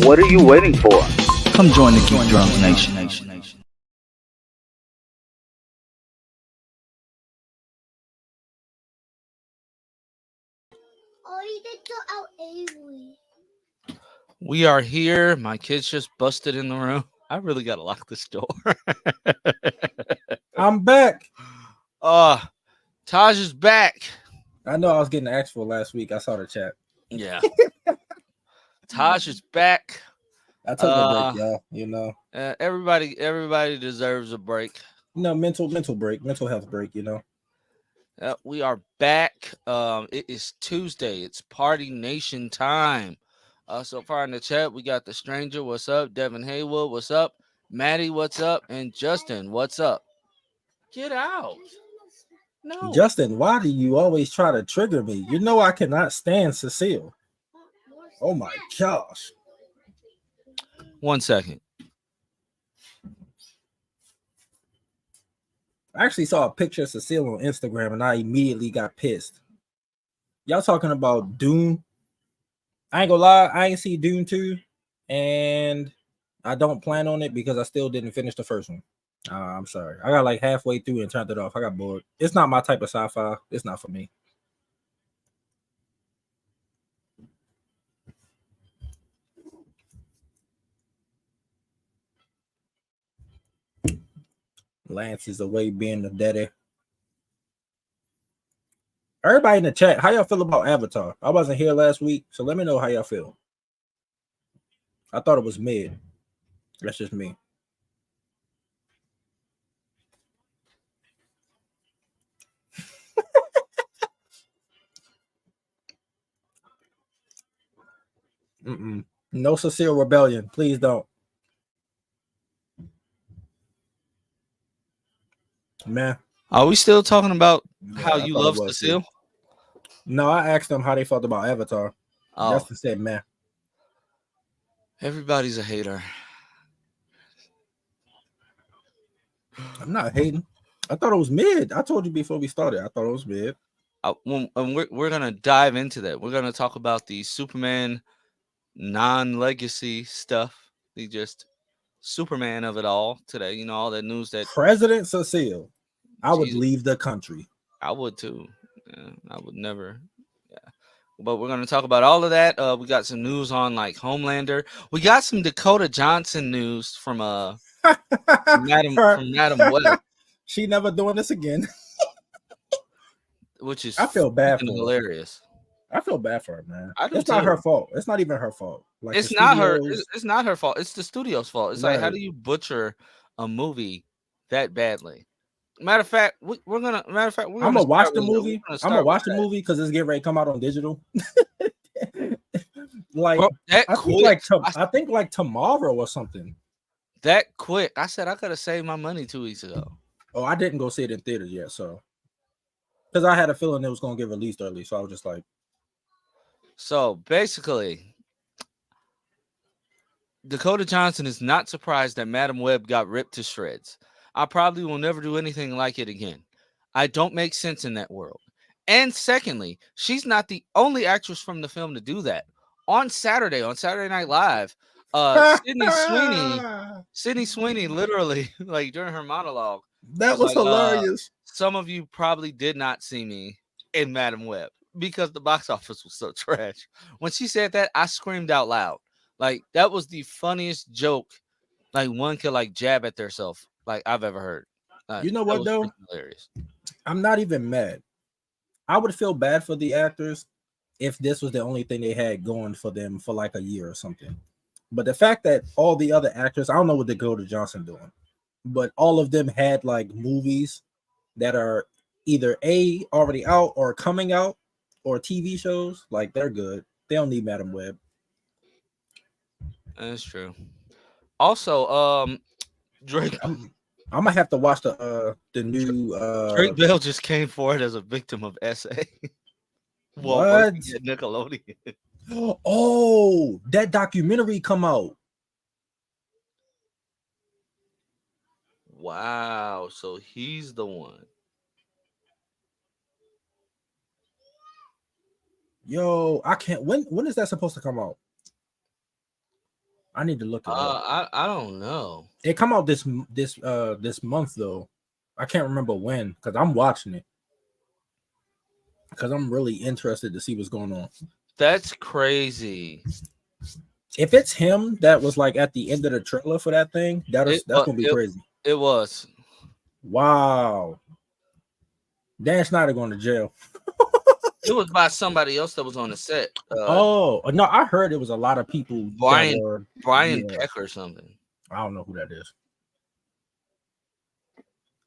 What are you waiting for? Come join the Geek Drunk Nation. We are here. My kids just busted in the room. I really gotta lock this door. I'm back. Taj is back. I know I was getting asked for last week. I saw the chat. Yeah. Taj is back. I took a break, y'all. You know. Everybody deserves a break. Mental break, mental health break, you know. We are back. It is Tuesday. It's Party Nation time. So far in the chat, we got the Stranger. What's up? Devin Haywood. What's up? Maddie. What's up? And Justin. What's up? Get out. No. Justin, why do you always try to trigger me? You know I cannot stand Cecile. Oh my gosh. 1 second. I actually saw a picture of Cecile on Instagram and I immediately got pissed. Y'all talking about Dune? I ain't gonna lie, I ain't see Dune 2, and I don't plan on it because I still didn't finish the first one. I'm sorry. I got like halfway through and turned it off. I got bored. It's not my type of sci-fi. It's not for me. Lance is away being the daddy. Everybody in the chat, how y'all feel about Avatar? I wasn't here last week, so let me know how y'all feel. I thought it was mid. That's just me. No Cecile Rebellion. Please don't. Man. Are we still talking about how you love Cecile? No, I asked them how they felt about Avatar. Justin said, man. Everybody's a hater. I'm not hating. I thought it was mid. I told you before we started. I thought it was mid. We're going to dive into that. We're going to talk about the Superman non-legacy stuff. The just Superman of it all today. You know, all that news that President Cecile. I would leave the country. I would too. Yeah, I would never. Yeah. But we're going to talk about all of that. We got some news on like Homelander. We got some Dakota Johnson news from Madam Web. She never doing this again. Which is I feel bad for hilarious. I feel bad for her, man. It's too. Not her fault. It's not even her fault. Like it's not her. It's not her fault. It's the studio's fault. It's like, how do you butcher a movie that badly? Matter of fact, we're gonna watch the movie. I'm gonna watch the movie because it's getting ready to come out on digital. Like, bro, I think like tomorrow or something. That quick. I said I could have saved my money 2 weeks ago. Oh, I didn't go see it in theaters yet, so because I had a feeling it was gonna get released early, so I was just like. So basically, Dakota Johnson is not surprised that Madam Web got ripped to shreds. I probably will never do anything like it again. I don't make sense in that world. And secondly, she's not the only actress from the film to do that. On Saturday Night Live, Sydney Sweeney literally, like during her monologue, that was like, hilarious. Some of you probably did not see me in Madam Web because the box office was so trash. When she said that, I screamed out loud. Like, that was the funniest joke like one could like jab at theirself like I've ever heard. You know what though? Hilarious. I'm not even mad. I would feel bad for the actors if this was the only thing they had going for them for like a year or something. But the fact that all the other actors, I don't know what Dakota Johnson doing, but all of them had like movies that are either already out or coming out or TV shows, like they're good. They don't need Madam Web. That's true. Also, Drake. I'm gonna have to watch the new Drake Bell just came forward as a victim of SA. What? Nickelodeon. Oh, that documentary come out. Wow, so he's the one. Yo, I can't. When is that supposed to come out? I need to look it up. I don't know. It come out this month though. I can't remember when because I'm watching it because I'm really interested to see what's going on. That's crazy. If it's him that was like at the end of the trailer for that thing, It that's gonna be crazy. it was. Wow. Dan Snyder going to jail. It was by somebody else that was on the set. Oh no, I heard it was a lot of people that Brian were. Brian Yeah, Peck or something. I don't know who that is,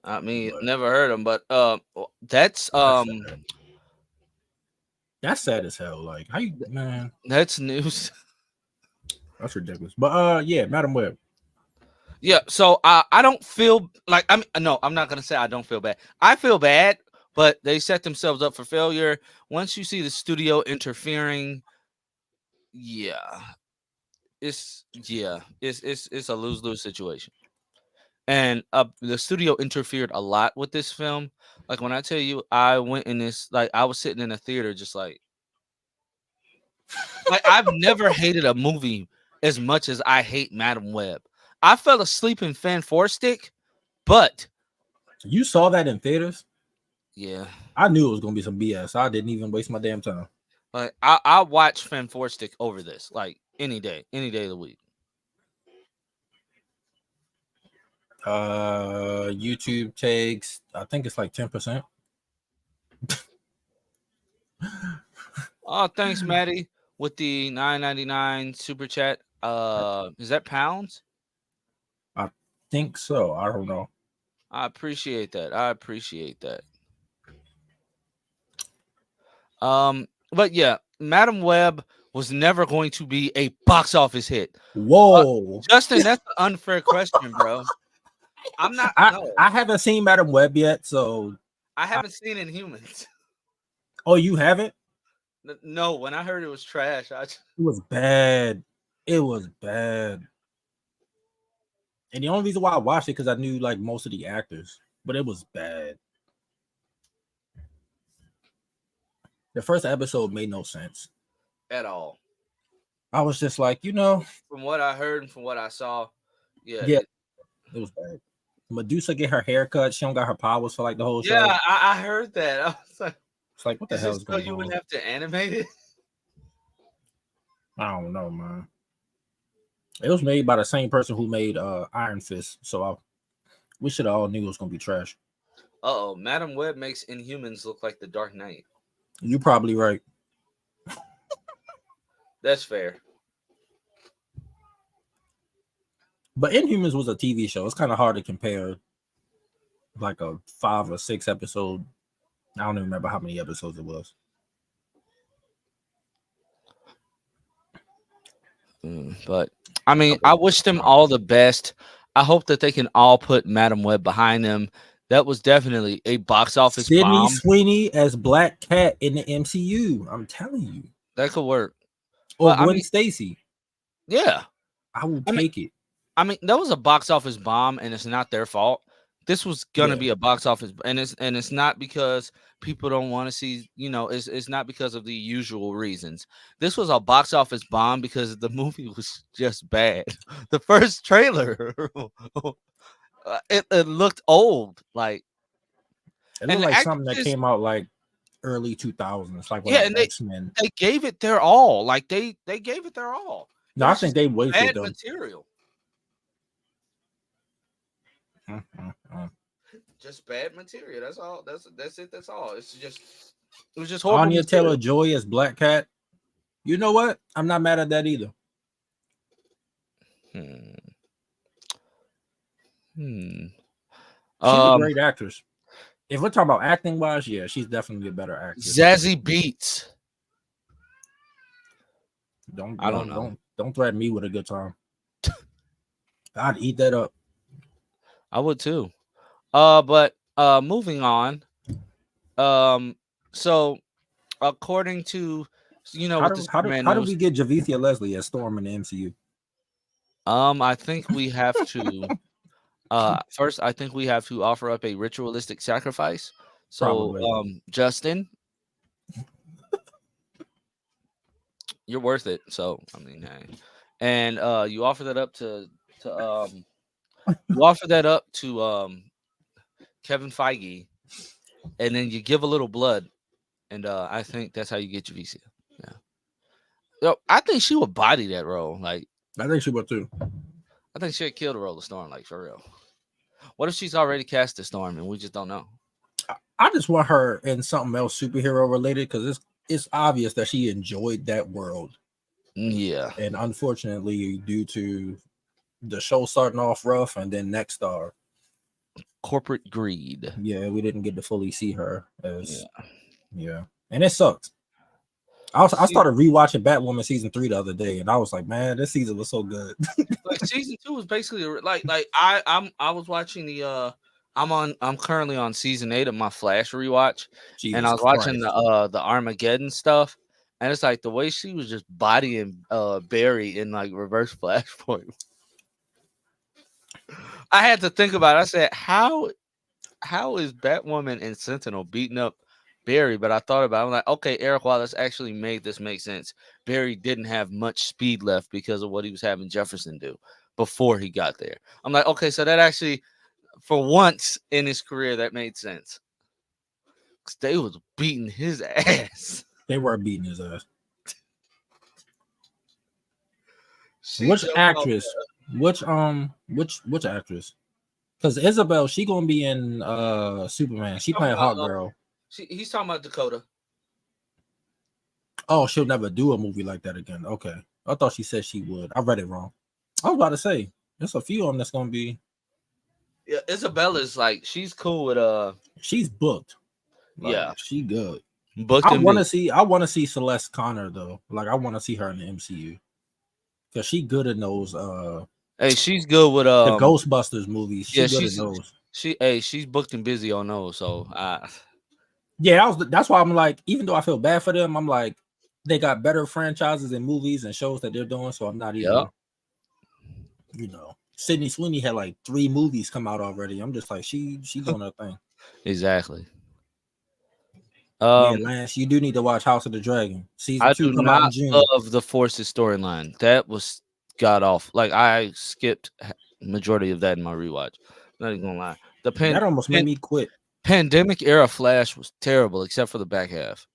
I mean, but never heard him, but that's that's sad as hell. Like how you man, that's news. that's ridiculous. But yeah, Madam Web. Yeah, so I don't feel like no, I'm not gonna say I don't feel bad. I feel bad, but they set themselves up for failure. Once you see the studio interfering, yeah, it's a lose-lose situation. And the studio interfered a lot with this film. Like when I tell you, I went in this like I was sitting in a theater, just like I've never hated a movie as much as I hate Madam Web. I fell asleep in Fan Four Stick, but You saw that in theaters? yeah, I knew it was gonna be some BS. I didn't even waste my damn time. like I watch Fan Four Stick over this like any day of the week. YouTube takes, I think it's like 10%. Oh, thanks, Maddie, with the 9.99 super chat. Is that pounds? I think so. I don't know. I appreciate that. I appreciate that. But yeah, Madam Web was never going to be a box office hit. Whoa. Justin, that's an unfair question, bro. I'm not. No, I haven't seen Madam Web yet, so I haven't seen Inhumans. oh, you haven't? No, when I heard it was trash, It was bad. It was bad. And the only reason why I watched it because I knew like most of the actors, but it was bad. The first episode made no sense at all. I was just like, From what I heard and from what I saw, yeah, yeah, it was bad. Medusa get her hair cut. She don't got her powers for like the whole show. yeah, I heard that. I was like, It's like, what the hell is so going you on? would have to animate it? I don't know, man. It was made by the same person who made Iron Fist, so we should have all knew it was gonna be trash. Uh-oh, Madam Web makes Inhumans look like the Dark Knight. You probably right. That's fair. But Inhumans was a TV show. It's kind of hard to compare like a 5 or 6 episode. I don't even remember how many episodes it was. But I mean, I wish them all the best. I hope that they can all put Madam Web behind them. That was definitely a box office Sydney bomb. Sweeney as Black Cat in the MCU. I'm telling you. That could work. Or Gwen Stacy. Yeah. I will take it. I mean, that was a box office bomb, and it's not their fault. This was gonna be a box office, and it's not because people don't want to see. It's not because of the usual reasons. This was a box office bomb because the movie was just bad. The first trailer, it looked old, like it looked like something that came out like early 2000s, like and X-Men. They gave it their all. Like they gave it their all. No, I think they wasted bad material. Just bad material. That's all. That's it. That's all. It was just horrible. Anya Taylor-Joy as Black Cat. You know what? I'm not mad at that either. She's a great actress. If we're talking about acting wise, yeah, she's definitely a better actress. Zazie Beetz. Don't threaten me with a good time. I'd eat that up. I would too. But moving on. So according to how do we get Javicia Leslie as Storm in the MCU? I think we have to first I think we have to offer up a ritualistic sacrifice. So probably. Justin, you're worth it. So I mean, hey. and you offer that up to you offer that up to Kevin Feige, and then you give a little blood, and I think that's how you get your VCL. Yeah. Yo, I think she would body that role. Like, I think she would too. I think she'd kill the role of Storm. Like, for real. What if she's already cast as Storm and we just don't know? I just want her in something else superhero related because it's obvious that she enjoyed that world. Yeah. And unfortunately, due to the show starting off rough and then Next Star, Corporate greed. yeah, we didn't get to fully see her as yeah. And it sucked. I started rewatching Batwoman season 3 the other day, and I was like, man, this season was so good. Like season 2 was basically like I was watching the I'm currently on season 8 of my Flash rewatch, Jesus and I was watching the Armageddon stuff, and it's like the way she was just bodying Barry in like reverse Flashpoint. I had to think about it. I said, how is Batwoman and Sentinel beating up Barry? But I thought about it. I'm like, okay, Eric Wallace actually made this make sense. Barry didn't have much speed left because of what he was having Jefferson do before he got there. I'm like, okay, so that actually, for once in his career, that made sense. Because they was beating his ass. They were beating his ass. She Which jumped actress? off Which actress? Because Isabel, she gonna be in Superman. She playing Hawk Girl. He's talking about Dakota. Oh, she'll never do a movie like that again. Okay. I thought she said she would. I read it wrong. I was about to say there's a few of them that's gonna be. Yeah, Isabella's like she's cool with She's booked. Like, yeah, she good. booked. I want to see Celeste Connor though. Like I want to see her in the MCU because she good in those. Hey, she's good with The Ghostbusters movies. She yeah, good in those. She's booked and busy on those. So yeah, that's why I'm like, even though I feel bad for them, I'm like, they got better franchises and movies and shows that they're doing. So I'm not even, Sydney Sweeney had like 3 movies come out already. I'm just like, she doing her thing. Exactly. Yeah, Lance, you do need to watch House of the Dragon. Season 2 come out in June. Love the Forces storyline. That was god off. Like I skipped majority of that in my rewatch. Not even gonna lie. That almost made me quit. Pandemic era Flash was terrible, except for the back half.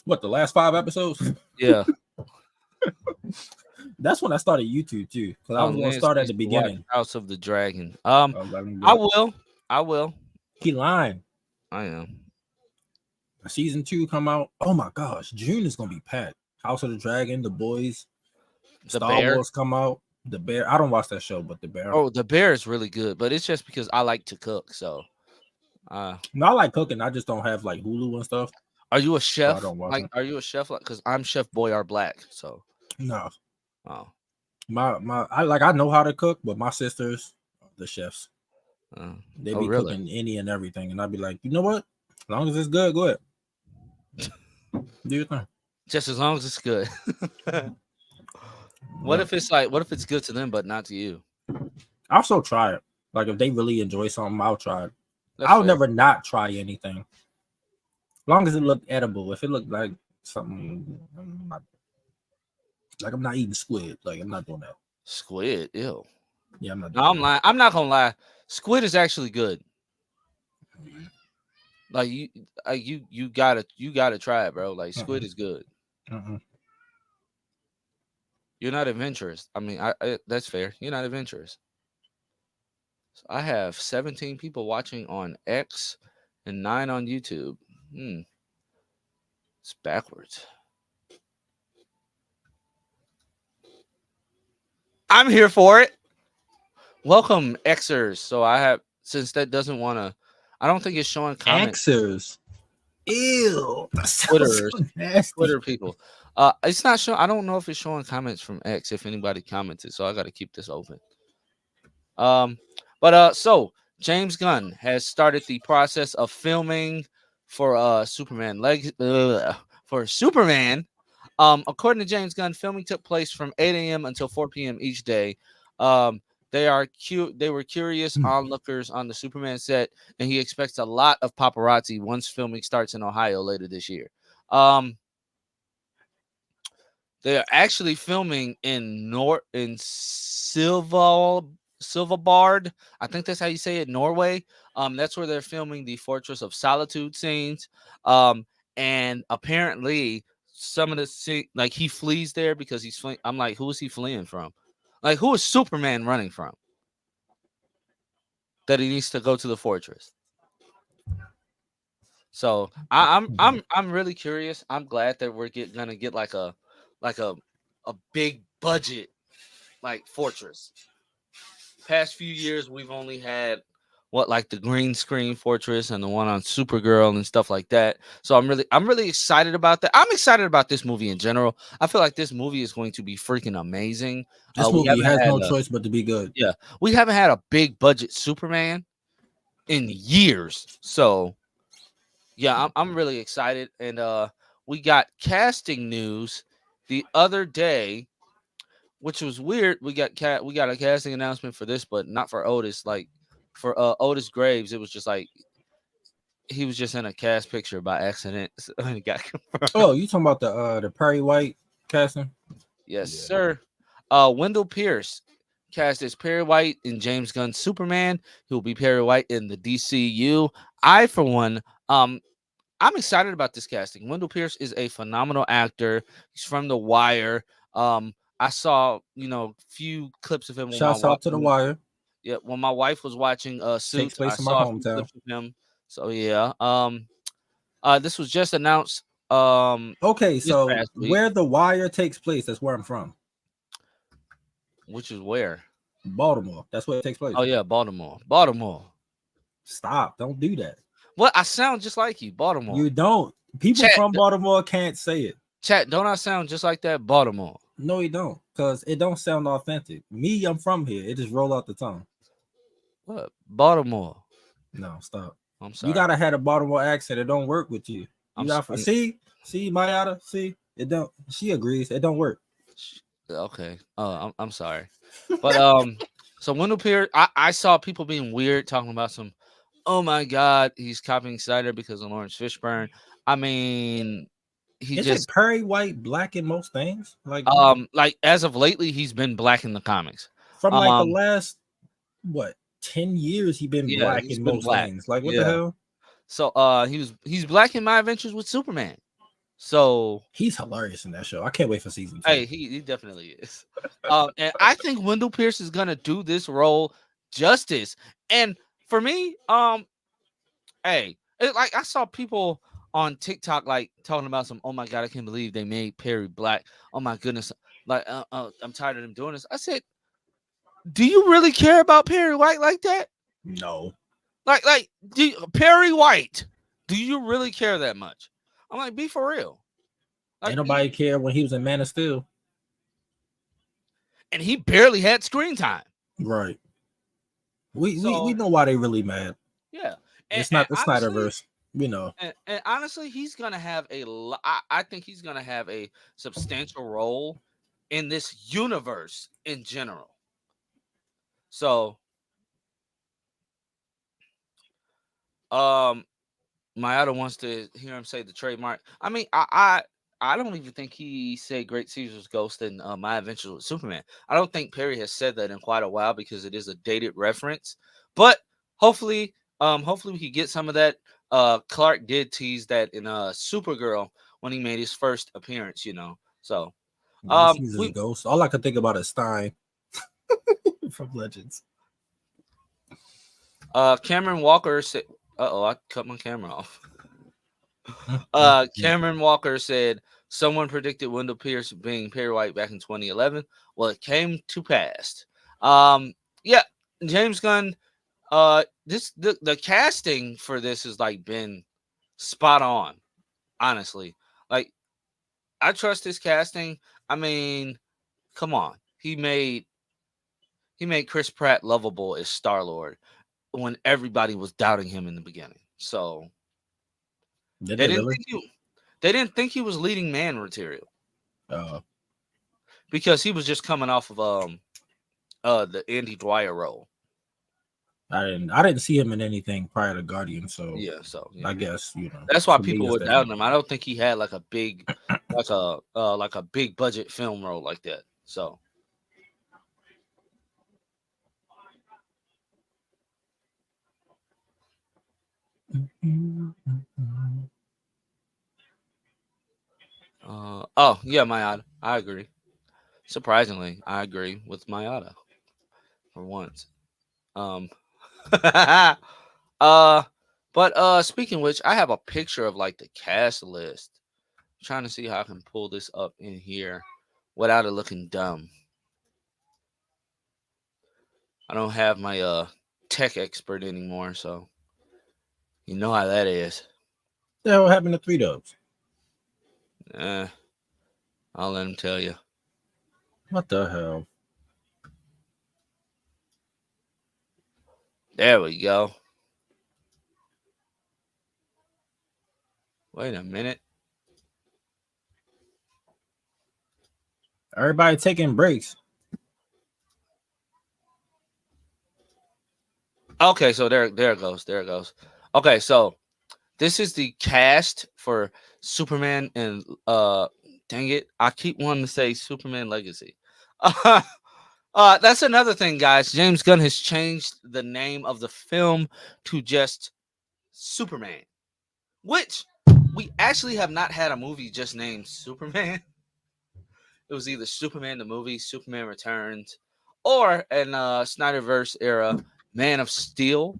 What, the last 5 episodes? Yeah. That's when I started YouTube too. Because I was gonna start at the beginning. House of the Dragon. I will. He lying. I am. Season 2 come out. Oh my gosh, June is gonna be packed. House of the Dragon, The Boys, Star Wars come out. The Bear. I don't watch that show, but The Bear. Oh, The Bear is really good, but it's just because I like to cook. So, no, I like cooking. I just don't have like Hulu and stuff. Are you a chef? So are you a chef? Like, because I'm Chef Boyardee Black. So no. Oh, I know how to cook, but my sisters, the chefs, they be cooking any and everything, and I'd be like, you know what? As long as it's good, go ahead. Do your thing. Just as long as it's good. What if it's good to them but not to you? I'll still try it. Like if they really enjoy something, I'll try it. I'll never not try anything. As long as it looked edible. If it looked like something, I'm not eating squid. Like I'm not doing that. Squid, ew. Yeah, I'm not. No, I'm lying. I'm not gonna lie. Squid is actually good. Like you gotta try it, bro. Like squid is good. You're not adventurous. I mean, I that's fair. You're not adventurous. So I have 17 people watching on X and 9 on YouTube. It's backwards. I'm here for it. Welcome, Xers. So I have, since that doesn't want to, I don't think it's showing comments. Xers. Ew. Twitter people. It's not showing. I don't know if it's showing comments from X if anybody commented. So I got to keep this open. So James Gunn has started the process of filming for Superman. For Superman. According to James Gunn, filming took place from 8 a.m. until 4 p.m. each day. They were curious onlookers on the Superman set, and he expects a lot of paparazzi once filming starts in Ohio later this year. They are actually filming in Silvabard. I think that's how you say it, Norway. That's where they're filming the Fortress of Solitude scenes. Um, and apparently some of the like he flees there because he's fleeing. I'm like, who is he fleeing from? Like, who is Superman running from? That he needs to go to the fortress. So I'm really curious. I'm glad that we're gonna get like a big budget like fortress. Past few years we've only had what like the green screen fortress and the one on Supergirl and stuff like that. So I'm really excited about that. I'm excited about this movie in general. I feel like this movie is going to be freaking amazing. This We movie haven't has had no a choice but to be good. yeah, we haven't had a big budget Superman in years. So yeah, I'm really excited. And we got casting news the other day, which was weird. We got a casting announcement for this, but not for Otis. Like for Otis Graves, it was just like he was just in a cast picture by accident. So it got confirmed. Oh, you talking about the Perry White casting? Yes, Yeah. sir. Wendell Pierce cast as Perry White in James Gunn's Superman. He will be Perry White in the DCU. I, for one, I'm excited about this casting. Wendell Pierce is a phenomenal actor. He's from The Wire. I saw, few clips of him when Shouts out to The Wire. yeah, when my wife was watching Takes Suits, I place in my saw a few hometown. clips of him. So yeah. This was just announced Okay, this so past week, where The Wire takes place, that's where I'm from. which is where? Baltimore. That's where it takes place. Oh yeah, Baltimore. Baltimore. Stop. Don't do that. What? I sound just like you, Baltimore. You don't. People Chat, from Baltimore can't say it. chat, don't I sound just like that, Baltimore? No, you don't. Because it don't sound authentic. Me, I'm from here. It just roll out the tongue. What? Baltimore. No, stop. I'm sorry. You gotta have a Baltimore accent. It don't work with you. I'm You gotta, see, Mayada, see, it don't. She agrees. It don't work. Okay. I'm sorry. But so Wendell Pierce, I saw people being weird talking about some. Oh my God, he's copying Snyder because of Lawrence Fishburne. I mean, Isn't Perry White black in most things? Like as of lately, he's been black in the comics. From like the last 10 years, he's been black in most things. Like what the hell? So he's black in My Adventures with Superman. So he's hilarious in that show. I can't wait for season 2. Hey, he definitely is. And I think Wendell Pierce is gonna do this role justice. And for me, like I saw people on TikTok like talking about some. Oh my God, I can't believe they made Perry black. Oh my goodness, like I'm tired of them doing this. I said, do you really care about Perry White like that? No. Like Perry White. Do you really care that much? I'm like, be for real. Like, ain't nobody care when he was in Man of Steel. And he barely had screen time. Right. We know why they really mad. Yeah. It's not the Snyderverse. We know. And honestly, he's gonna have I think he's gonna have a substantial role in this universe in general. So Mayada wants to hear him say the trademark. I mean, I don't even think he said Great Caesar's Ghost in My Adventures with Superman. I don't think Perry has said that in quite a while because it is a dated reference. But hopefully we can get some of that. Clark did tease that in Supergirl when he made his first appearance, So Caesar's Ghost. All I could think about is Stein from Legends. Cameron Walker said, I cut my camera off. Cameron Walker said someone predicted Wendell Pierce being Perry White back in 2011. Well, it came to pass. Yeah, James Gunn. The casting for this has like been spot on. Honestly, like I trust his casting. I mean, come on, he made Chris Pratt lovable as Star-Lord when everybody was doubting him in the beginning. So they didn't think he was leading man material. Because he was just coming off of the Andy Dwyer role. I didn't see him in anything prior to Guardian, so yeah. I guess that's why people were doubting him. I don't think he had like a big like a big budget film role like that. So oh yeah, Mayada. I agree. Surprisingly, I agree with Mayada for once. Um uh but speaking of which, I have a picture of like the cast list. I'm trying to see how I can pull this up in here without it looking dumb. I don't have my tech expert anymore, so you know how that is. The hell happened to Three Dubs? Eh, I'll let him tell you. What the hell? There we go. Wait a minute. Everybody taking breaks. Okay, so there it goes. There it goes. Okay, so this is the cast for Superman and dang it, I keep wanting to say Superman Legacy. That's another thing, guys. James Gunn has changed the name of the film to just Superman, which we actually have not had a movie just named Superman. It was either Superman the movie, Superman Returns, or in Snyderverse era, Man of Steel.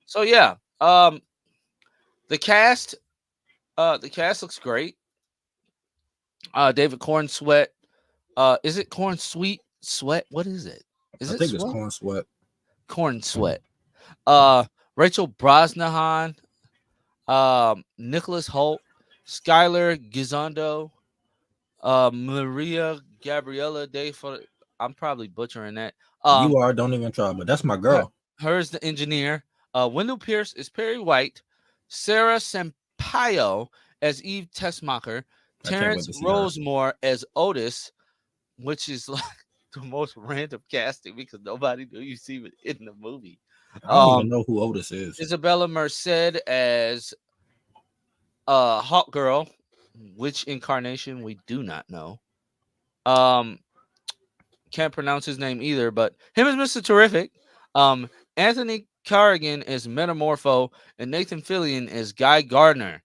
So yeah, the cast, the cast looks great. David Corn Sweat. Is it Corn Sweet Sweat? What is it? Is I it think it's Sweat? Corn Sweat. Corn Sweat. Rachel Brosnahan, Nicholas Holt, Skylar Gizondo, Maria Gabriela De. I'm probably butchering that. You are. Don't even try. But that's my Her, girl. her's the engineer. Wendell Pierce is Perry White. Sarah Sampaio as Eve Tessmacher. I can't wait Terrence to see her. Rosemore as Otis, which is like the most random casting because nobody knew you see it in the movie. I don't even know who Otis is. Isabella Merced as Hawk Girl, which incarnation we do not know. Um, can't pronounce his name either, but him is Mr. Terrific. Anthony Carrigan is Metamorpho, and Nathan Fillion is Guy Gardner.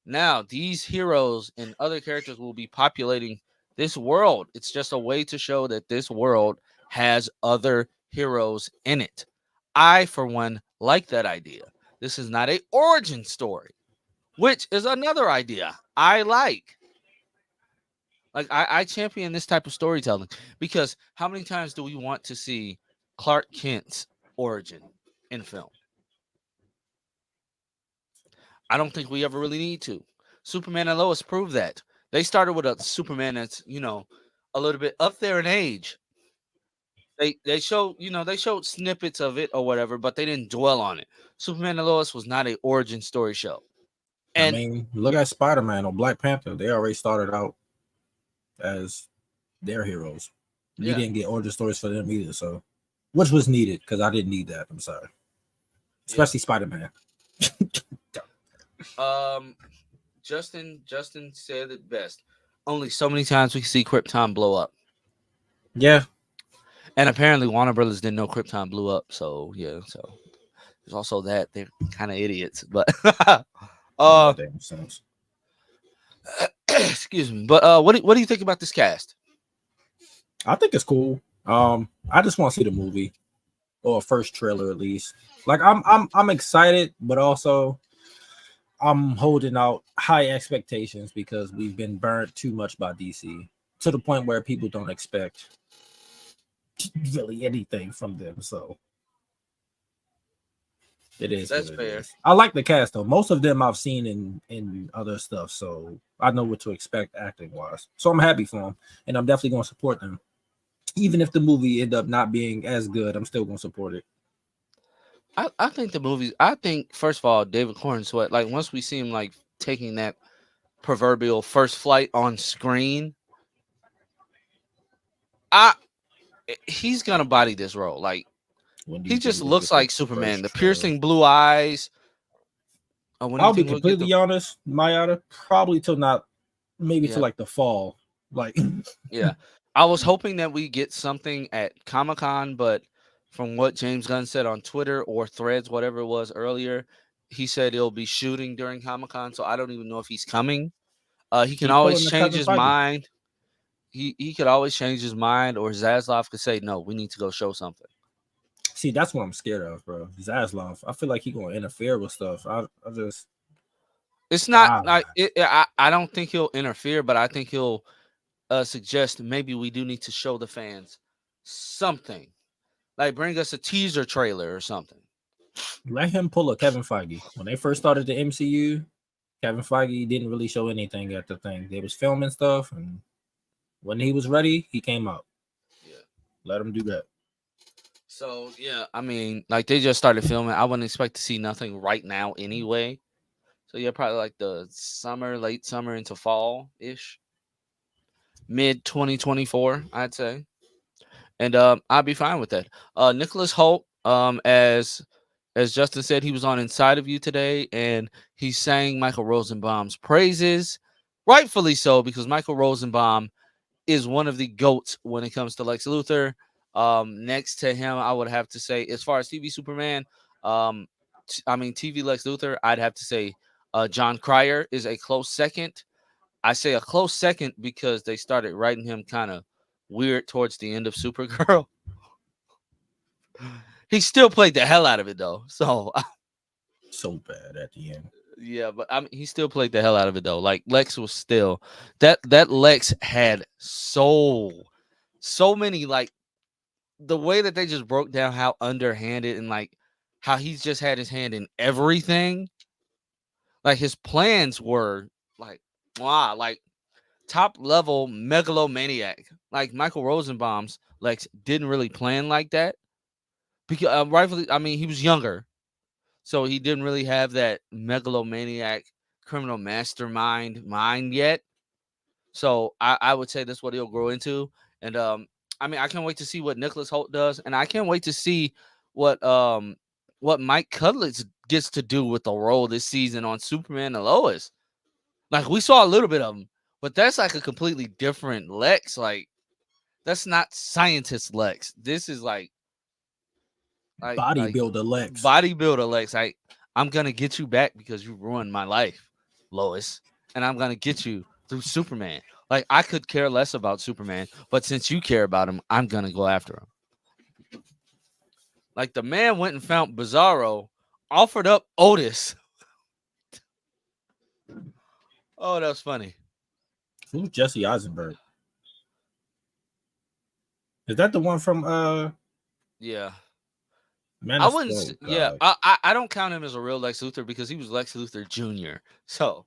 Now, these heroes and other characters will be populating this world. It's just a way to show that this world has other heroes in it. I, for one, like that idea. This is not a origin story, which is another idea I like. Like I champion this type of storytelling because how many times do we want to see Clark Kent's origin in film? I don't think we ever really need to. Superman and Lois proved that. They started with a Superman that's, a little bit up there in age. They showed, they showed snippets of it or whatever, but they didn't dwell on it. Superman and Lois was not a origin story show. I And mean, look at Spider-Man or Black Panther. They already started out as their heroes. You yeah, didn't get origin stories for them either, so which was needed because I didn't need that. I'm sorry, yeah. especially Spider-Man. Justin said it best. Only so many times we can see Krypton blow up. Yeah, And apparently Warner Brothers didn't know Krypton blew up. So yeah, so there's also that. They're kind of idiots. But no damn sense. excuse me. But what do you think about this cast? I think it's cool. I just want to see the movie or a first trailer at least. Like I'm excited, but also I'm holding out high expectations because we've been burnt too much by DC to the point where people don't expect really anything from them. So it is. That's what it fair. is. I like the cast though. Most of them I've seen in other stuff, so I know what to expect acting wise. So I'm happy for them, and I'm definitely going to support them. Even if the movie end up not being as good, I'm still going to support it. I think the movies. I think first of all, David Corn Sweat. Like once we see him like taking that proverbial first flight on screen, I he's gonna body this role. Like When do he you think just we'll looks get the like Superman. first The trailer? piercing blue eyes. When do you I'll be think we'll get completely honest, Mayada, probably till not maybe to Yeah, like the fall. Like yeah. I was hoping that we get something at Comic Con, but from what James Gunn said on Twitter or Threads, whatever it was earlier, he said he'll be shooting during Comic Con. So I don't even know if he's coming. He can keep always pulling the change Kevin his Feige. mind. He could always change his mind, or Zaslav could say, "No, we need to go show something." See, that's what I'm scared of, bro. Zaslav. I feel like he gonna interfere with stuff. I just It's not ah like I don't think he'll interfere, but I think he'll suggest maybe we do need to show the fans something, like bring us a teaser trailer or something. let him pull a Kevin Feige. When they first started the MCU, Kevin Feige didn't really show anything at the thing. They was filming stuff, and when he was ready, he came out. Yeah. Let him do that. So yeah, I mean, like they just started filming. I wouldn't expect to see nothing right now anyway. So yeah, probably like the summer, late summer into fall ish, mid 2024, I'd say, and I'd be fine with that. Nicholas Holt, as Justin said, he was on Inside of You today, and he sang Michael Rosenbaum's praises, rightfully so, because Michael Rosenbaum is one of the goats when it comes to Lex Luthor. Next to him, I would have to say, as far as TV Superman, I mean TV Lex Luthor, I'd have to say John Cryer is a close second. I say a close second because they started writing him kind of weird towards the end of Supergirl. He still played the hell out of it though. So So bad at the end. yeah, but I mean, he still played the hell out of it though. Like Lex was still that Lex had so many like the way that they just broke down how underhanded and like how he's just had his hand in everything. Like his plans were like wow, like top level megalomaniac. Like Michael Rosenbaum's Lex didn't really plan like that because rightfully, I mean, he was younger, so he didn't really have that megalomaniac criminal mastermind mind yet. So I would say that's what he'll grow into. And I mean I can't wait to see what Nicholas Holt does, and I can't wait to see what um what Mike Cudlitz gets to do with the role this season on Superman and Lois. Like we saw a little bit of him, but that's like a completely different Lex. Like that's not scientist Lex. This is like Bodybuilder Lex. bodybuilder Lex. Like I'm gonna get you back because you ruined my life, Lois, and I'm gonna get you through Superman. Like I could care less about Superman, but since you care about him, I'm gonna go after him. Like the man went and found Bizarro, offered up Otis. Oh, that was funny. Who's Jesse Eisenberg? Is that the one from Yeah. Man I of wouldn't. Steel? Yeah, God. I don't count him as a real Lex Luthor because he was Lex Luthor Jr. So,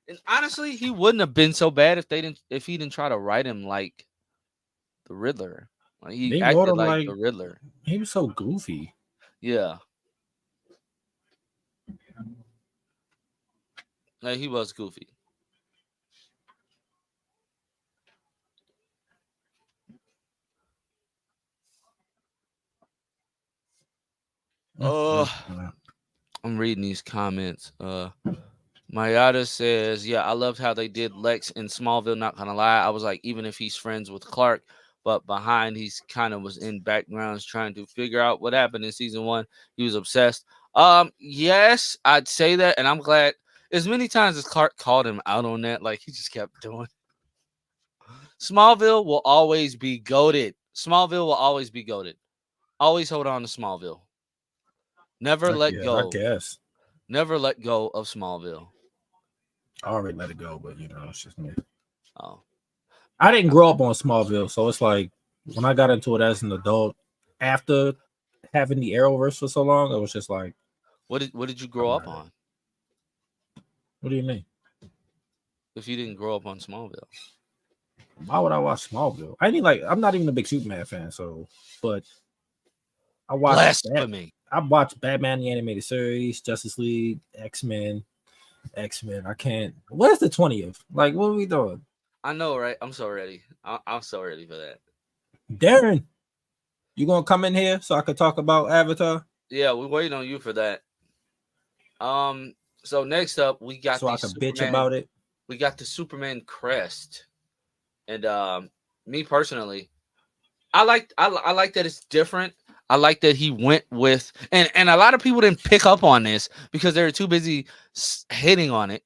and honestly, he wouldn't have been so bad if he didn't try to write him like the Riddler. Like he They wrote acted him like like the Riddler. he was so goofy. Yeah, like he was goofy. Uh, Mm. I'm reading these comments. Mayada says, "Yeah, I loved how they did Lex in Smallville. Not gonna lie, I was like, even if he's friends with Clark, but behind he's kind of was in backgrounds trying to figure out what happened in season one. He was obsessed. Yes, I'd say that, and I'm glad. As many times as Clark called him out on that, like he just kept doing. Smallville will always be goaded. Smallville will always be goaded. Always hold on to Smallville. Never let Yeah, I go. guess. Never let go of Smallville. I already let it go, but you know, it's just me. Oh, I didn't grow up on Smallville, so it's like when I got into it as an adult, after having the Arrowverse for so long, it was just like, what did you I'm grow up not it. on? What do you mean? If you didn't grow up on Smallville. Why would I watch Smallville? I mean, like, I'm not even a big Superman fan, so but I watched that. Blasphemy. I watched Batman the animated series, Justice League, X Men. I can't. Where's the 20th? Like, what are we doing? I know, right? I'm so ready. I'm so ready for that. Darren, you gonna come in here so I could talk about Avatar? Yeah, we're waiting on you for that. Um, So next up, we got so the I could bitch Superman. about it. We got the Superman crest, and me personally, I like that it's different. I like that he went with, and a lot of people didn't pick up on this because they were too busy hitting on it.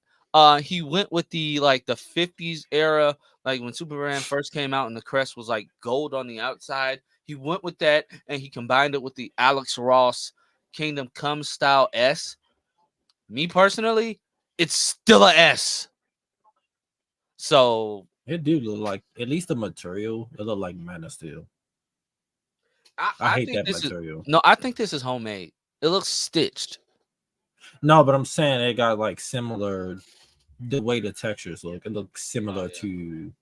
He went with the like the 50s era, like when Superman first came out and the crest was like gold on the outside. He went with that and he combined it with the Alex Ross Kingdom Come style S. Me personally, it's still a S. So It do look like, at least the material, it look like Man of Steel. I I hate think that this is material. no, I think this is homemade. It looks stitched. No, but I'm saying it got like similar, the way the textures look. It looks Oh similar yeah. to,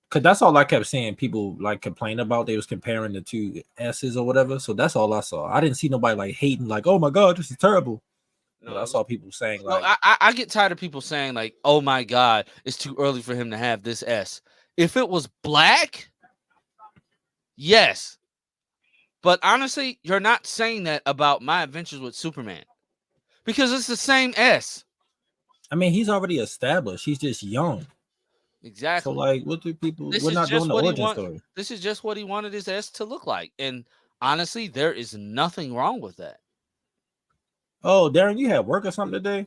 because that's all I kept seeing people like complain about. They was comparing the two S's or whatever. So that's all I saw. I didn't see nobody like hating, like, oh my god, this is terrible. But No, I it was saw people saying no. like, I get tired of people saying like, "Oh my god, it's too early for him to have this S." If it was black, yes. But honestly, you're not saying that about My Adventures with Superman because it's the same S. I mean, he's already established. He's just young. So Exactly. like, what do people? This We're is not doing just the what he origin want. story. This is just what he wanted his S to look like, and honestly, there is nothing wrong with that. Oh, Darren, you had work or something today?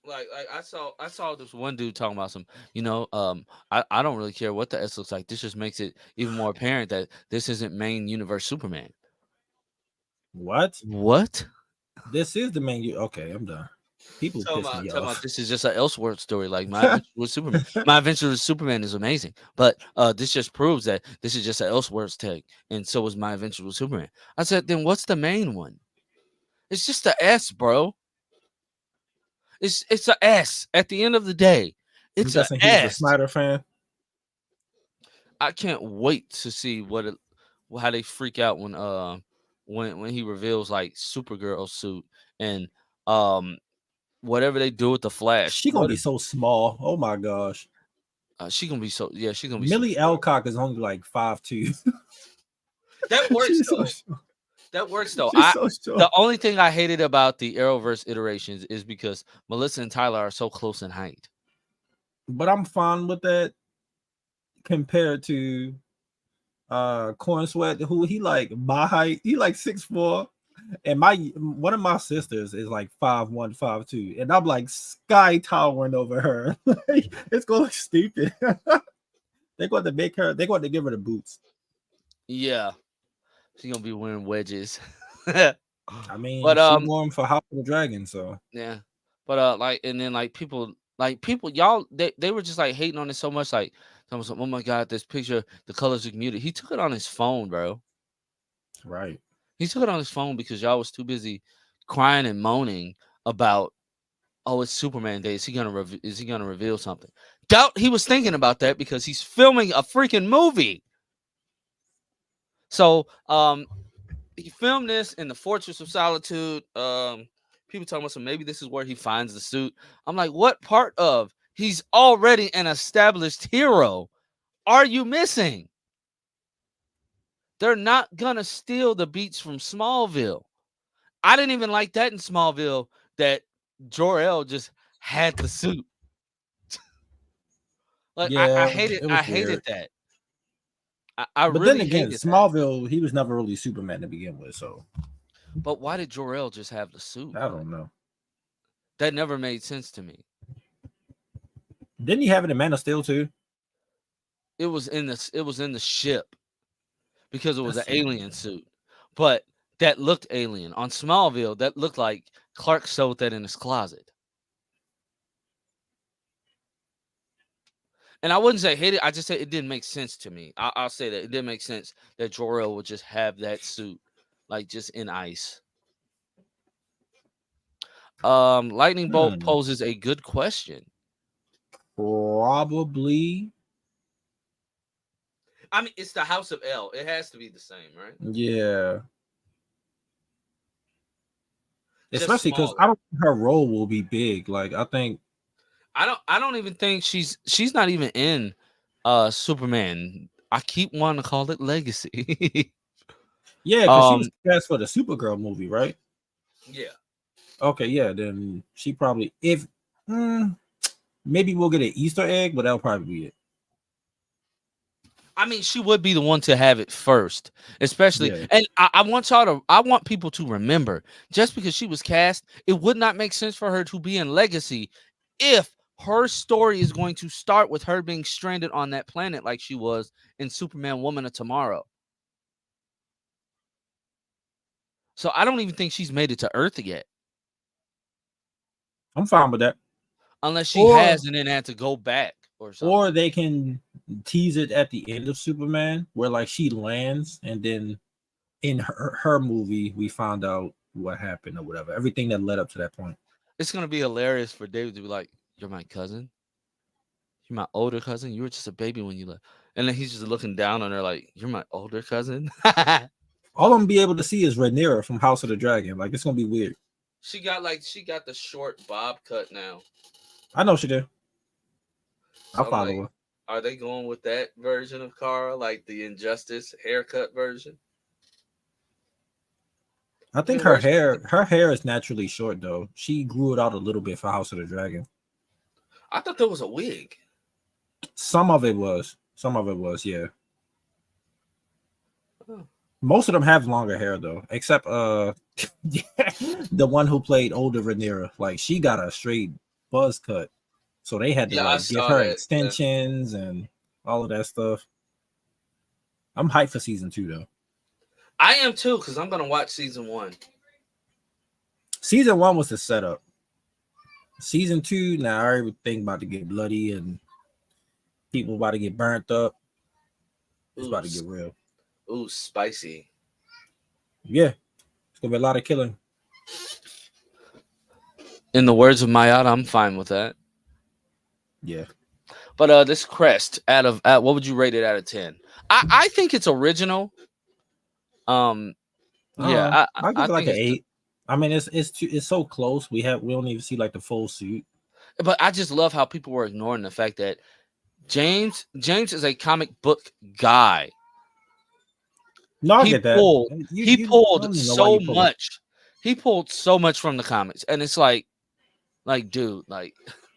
Like I saw this one dude talking about some, I don't really care what the S looks like. This just makes it even more apparent that this isn't main universe Superman. What? What? This is the menu. Okay, I'm done. People piss me Talking about off. this is just an Elseworld story. Like My Adventure with Superman. My Adventure with Superman is amazing, but this just proves that this is just an Elseworlds take, and so was My Adventure with Superman. I said, then what's the main one? It's just a S, bro. It's a S. At the end of the day, I'm it's a guessing he was a S. Snyder fan. I can't wait to see how they freak out when he reveals like Supergirl suit and um whatever they do with the Flash. She gonna be so small. Oh my gosh. She gonna be so yeah, she's gonna be so Millie short. Alcock is only like 5'2". That works She's so though. short. That works though. She's I so short. The only thing I hated about the Arrowverse iterations is because Melissa and Tyler are so close in height. But I'm fine with that compared to Corn Sweat, who he like my height. He like 6'4". And my one of my sisters is like 5'1", 5'2", and I'm like sky towering over her. It's going to look stupid. They're going to make her. They're going to give her the boots. Yeah, she's gonna be wearing wedges. I mean, But she wore them for House of the Dragon, so yeah. But like and then like people y'all they were just like hating on it so much like someone said, oh my god, this picture, the colors are muted. He took it on his phone, bro. right. He took it on his phone because y'all was too busy crying and moaning about, oh, it's Superman Day. Is he gonna reveal something? Doubt he was thinking about that because he's filming a freaking movie. So he filmed this in the Fortress of Solitude. People talking about so maybe this is where he finds the suit. I'm like, what part of he's already an established hero are you missing? They're not gonna steal the beats from Smallville. I didn't even like that in Smallville that Jor-El just had the suit. Like I Yeah, hated it I was hated weird. that. I But then really again, hated that. Smallville, he was never really Superman to begin with, so But why did Jor-El just have the suit? I don't know. That never made sense to me. Didn't he have it in Man of Steel too? It was in the ship because it was an That's alien suit. But that looked alien. On Smallville, that looked like Clark sewed that in his closet. And I wouldn't say hate it. I just say it didn't make sense to me. I'll say that it didn't make sense that Jor-El would just have that suit, like just in ice. Lightning Bolt hmm, poses a good question. probably. I mean, it's the House of L. It has to be the same, right? Yeah. Just Especially because smaller. I don't think her role will be big. Like I think I don't even think she's not even in Superman. I keep wanting to call it Legacy. Yeah, because she was Um, cast for the Supergirl movie, right? yeah. Okay, yeah. Then she probably if maybe we'll get an Easter egg, but that'll probably be it. I mean, she would be the one to have it first, especially. Yeah, And I want y'all to, I want people to remember, just because she was cast, it would not make sense for her to be in Legacy if her story is going to start with her being stranded on that planet like she was in Superman Woman of Tomorrow. So I don't even think she's made it to Earth yet, I'm fine with that. unless she Or has and then had to go back or or something. they can tease it at the end of Superman, where like she lands, and then in her movie we found out what happened or whatever, everything that led up to that point. It's gonna be hilarious for David to be like, "You're my cousin. You're my older cousin. You were just a baby when you left." And then he's just looking down on her like, "You're my older cousin." All I'm gonna be able to see is Rhaenyra from House of the Dragon. Like it's gonna be weird. She got the short bob cut now. I know she did. I So I'm follow like, her. are they going with that version of Kara, like the Injustice haircut version? I I think mean, where's her hair is naturally short though. She grew it out a little bit for House of the Dragon. I thought there was a wig. Some of it was. Some of it was, yeah. Oh. Most of them have longer hair though, except the one who played older Rhaenyra. Like she got a straight buzz cut, so they had to Yeah, I like give saw her that. Yeah. extensions and all of that stuff. I'm hyped for season 2 though. I am too, because I'm gonna watch season 1. Season 1 was the setup. Season 2, now everything about to get bloody and people about to get burnt up. It's Ooh, about to get real. ooh, spicy. Yeah, it's gonna be a lot of killing. In the words of Mayada, I'm fine with that. Yeah. But this crest, what would you rate it out of 10? I think it's original. Um, yeah, I'll I give it like think an it's, 8. I mean, it's so close. We don't even see like the full suit. but I just love how people were ignoring the fact that James is a comic book guy. No, I He get that. pulled he I pulled don't even know why so you pull it. much. He pulled so much from the comics, and it's like dude,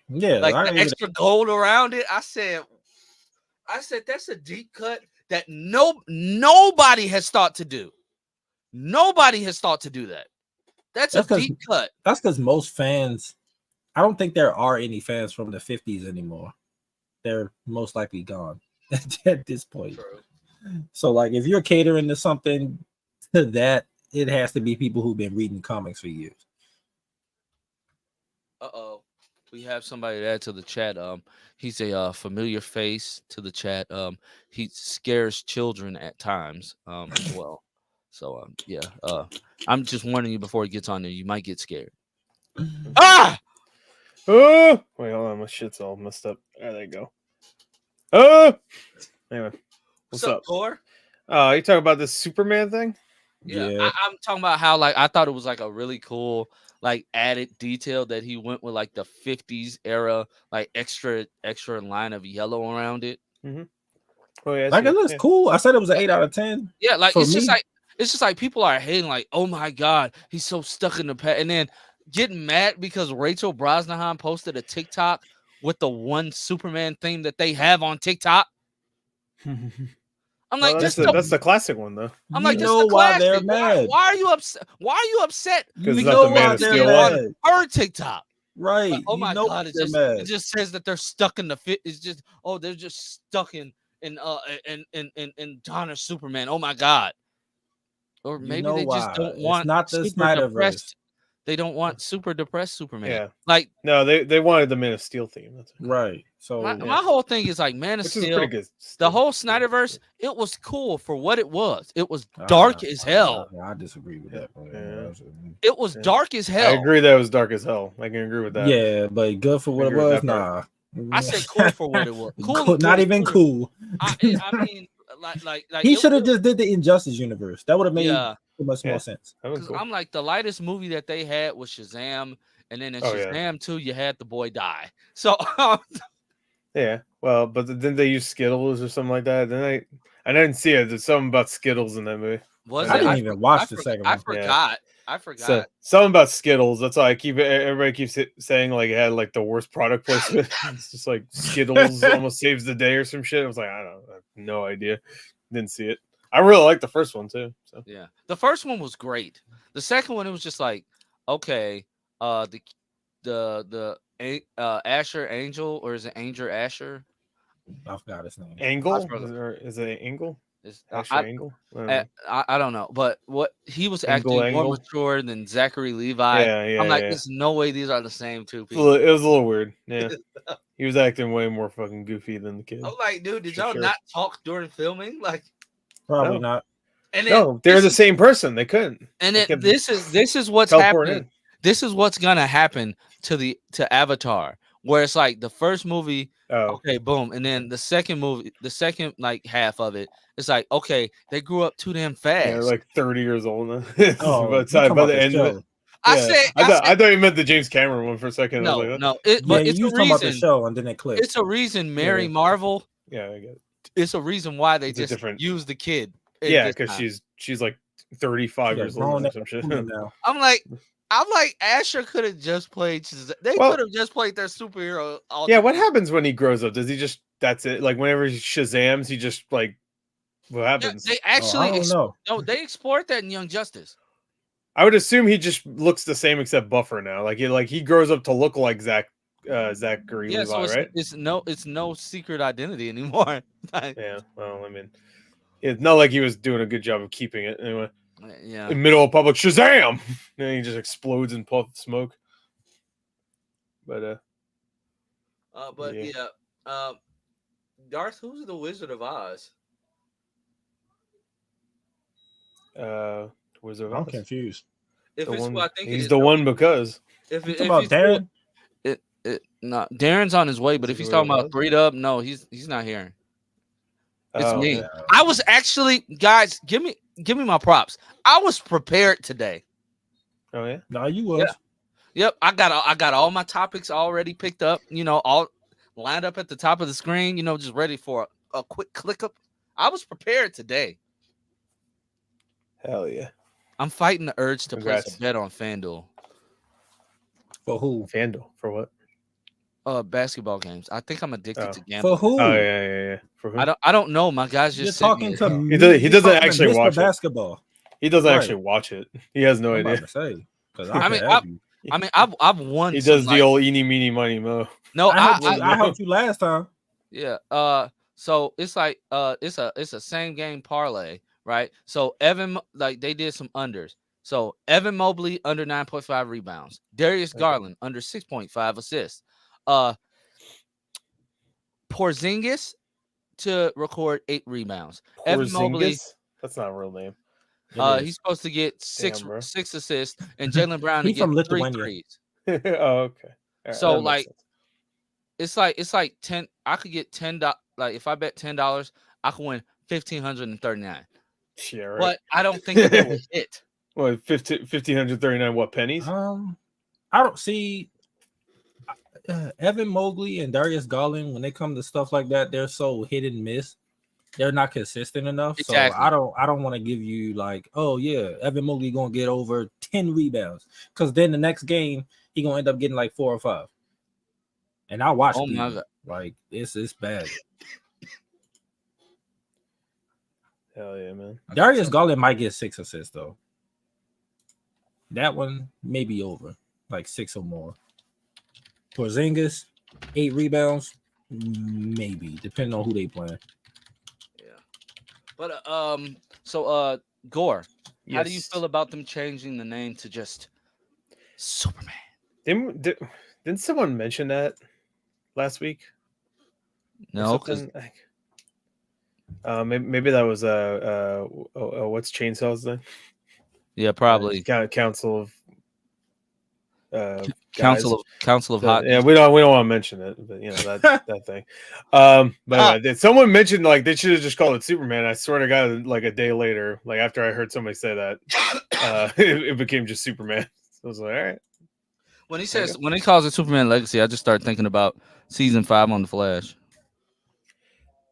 Yeah, like I the give it. extra gold around it. I said that's a deep cut that nobody has thought to do. Nobody has thought to do that. That's a That's because deep cut. most fans. I don't think there are any fans from the 50s anymore. They're most likely gone at this point. True. So, like, if you're catering to something to that, it has to be people who've been reading comics for years. Uh-oh. We have somebody to add to the chat. He's a familiar face to the chat. He scares children at times, as well. So yeah. I'm just warning you before he gets on there. You might get scared. Ah! Oh, wait, hold on. My shit's all messed up. There you go. Oh, anyway, what's up? Thor? You talking about this Superman thing? Yeah, Yeah. I'm talking about how like I thought it was like a really cool like added detail that he went with like the 50s era like extra line of yellow around it. Mm-hmm. Oh yeah, I Like, see it it. looks Yeah. cool. I said it was an 8 out of 10. Yeah, like For me, it's just like people are hating like, oh my god, he's so stuck in the past, and then getting mad because Rachel Brosnahan posted a TikTok with the one Superman theme that they have on TikTok. I'm Well, like, that's the classic one though. I'm you like, this is know the why they're classic. mad. Why are you upset? Why are you upset? You Because know the Man why of they're Steel on mad. her TikTok. Right. Like, oh You my know god, why they're it mad. just says that they're stuck in the fit. It's just they're just stuck in Donner Superman. Oh my god. Or You maybe know they just why. don't It's want not the super Snyderverse. depressed. They don't want super depressed Superman. Yeah. Like No, they wanted the Man of Steel theme. That's Right. So my whole thing is like Man of which is pretty Steel. good. The Still. whole Snyderverse, it was cool for what it was. It was uh, dark as hell. I disagree with that. Yeah. It was Yeah. dark as I hell. agree that it was dark as hell. I can agree with that. Yeah, but good for what it agree with was. that part. Nah. I said cool for what it was. Cool, Cool, not was even cool. cool. I mean, like He it, should have just did the Injustice universe. That would have made yeah. much Yeah. more sense. That was Because cool. I'm like the lightest movie that they had was Shazam, and then in Oh, yeah. Shazam 2, you had the boy die. So Yeah. Well, but didn't they use Skittles or something like that? Then I didn't see it. There's something about Skittles in that movie. Was I it? didn't even watch the second I one. forgot. I forgot. So something about Skittles. That's why everybody keeps saying like it had like the worst product placement. It's just like Skittles almost saves the day or some shit. I was like, I have no idea. Didn't see it. I really liked the first one too. So Yeah, the first one was great. The second one, it was just like, okay, the Asher Angel, or is it Angel Asher? I forgot his name. Angle is it Angle? It's, Asher Angle? I don't know. I don't know, but what he was Angle, acting more Angle? mature than Zachary Levi. Yeah, I'm like, yeah. there's no way these are the same two It people. was a little weird. Yeah, he was acting way more fucking goofy than the kid. I'm like, dude, did For y'all sure. not talk during filming? Like, Probably No. not. and then No, they're the same person. They couldn't. And They then kept this is what's teleporting happening. This is what's gonna happen to Avatar, where it's like the first movie, Oh, okay, boom, and then the second movie, the second like half of it, it's like, okay, they grew up too damn fast. yeah, like 30 years old now. Oh, by you talking by about the the end of it. show. I thought you meant the James Cameron one for a second. I was like, No, Yeah, but you it's was a talking about the reason. show, and then it clicked. It's a reason Mary Yeah. Marvel. yeah, I get it. It's a reason why they It's a just different- use the kid. at Yeah, this because time. she's like 35 Yeah, years old grown or ass some shit. woman now. I'm like Asher could have just played. They Well- could have just played their superhero. Yeah, alter what ego. happens when he grows up? Does he just that's it? Like whenever he Shazams, he just like what Yeah, happens? they I actually don't know. no, they explored that in Young Justice. I would assume he just looks the same except buffer now. Like he grows up to look like Zachary Yeah, Levi, so right? it's no secret identity anymore. Like, Yeah. Well, I mean, it's not like he was doing a good job of keeping it anyway. yeah. In middle of public, Shazam! And he just explodes in puff of smoke. But Darth, who's the Wizard of Oz? Wizard of I'm Oz. confused. If The it's one, who I think it he's is, the one because If You it, talking if about it's who- Darren? no, Darren's on his way, but Is if he he's Wizard talking of about Oz? 3 Up, no, he's not here. It's Oh, me. okay. I was actually, guys, give me my props. I was prepared today. Oh yeah. No, you was. Yep, I got all my topics already picked up. All lined up at the top of the screen. Just ready for a quick click up. I was prepared today. Hell yeah. I'm fighting the urge to Congrats. place a bet on FanDuel. For who? FanDuel for what? Basketball games. I think I'm addicted to For gambling. who? Oh yeah. For who? I don't know. My guys You're just sent talking me to a- me. He You're doesn't talking to actually Mr. watch it. basketball. He doesn't Right. actually watch it. He has no I'm about idea. to say, 'cause I mean, can help you. I've won. He some, does the like- old eeny meeny money mo. No, I helped you last time. Yeah. So it's like it's a same game parlay, right? So like they did some unders. So Evan Mobley under 9.5 rebounds. Darius Okay. Garland under 6.5 assists. Porzingis to record 8 rebounds. Evan Mobley, Porzingis? That's not a real name. It is. he's supposed to get bro. 6 assists, and Jalen Brown to He get from 3 Lithuania. threes. Oh, okay. All right, So, that makes like, sense. It's like 10. I could get $10. Like if I bet $10, I could win 1,539. Yeah, right. But I don't think that was it. What 1,539 what pennies? I don't see Evan Mobley and Darius Garland when they come to stuff like that. They're so hit and miss. They're not consistent enough. Exactly. So I don't want to give you like, oh yeah, Evan Mobley gonna get over 10 rebounds because then the next game he gonna end up getting like 4 or 5. And I watched. Oh my God. Like it's bad. Hell yeah, man. Darius Garland might get 6 assists though. That one may be over, like 6 or more. Porzingis, 8 rebounds, maybe, depending on who they playing. Yeah. But so Gore, how do you Yes. feel about them changing the name to just Superman? Didn't someone mention that last week? Or No, because something? Maybe that was what's Chainsaw's name? yeah, probably Council of Council of Hot. Yeah, we don't want to mention it, but that thing. But someone mentioned like they should have just called it Superman. I swear to God, like a day later, like after I heard somebody say that, it became just Superman. So I was like, all right. When he calls it Superman Legacy, I just start thinking about season 5 on the Flash.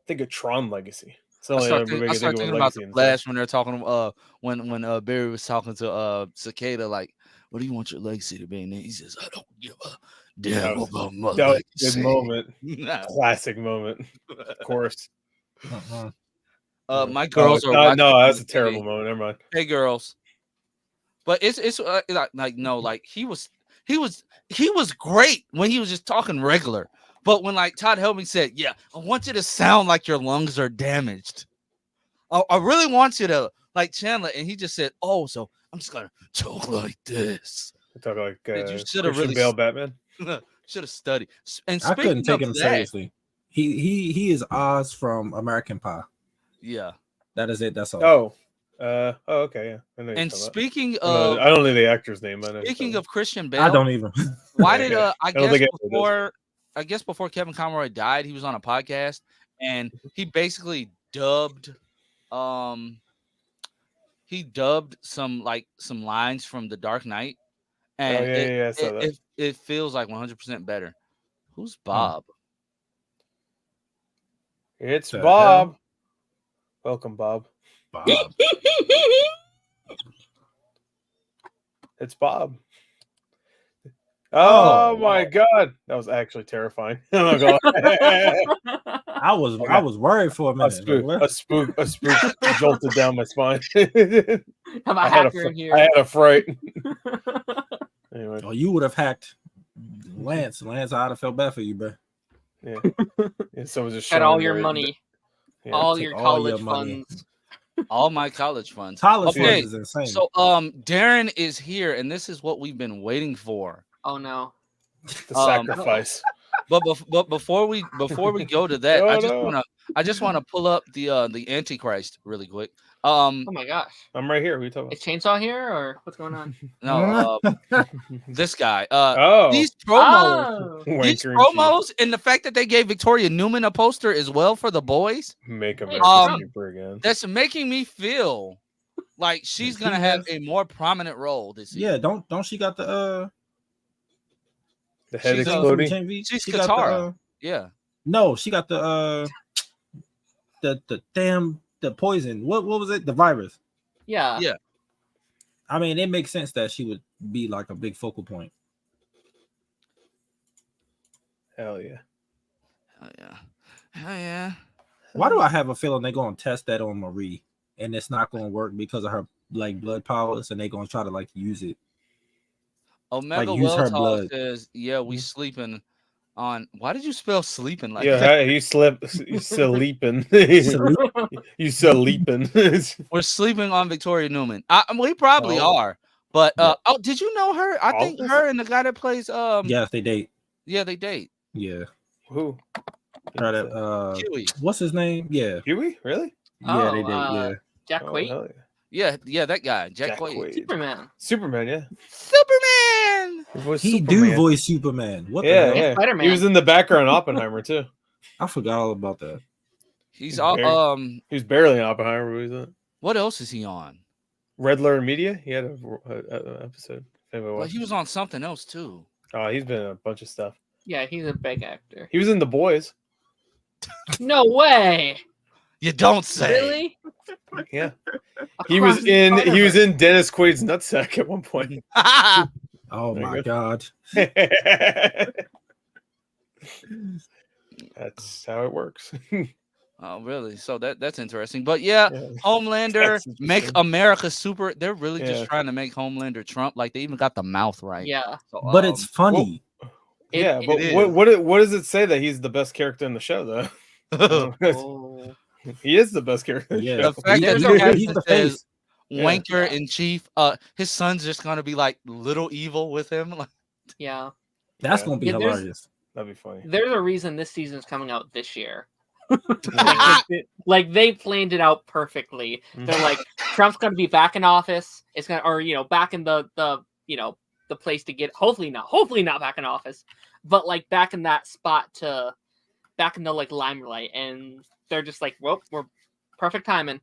Think of Tron Legacy. It's the only I other movie I can start think of thinking with about legacy the in it. Flash when they're talking when Barry was talking to Cicada, like, what do you want your legacy to be? And he says, I don't give a damn about my That was a legacy. good moment. Classic moment. Of course. My girls are watching. No, that's a TV. terrible moment. Never mind. Hey, girls. But it's like he was great when he was just talking regular. But when like Todd Helmy said, yeah, I want you to sound like your lungs are damaged. I really want you to like Chandler, and he just said, oh, so I'm just gonna talk like this. Talk like You should have Christian really Bale Batman. should have studied. And I couldn't take him that, seriously. He is Oz from American Pie. Yeah. That is it. That's all. Okay, yeah. I know And about. speaking I of don't know the actor's name. speaking of Christian Bale, I don't even. why did I guess before Kevin Conroy died, he was on a podcast and he basically dubbed some lines from The Dark Knight, and I saw that. it feels like 100% better. Who's Bob? It's The Bob. hell? Welcome, Bob. Bob. It's Bob. Oh my God, that was actually terrifying. Oh my God. I was worried for a minute. A spook jolted down my spine. Have a hacker here. I had a fright. Anyway. Oh, you would have hacked Lance. I'd have felt bad for you, bro. Yeah. So just Had all your money, all your college funds. All my college funds. College funds is insane. So Darren is here, and this is what we've been waiting for. Oh no. The sacrifice. But before we go to that, I just want to pull up the Antichrist really quick. Oh my gosh. I'm right here. What are you talking about? Is Chainsaw here or what's going on? No, this guy. These promos and the fact that they gave Victoria Newman a poster as well for The Boys. Make America super again. That's making me feel like she's gonna have a more prominent role this year. Yeah, don't she got the head exploding? She's Katara. Yeah. No, she got the damn the poison. What was it? The virus. Yeah. Yeah. I mean, it makes sense that she would be like a big focal point. Hell yeah. Hell yeah. Hell yeah. Why do I have a feeling they're gonna test that on Marie and it's not gonna work because of her like blood powers and they're gonna try to like use it? Omega Welltall says, yeah, we sleeping on. Why did you spell sleeping like that? Yeah, you sleeping. You sleeping. We're sleeping on Victoria Newman. We probably are. But did you know her? I think her and the guy that plays yes, they date. Yeah, they date. Yeah. Who? Huey. What's his name? Yeah. Huey? Really? Yeah, they date. Yeah. Jack Quaid. Yeah, that guy, Jack Quaid. Superman. Yeah. He do voice Superman. What? Yeah. He was in the background Oppenheimer too. I forgot all about that. He's he's barely in Oppenheimer. What else is he on? Red Letter Media. He had an episode. Well, he was on something else too. Oh, he's been in a bunch of stuff. Yeah, he's a big actor. He was in The Boys. No way. You don't say. Really? Yeah. He was in Dennis Quaid's nutsack at one point. Oh my God. That's how it works. Oh, really? So that's interesting. But yeah, Homelander, make America super. They're really just trying to make Homelander Trump. Like they even got the mouth right. Yeah. So, but it's funny. What does it say that he's the best character in the show though? He is the best character. Yeah. The fact that he's the face. Wanker in chief. His son's just gonna be like little evil with him. Yeah. That's gonna be hilarious. That'd be funny. There's a reason this season's coming out this year. Like they planned it out perfectly. They're like, Trump's gonna be back in office. It's gonna, or back in the the place to get. Hopefully not back in office, but like back in that spot back in the like limelight, and they're just like, well, we're perfect timing.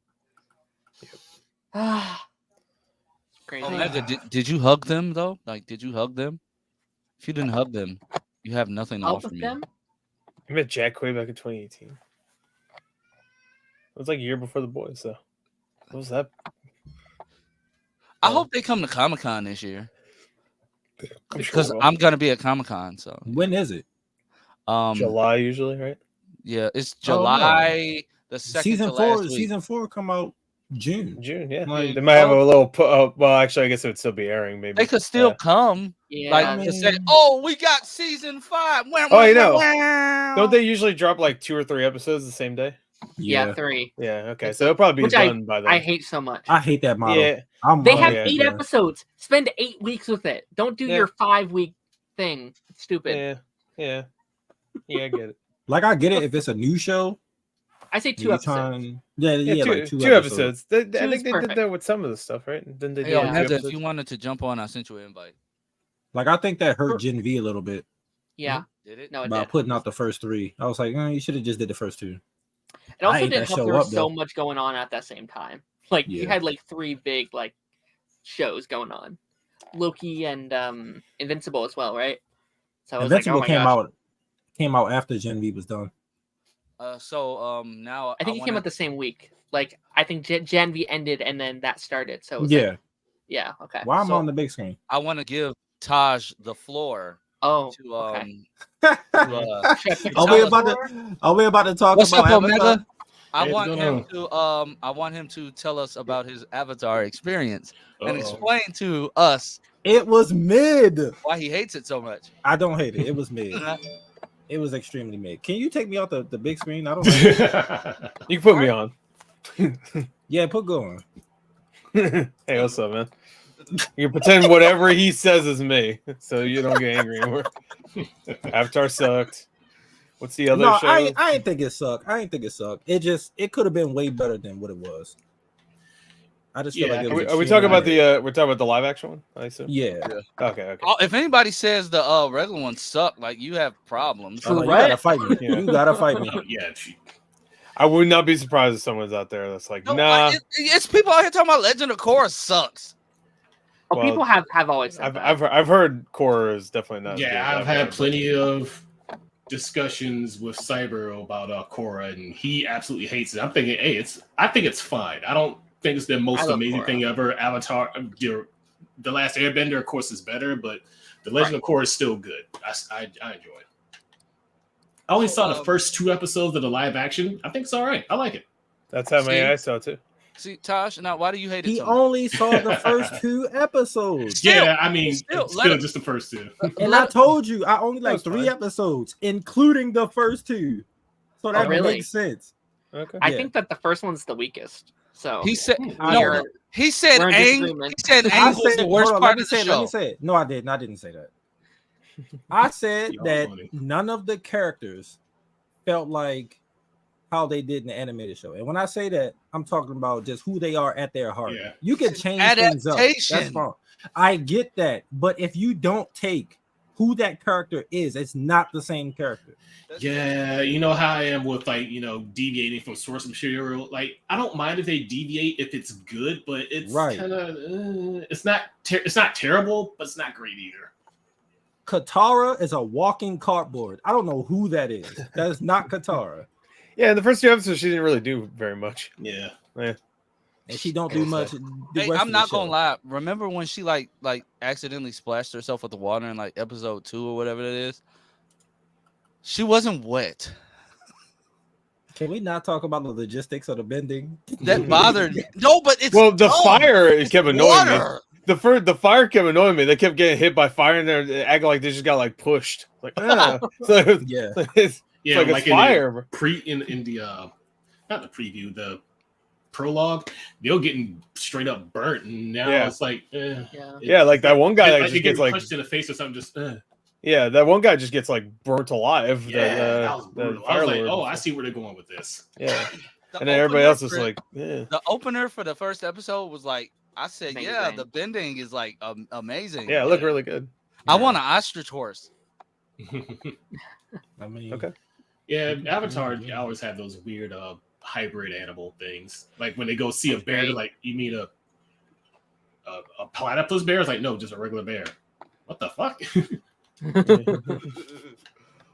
Crazy. Did you hug them though? Like, did you hug them? If you didn't hug them, you have nothing to offer me. I met Jack Quaid back in 2018. was like a year before The Boys, so what was that? I hope they come to Comic-Con this year I'm sure because they will. I'm gonna be at Comic-Con. So When is it? July usually, right? Yeah, it's Oh, no. July the second Season to 4. last week. Season 4 come out June. June, yeah. Like, They might have a little. Well, actually, I guess it would still be airing. Maybe They could still come. Yeah. Like to say, "Oh, we got season 5." Oh, you know. Don't they usually drop like 2 or 3 episodes the same day? Yeah, 3. Yeah. Okay, so it'll probably be done by then. I hate so much. I hate that model. Yeah. They have 8 episodes. Spend 8 weeks with it. Don't do your 5-week thing. It's stupid. Yeah, I get it. Like, I get it if it's a new show. I say 2 episodes. Like two episodes. I think they perfect. did that with some of the stuff, right? Then they Hey, did like 2 Neza, episodes. if you wanted to jump on, I sent you an invite. Like, I think that hurt Gen V a little bit Yeah. Did it? No, it by did. putting out the first 3. I was like, you should have just did the first 2. It also I ate didn't that help show there was up, so though. much going on at that same time. Like you Yeah. had like 3 big like shows going on. Loki and Invincible as well, right? So I was Invincible like, oh my gosh. came out after Gen V was done. Now I think it came out the same week. Like I think Gen V ended and then that started. So it was Yeah. yeah, okay. Why am I on the big screen? I want to give Taj the floor Oh, to okay. Are we about to talk What's about up, Avatar? Omega? I Hey, want what's him going to I want him to tell us about his Avatar experience and Uh-oh. explain to us It was mid. why he hates it so much. I don't hate it. It was mid. It was extremely mid. Can you take me off the big screen? I don't know. You can put me on. Yeah, put going. Hey, what's up, man? You can pretend whatever he says is me, so you don't get angry anymore. Avatar sucked. What's the other No, show? I ain't think it sucked. It could have been way better than what it was. I just feel Yeah, like it Are was. we talking about we're talking about the live action one? I assume. Yeah. Okay. Oh, if anybody says the regular ones suck, like you have problems. You gotta fight me. Yeah. You gotta fight me. Oh, yeah. I would not be surprised if someone's out there that's like, No, nah. it's people out here talking about Legend of Korra sucks. Oh, Well, people have always said that. I've heard Korra is definitely not. Yeah, good. I've had plenty of discussions with Cyber about Korra, and he absolutely hates it. I'm thinking, hey, I think it's fine. I don't think it's the most love amazing Korra. thing ever. Avatar, The Last Airbender, of course, is better, but The Legend of Korra is still good. I enjoy it. I only saw the first 2 episodes of the live action. I think it's all right. I like it. That's how many See? I saw too. See, Tosh, now why do you hate it He so much? only saw the first 2 episodes. Still, Yeah, I mean, still, it's let still him- just the first 2. And I told you, I only like That's 3 fine. episodes, including the first 2. So that really? makes sense. Okay. I yeah. think that the first one's the weakest. So He said we're- no. He said we're in Aang. disagreement. He said I Aang was said, the worst hold on, part let me of the say it, show. Let me say it. No, I didn't. I didn't say that. I said Y'all that funny. none of the characters felt like how they did in the animated show. And when I say that, I'm talking about just who they are at their heart. Yeah. You can change things up. That's Adaptation. fine. I get that. But if you don't take who that character is, it's not the same character. Yeah, you know how I am with deviating from source material. Like, I don't mind if they deviate if it's good, but it's Right. kind of it's not terrible, but it's not great either. Katara is a walking cardboard. I don't know who that is. That is not Katara. Yeah, in the first 2 episodes, she didn't really do very much. Yeah. And she don't do much. Hey, I'm not gonna lie. Remember when she like accidentally splashed herself with the water in like episode 2 or whatever it is? She wasn't wet. Can we not talk about the logistics of the bending? That bothered me. No, but it's Well, the dumb. fire it kept annoying me. Water. The fire kept annoying me. They kept getting hit by fire, and they're acting like they just got like pushed. Like, so Yeah. it's Yeah, like like it's fire. in the not the preview, the prologue, they were getting straight up burnt, and now Yeah. it's like, Yeah, like that one guy that like just you get gets like, punched in the face or something. Just yeah, that one guy just gets like burnt alive. that was The brutal. I Fire was like, Lord. oh, I see where they're going with this. Yeah, The and then everybody opener else is for- like, yeah. the opener for the first episode was like, I said, Amazing. yeah, the bending is like amazing. Yeah, it looked really good. I want an ostrich horse. I mean, Okay. Yeah, Avatar, you always have those weird hybrid animal things. Like when they go see a bear, they're like, you mean a platypus bear? It's like, no, just a regular bear. What the fuck?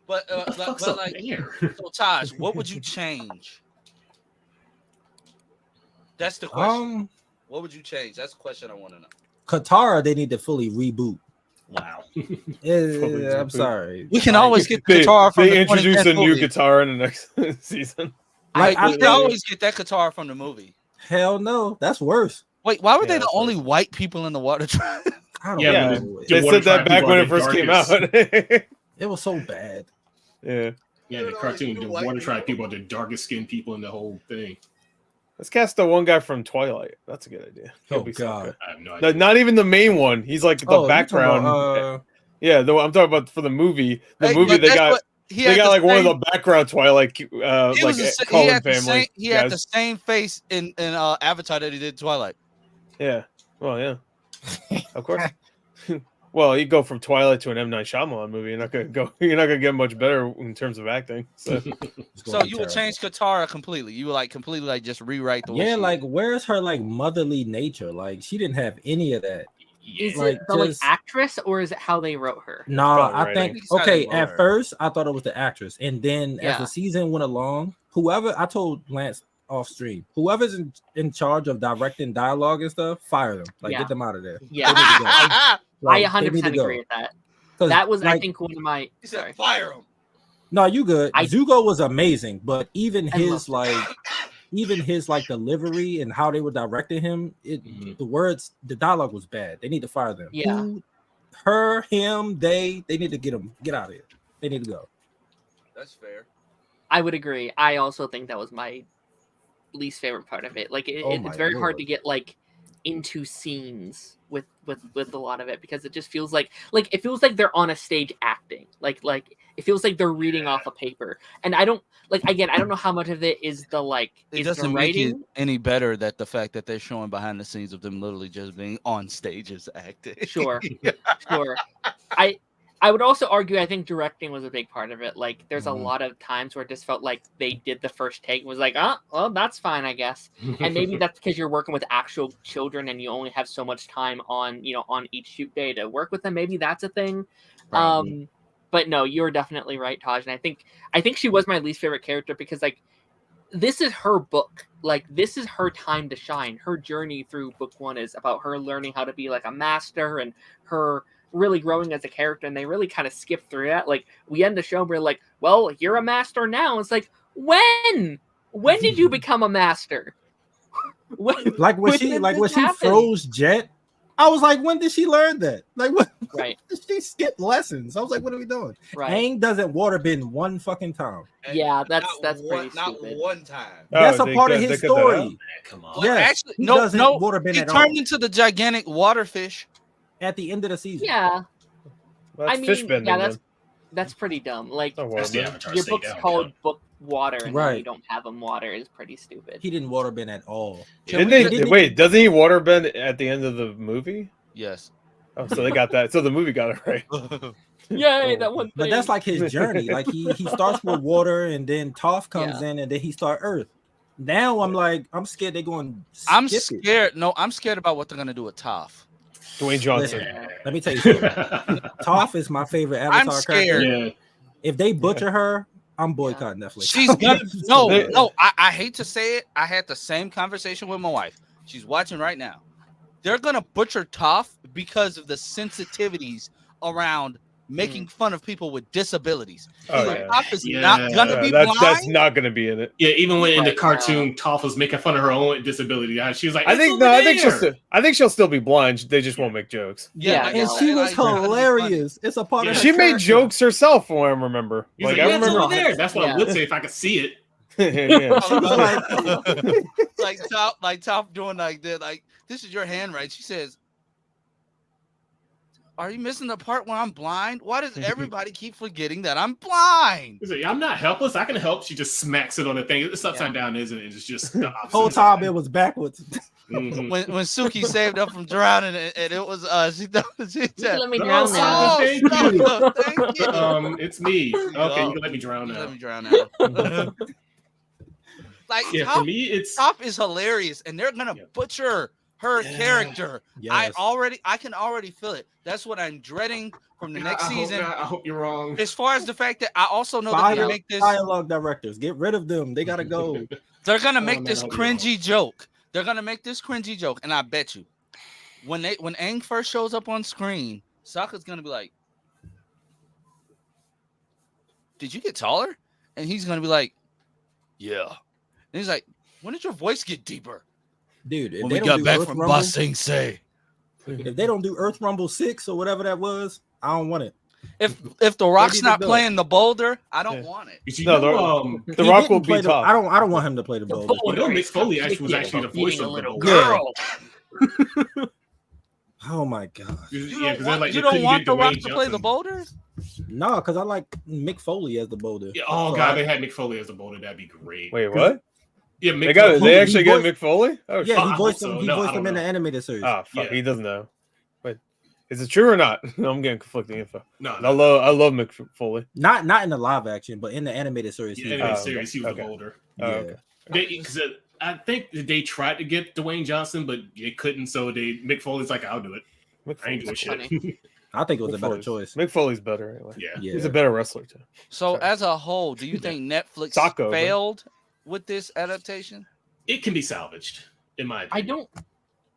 But What the fuck's a like, bear? so Taj, what would you change? That's the question. What would you change? That's the question I want to know. Katara, they need to fully reboot. Wow. Yeah, I'm sorry. We can always get Katara from They the introduce a 2010 new movie. guitar in the next season. Like, We can always get that Katara from the movie. Hell no, that's worse. Wait, why were they the that's only white people in the water tribe? I don't Yeah, know. They Water said that tribe back people when are it the first came out. darkest. It was so bad. Yeah. Yeah, the cartoon, the Water Tribe people are the darkest skinned people in the whole thing. Let's cast the one guy from Twilight. That's a good idea. He'll Oh, be so God. good. I have no No, idea. not even the main one. He's like the Oh, you talking background. about, Yeah, I'm talking about for the movie. The Hey, movie but they that's got. what- he They had got the like one of same- the background Twilight, he like was the sa- he Cullen had the family. same he had the guys. same face in Avatar that he did in Twilight. Yeah. Well, yeah. Of course. Well, you go from Twilight to an M. Night Shyamalan movie. You're not gonna get much better in terms of acting. So So you would change Katara completely. You would like completely like just rewrite the way Yeah, she like is. where's her like motherly nature? Like she didn't have any of that. Is Like, it the like just- actress or is it how they wrote her? Nah, probably I writing. think It's how they okay. wrote At her. first, I thought it was the actress, and then as Yeah. the season went along, whoever I told Lance off stream, whoever's in charge of directing dialogue and stuff, fire them. Like Yeah. get them out of there. Yeah, They need to go. I Like, they 100% need to go. agree with that. 'Cause, That was, I like, think, one of my. He Sorry. said fire him. no, you good. I- Zuko was amazing, but even I his loved it. even his like delivery and how they were directing him, Mhm. the words, the dialogue was bad. They need to fire them. Yeah. Her, him, they need to get out of here. They need to go. That's fair. I would agree. I also think that was my least favorite part of it. Like Oh my it's very hard Lord. to get like into scenes with a lot of it because it just feels like it feels like they're on a stage acting. Like it feels like they're reading off a paper. And I don't again, I don't know how much of it is the It is the doesn't make writing. it any better that the fact that they're showing behind the scenes of them literally just being on stages acting. Sure. Sure. I would also argue I think directing was a big part of it. Like there's a Mhm. lot of times where it just felt like they did the first take and was like, oh, well, that's fine, I guess. And maybe that's because you're working with actual children and you only have so much time on each shoot day to work with them. Maybe that's a thing. Probably. But no, you're definitely right, Taj. And I think she was my least favorite character because this is her book. Like this is her time to shine. Her journey through book one is about her learning how to be like a master and her really growing as a character, and they really kind of skip through that. Like we end the show, we're like, well, you're a master now. It's like, when did you become a master? when Like when did she this happen? froze Jet, I was like, when did she learn that? Like what? Right. She skipped lessons. I was like, what are we doing? Right. Aang doesn't waterbend one fucking time. Yeah, that's Not pretty not stupid. one time. That's a they part of cut- his they cut that out? story. Come on. Well, Yes, actually, he no, doesn't no. waterbend He at turned all. into the gigantic water fish. At the end of the season. Yeah, That's I mean, fish bending. yeah, then. that's pretty dumb. Like Not That's the waterbending. Avatar your state book's down, called yeah. Book Water, and then you Right. don't have them water is pretty stupid. He didn't waterbend at all. Didn't He they? didn't Wait, doesn't he waterbend at the end of the movie? Yes. Oh, so they got that. So the movie got it right. Yay, Oh. that one thing. But that's like his journey. Like he starts with water, and then Toph comes in, and then he start Earth. Now I'm scared they're going. I'm skip it. scared. No, I'm scared about what they're gonna do with Toph. Dwayne Johnson. Listen, let me tell you something. Toph is my favorite Avatar I'm scared. character. Yeah. If they butcher her, I'm boycotting Netflix. She's gonna no, They- no. I hate to say it. I had the same conversation with my wife. She's watching right now. They're gonna butcher Toph because of the sensitivities around making fun of people with disabilities. Oh, So yeah. Toph is Yeah. not gonna be That's blind. not going to be in it. Yeah, even when in the Right, cartoon, Toph was making fun of her own disability. She was like, I "It's think over no. I there." think she'll still be blind. They just won't make jokes. Yeah, like no. I And said, she was like, it's gonna be funny. hilarious. It's a part Yeah. of her She made character. jokes herself, from what I remember. He's Like like, I "Yeah, it's remember. over there." That's what Yeah. I would say if I could see it. Yeah. She was like, like Toph doing like that. Like this is your handwriting. She says, "Are you missing the part where I'm blind? Why does everybody keep forgetting that I'm blind?" He's like, "I'm not helpless. I can help." She just smacks it on the thing. It's upside down, isn't it? It's just the opposite whole side. time it was backwards. Mhm. When Suki saved up from drowning, and it was she thought she You said, let me Oh, drown now. "Oh, Thank you. stop, thank you." It's me. Okay, go. you can let me drown You now. let me drown now. Like Yeah, for me, it's Toph is hilarious, and they're gonna Yeah. butcher her Yeah. character. Yes. I can already feel it. That's what I'm dreading from the next I hope season. not. I hope you're wrong. As far as the fact that I also know they're Fire gonna make this, dialogue directors, get rid of them. They gotta go. they're gonna Oh, make man, this I hope you're wrong. cringy joke they're gonna make this cringy joke, and I bet you, when Aang first shows up on screen, Sokka's gonna be like, "Did you get taller?" And he's gonna be like, "Yeah." And he's like, "When did your voice get deeper?" Dude, if When they we don't got do back Earth from Rumble, Ba Sing Se. if they don't do Earth Rumble 6 or whatever that was, I don't want it. If The Rock's need to not do it. playing the boulder, I don't Yeah. want it. You No, know, The He Rock didn't will play be the, tough. I don't want him to play the boulder. you know, Mick Foley actually was actually the voice of the little boulder. Yeah. girl. Oh my god. You Yeah, don't 'cause want, like, you they don't couldn't want get The Rock Dwayne to play the Johnson. boulder? No, because I like Mick Foley as the boulder. Yeah, oh So god, I- they had Mick Foley as the boulder. That'd be great. Wait, what? Yeah, Mick They Foley. He actually got voiced- Mick Foley? Oh, yeah, shit. I he hope voiced so. him. He No, I voiced don't him in the know. animated series. Oh, fuck. Yeah. He doesn't know. Wait, is it true or not? I'm getting conflicting info. No, I love Mick Foley. Not in the live action, but in the animated series. yeah, he animated was. okay, series, he was okay. the boulder. Oh, Yeah. okay. Because I think that they tried to get Dwayne Johnson, but they couldn't. So Mick Foley's like, "I'll do it. Mick I ain't Foley's, doing shit." I think it was Mick a better Foley's- choice. Mick Foley's better anyway. Yeah, Yeah. He's a better wrestler too. So Sorry. as a whole, do you think Netflix Socko, man. failed with this adaptation? it can be salvaged, in my opinion.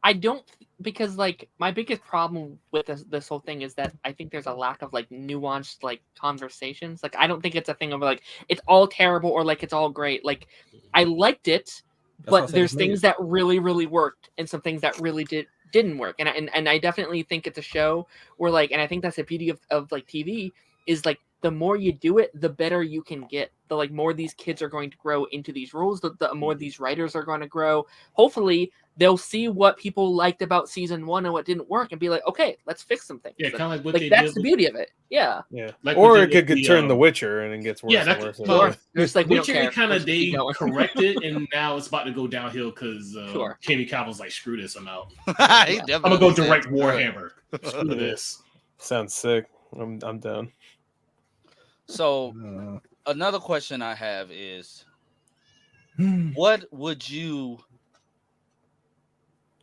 I don't because like my biggest problem with this whole thing is that I think there's a lack of like nuanced like conversations. Like I don't think it's a thing of like it's all terrible or like it's all great. Like I liked it, That's why I but said there's it's made. things that really worked and some things that really didn't work. And I definitely think it's a show where like, and I think that's the beauty of like TV is like the more you do it, the better you can get. The like more these kids are going to grow into these roles, the more these writers are going to grow. Hopefully they'll see what people liked about season 1 and what didn't work and be like, okay, let's fix some things. Yeah, kind of like what like they that's did. the beauty of it. Yeah. Yeah. Like Or what it they could did turn with The Witcher and it gets worse Yeah, and that's worse. and well, worse. Just like we don't Witcher care. kind Let's of keep they going. corrected, and now it's about to go downhill because Sure. Kenny Cavill's like, "Screw this, I'm out. He Yeah. definitely I'm gonna go said direct screw it. Warhammer. Screw this." Sounds sick. I'm down. So Uh, another question I have is, Hmm. what would you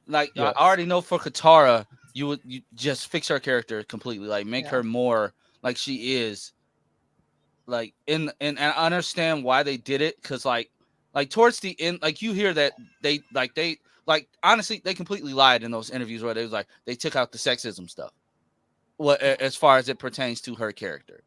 like? Yes. I already know for Katara, you just fix her character completely, like make Yeah. her more like she is. Like and I understand why they did it because like towards the end, like you hear that they honestly they completely lied in those interviews where they was like they took out the sexism stuff. Well, as far as it pertains to her character,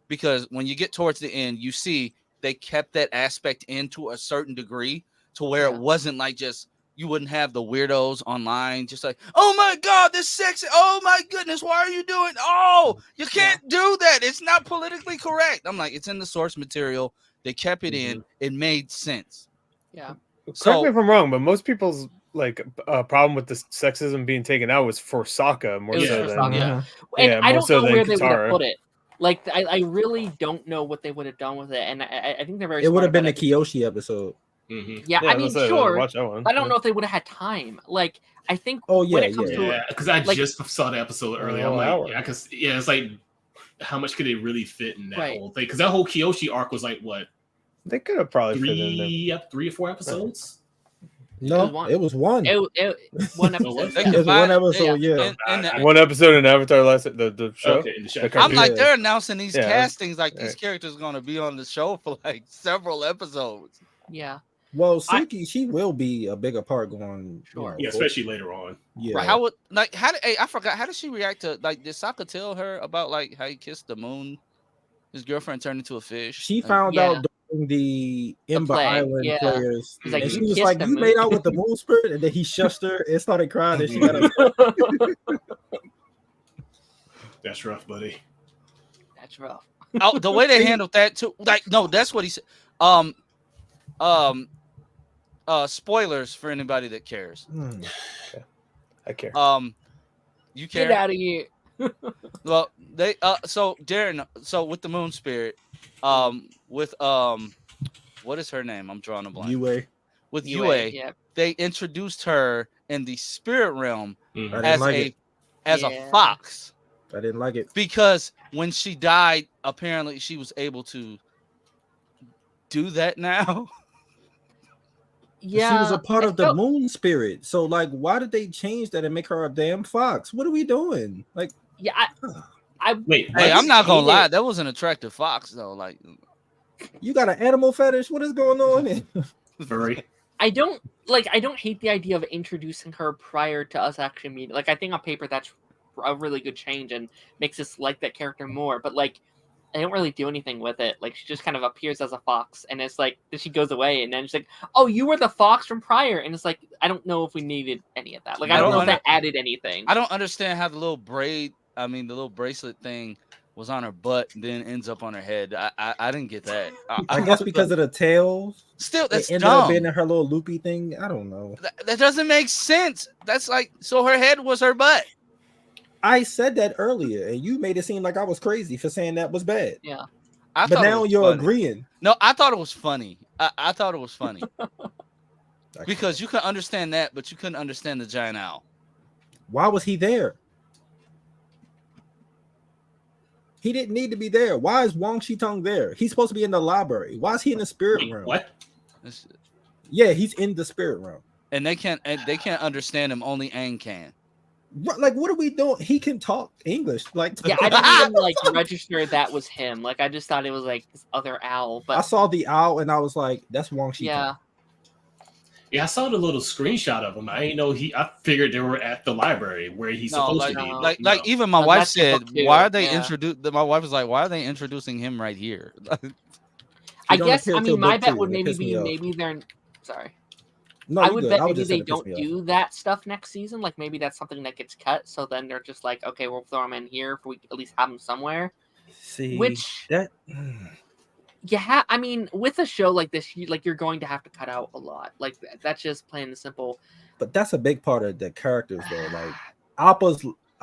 because when you get towards the end, you see they kept that aspect in to a certain degree to where Yeah. it wasn't like just you wouldn't have the weirdos online just like, oh my god, this sexy, oh my goodness, why are you doing? Oh, you can't do that. It's not politically correct. I'm like, it's in the source material. They kept it in. It made sense. Yeah. Correct me if I'm wrong, but most people's like problem with the sexism being taken out was for Sokka more It was so for than Sokka. Yeah. And Yeah, I more don't so know than where they would have Katara. put it. Like I really don't know what they would have done with it, and I think they're very. it would smart have been a about it. Kyoshi episode. Mm-hmm. Yeah, I mean, sure. Watch that one. I don't know if they would have had time. Like I think. Oh, when yeah, it comes yeah. to Yeah, because I like- just saw the episode earlier. Oh, I'm like, hour. yeah, because it's like, how much could they really fit in that Right. whole thing? Because that whole Kyoshi arc was like what They could have probably fit in there. 3 or 4 episodes. No, it was one. it one episode. They It could was one find- episode, yeah. and One episode in Avatar last the show. Okay, in the show. The I'm cartoon. like, they're announcing these Yeah. castings like these Right. characters going to be on the show for like several episodes. Yeah. Well, Suki, she will be a bigger part going. Sure. Yeah, especially later on. Yeah. How would like how did I forgot how did she react to like did Sokka tell her about like how he kissed the moon? His girlfriend turned into a fish. She Like, found Yeah. out during the Ember play, Island yeah. players, He's like, and "You she was kissed like, the "You moon." made out with the moon spirit," and then he shushed her and started crying, and she got upset. That's rough, buddy. That's rough. oh, the way they handled that too. Like no, that's what he said. Spoilers for anybody that cares. Hmm. I care. You Get care? out of here. Well, they so Darren, so with the moon spirit, with what is her name? I'm drawing a blank. UA. With UA, UA, yeah. they introduced her in the spirit realm Mhm. I didn't as like a it. as Yeah. a fox I didn't like it. because when she died, apparently she was able to do that now. Yeah. She was a part it of the felt- moon spirit. So, like, why did they change that and make her a damn fox? What are we doing? Like, Yeah. I Wait, Hey, what? I'm not gonna hate lie, it. that was an attractive fox though. Like, you got an animal fetish? What is going on here? Furry. I don't hate the idea of introducing her prior to us actually meeting. Like, I think on paper that's a really good change and makes us like that character more. But like, I don't really do anything with it. Like, she just kind of appears as a fox, and it's like then she goes away, and then she's like, "Oh, you were the fox from prior," and it's like I don't know if we needed any of that. Like, I don't know if that added anything. I don't understand how the little bracelet thing was on her butt and then ends up on her head. I didn't get that. I guess because of the tail. Still, that's it ended dumb. up being in her little loopy thing. I don't know. That doesn't make sense. That's like, so her head was her butt. I said that earlier, and you made it seem like I was crazy for saying that was bad. Yeah. But now you're agreeing. No, I thought it was funny. I thought it was funny. Because you could understand that, but you couldn't understand the giant owl. Why was he there? He didn't need to be there. Why is Wang Shitung there? He's supposed to be in the library. Why is he in the spirit realm? What? Yeah, he's in the spirit realm. And they can't understand him. Only Aang can. Like, what are we doing? He can talk English. Like, yeah, I didn't even like register that was him. Like, I just thought it was like this other owl. But I saw the owl and I was like, "That's Wang Shitung." Yeah, I saw the little screenshot of him. I didn't know I figured they were at the library where he's supposed to be. Like even my wife said, "Why are they My wife was like, "Why are they introducing him right here?" I guess. I mean, my bet would maybe they're sorry. No, I would bet maybe they don't do that stuff next season. Like maybe that's something that gets cut. So then they're just like, okay, we'll throw him in here if we at least have him somewhere. See, yeah, I mean, with a show like this, you're going to have to cut out a lot. Like that's just plain and simple. But that's a big part of the characters, though. Like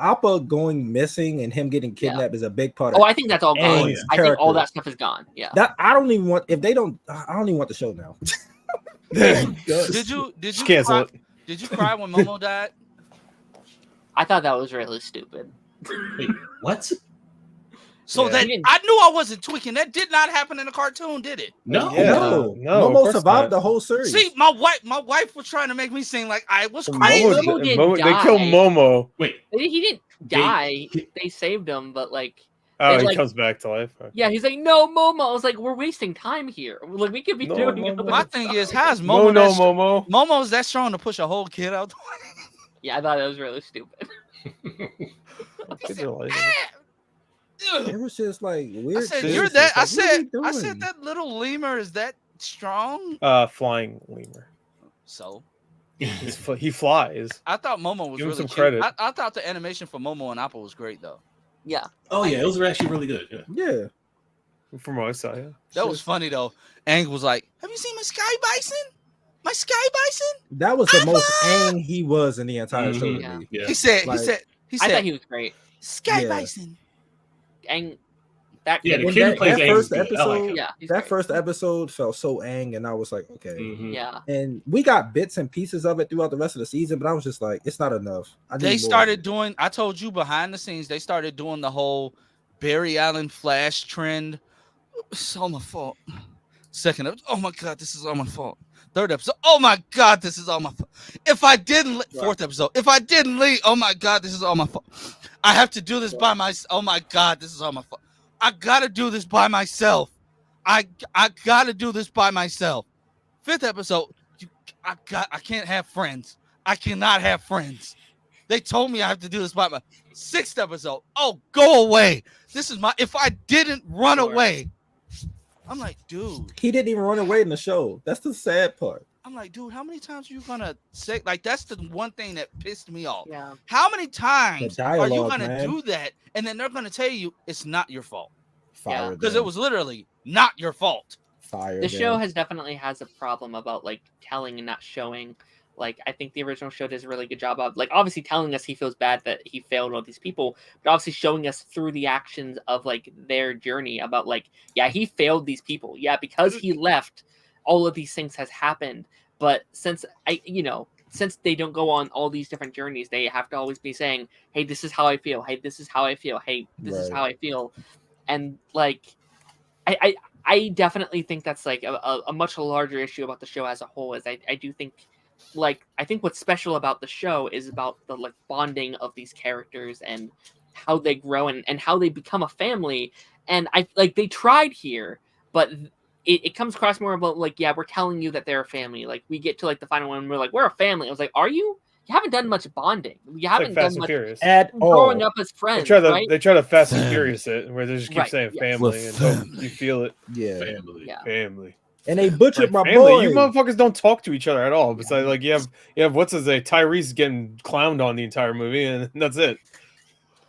Appa going missing and him getting kidnapped is a big part. I think that's all gone. I think all that stuff is gone. Yeah. That I don't even want. If they don't, I don't even want the show now. Did you cancel it? Did you cry when Momo died? I thought that was really stupid. Wait, what? So that I knew I wasn't tweaking. That did not happen in the cartoon, did it? No. Momo survived the whole series. See, my wife was trying to make me seem like I was crazy. Momo didn't die. They killed Momo. Wait, he didn't die. They saved him, but like. Oh, he comes back to life. Okay. Yeah, he's like, no, Momo. I was like, we're wasting time here. Like, we could be doing. My thing is, how's Momo? Momo. Momo's that strong to push a whole kid out. Yeah, I thought it was really stupid. It was just like weird. I said, "You're that." I said, "That little lemur is that strong?" Flying lemur. So he flies. I thought Momo was Give him really some cute. credit. I thought the animation for Momo and Appa was great, though. Yeah. Oh yeah, it was actually really good. Yeah. From what I saw, yeah. That was funny though. Aang was like, "Have you seen my sky bison? My sky bison?" That was the most Aang he was in the entire show. Yeah. He said. I thought he was great. Sky bison. Aang. The kid who plays first episode. That first episode felt so Aang, and I was like, okay. Yeah. And we got bits and pieces of it throughout the rest of the season, but I was just like, it's not enough. They started doing. I told you behind the scenes, they started doing the whole Barry Allen Flash trend. It's all my fault. Second episode, oh my god, this is all my fault. Third episode, oh my god, this is all my fault. If I didn't, fourth episode, if I didn't leave, oh my god, this is all my fault. I have to do this by myself. Oh my god, this is all my fault. I gotta do this by myself. I gotta do this by myself. Fifth episode, I can't have friends. I cannot have friends. They told me I have to do this by my. Sixth episode, oh, go away. This is my. If I didn't run away. I'm like, dude. He didn't even run away in the show. That's the sad part. I'm like, dude, how many times are you gonna say? Like, that's the one thing that pissed me off. Yeah. How many times are you gonna do that? And then they're gonna tell you it's not your fault. Fire. Because it was literally not your fault. Fire. The show definitely has a problem about like telling and not showing. Like, I think the original show does a really good job of, like, obviously telling us he feels bad that he failed all these people, but obviously showing us through the actions of, like, their journey about, like, yeah, he failed these people. Yeah, because he left, all of these things has happened. But since they don't go on all these different journeys, they have to always be saying, hey, this is how I feel. Hey, this is how I feel. Hey, this is how I feel. And, like, I definitely think that's, like, a much larger issue about the show as a whole, is I do think... Like, I think what's special about the show is about the like bonding of these characters and how they grow and how they become a family. And I like they tried here, but it comes across more about like, yeah, we're telling you that they're a family. Like we get to like the final one, and we're like, we're a family. I was like, are you? You haven't done much bonding. You haven't Fast done and much Furious. At growing all. up as friends, They try to Fast and Family. Furious it, where they just keep Right, saying yes. family We're and family. you feel it. Yeah. Family. Yeah. Family. And they butchered my family. boy. You motherfuckers don't talk to each other at all. Besides, like you have what's his name? Tyrese getting clowned on the entire movie, and that's it.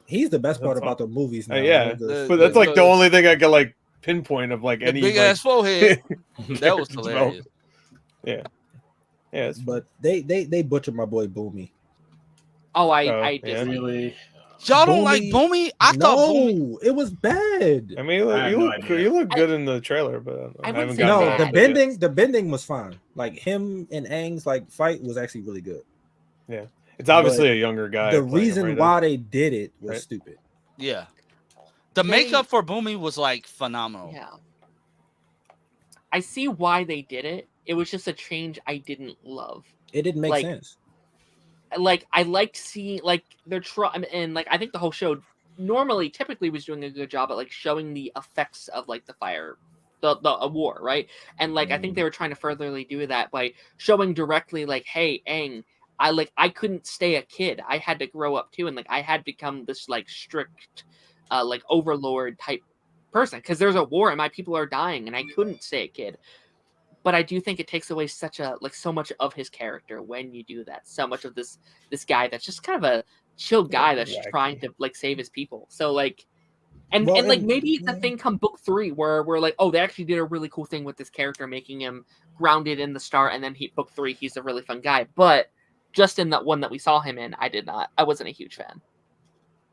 He's the best part That's about the movies now. Yeah, Just- but that's like the only thing I could like pinpoint of like The any big like, ass forehead. That was character hilarious. development. Yeah, it's but they butchered my boy Boomy. Oh, I yeah. did. Really? Y'all don't like Boomy- Boomy? I thought Boomy. No, it was bad. I mean, I have you no look idea. you look good in the trailer, but I wouldn't haven't say gotten No, around the bad. to it yet. bending was fine. Like him and Aang's like fight was actually really good. It's obviously but a younger guy. The playing him reason right why they did it was Right. stupid. Yeah. The They- makeup for Boomy was like phenomenal. Yeah. I see why they did it. It was just a change I didn't love. It didn't make Like, sense. Like I liked seeing like they're trying, and like I think the whole show typically was doing a good job at like showing the effects of like the fire, a war, right? And like I think they were trying to furtherly do that by showing directly like, hey, Aang, I couldn't stay a kid. I had to grow up too, and like I had become this like strict, like overlord type person because there's a war and my people are dying, and I couldn't stay a kid. But I do think it takes away so much of his character when you do that. So much of this guy that's just kind of a chill guy that's just trying to like save his people. So like, and maybe it's a thing come book 3 where we're like, oh, they actually did a really cool thing with this character, making him grounded in the start, and then book 3 he's a really fun guy. But just in that one that we saw him in, I wasn't a huge fan.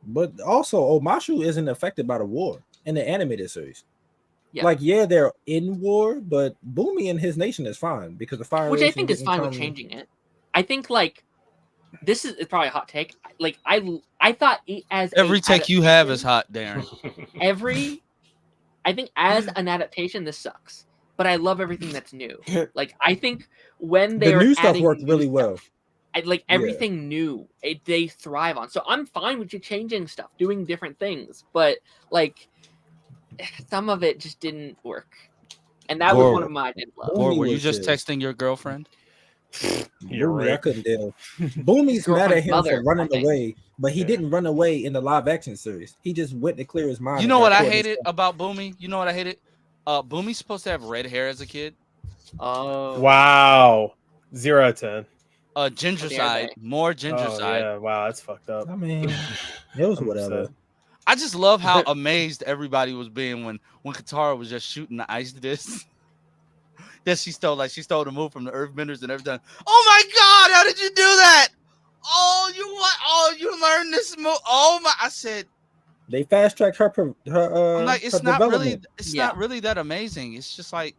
But also, Omashu isn't affected by the war in the animated series. Yeah. Like, yeah, they're in war, but Boomy and his nation is fine because the fire. Which I think is fine with changing it. I think like this is probably a hot take. Like I thought as Every take you have is hot, Darren. I think as an adaptation, this sucks. But I love everything that's new. Like I think when The they're new stuff adding worked new really stuff, well. like everything new, they thrive on. So I'm fine with you changing stuff, doing different things, but like some of it just didn't work, and that was one of my I didn't love. Or were you was just chill. texting your girlfriend? You're Boomy, I right. couldn't deal. Boomy's mad at Girlfriend's him mother, for running I think. away, but he Yeah. didn't run away in the live action series. He just went to clear his mind. You and know got what I caught in hated stuff. about Boomy? You know what I hated? Boomy's supposed to have red hair as a kid. Oh Wow, 0 out of 10. Ginger Dare side, they? more ginger Oh, side. yeah, wow, that's fucked up. I mean, it was I'm whatever. upset. I just love how amazed everybody was being when Katara was just shooting the ice disc. That she stole the move from the Earthbenders and everything. Oh my God! How did you do that? Oh, you learned this move. Oh my! I said, They fast tracked her. I'm like, it's her not really, development. it's Yeah. not really that amazing. It's just like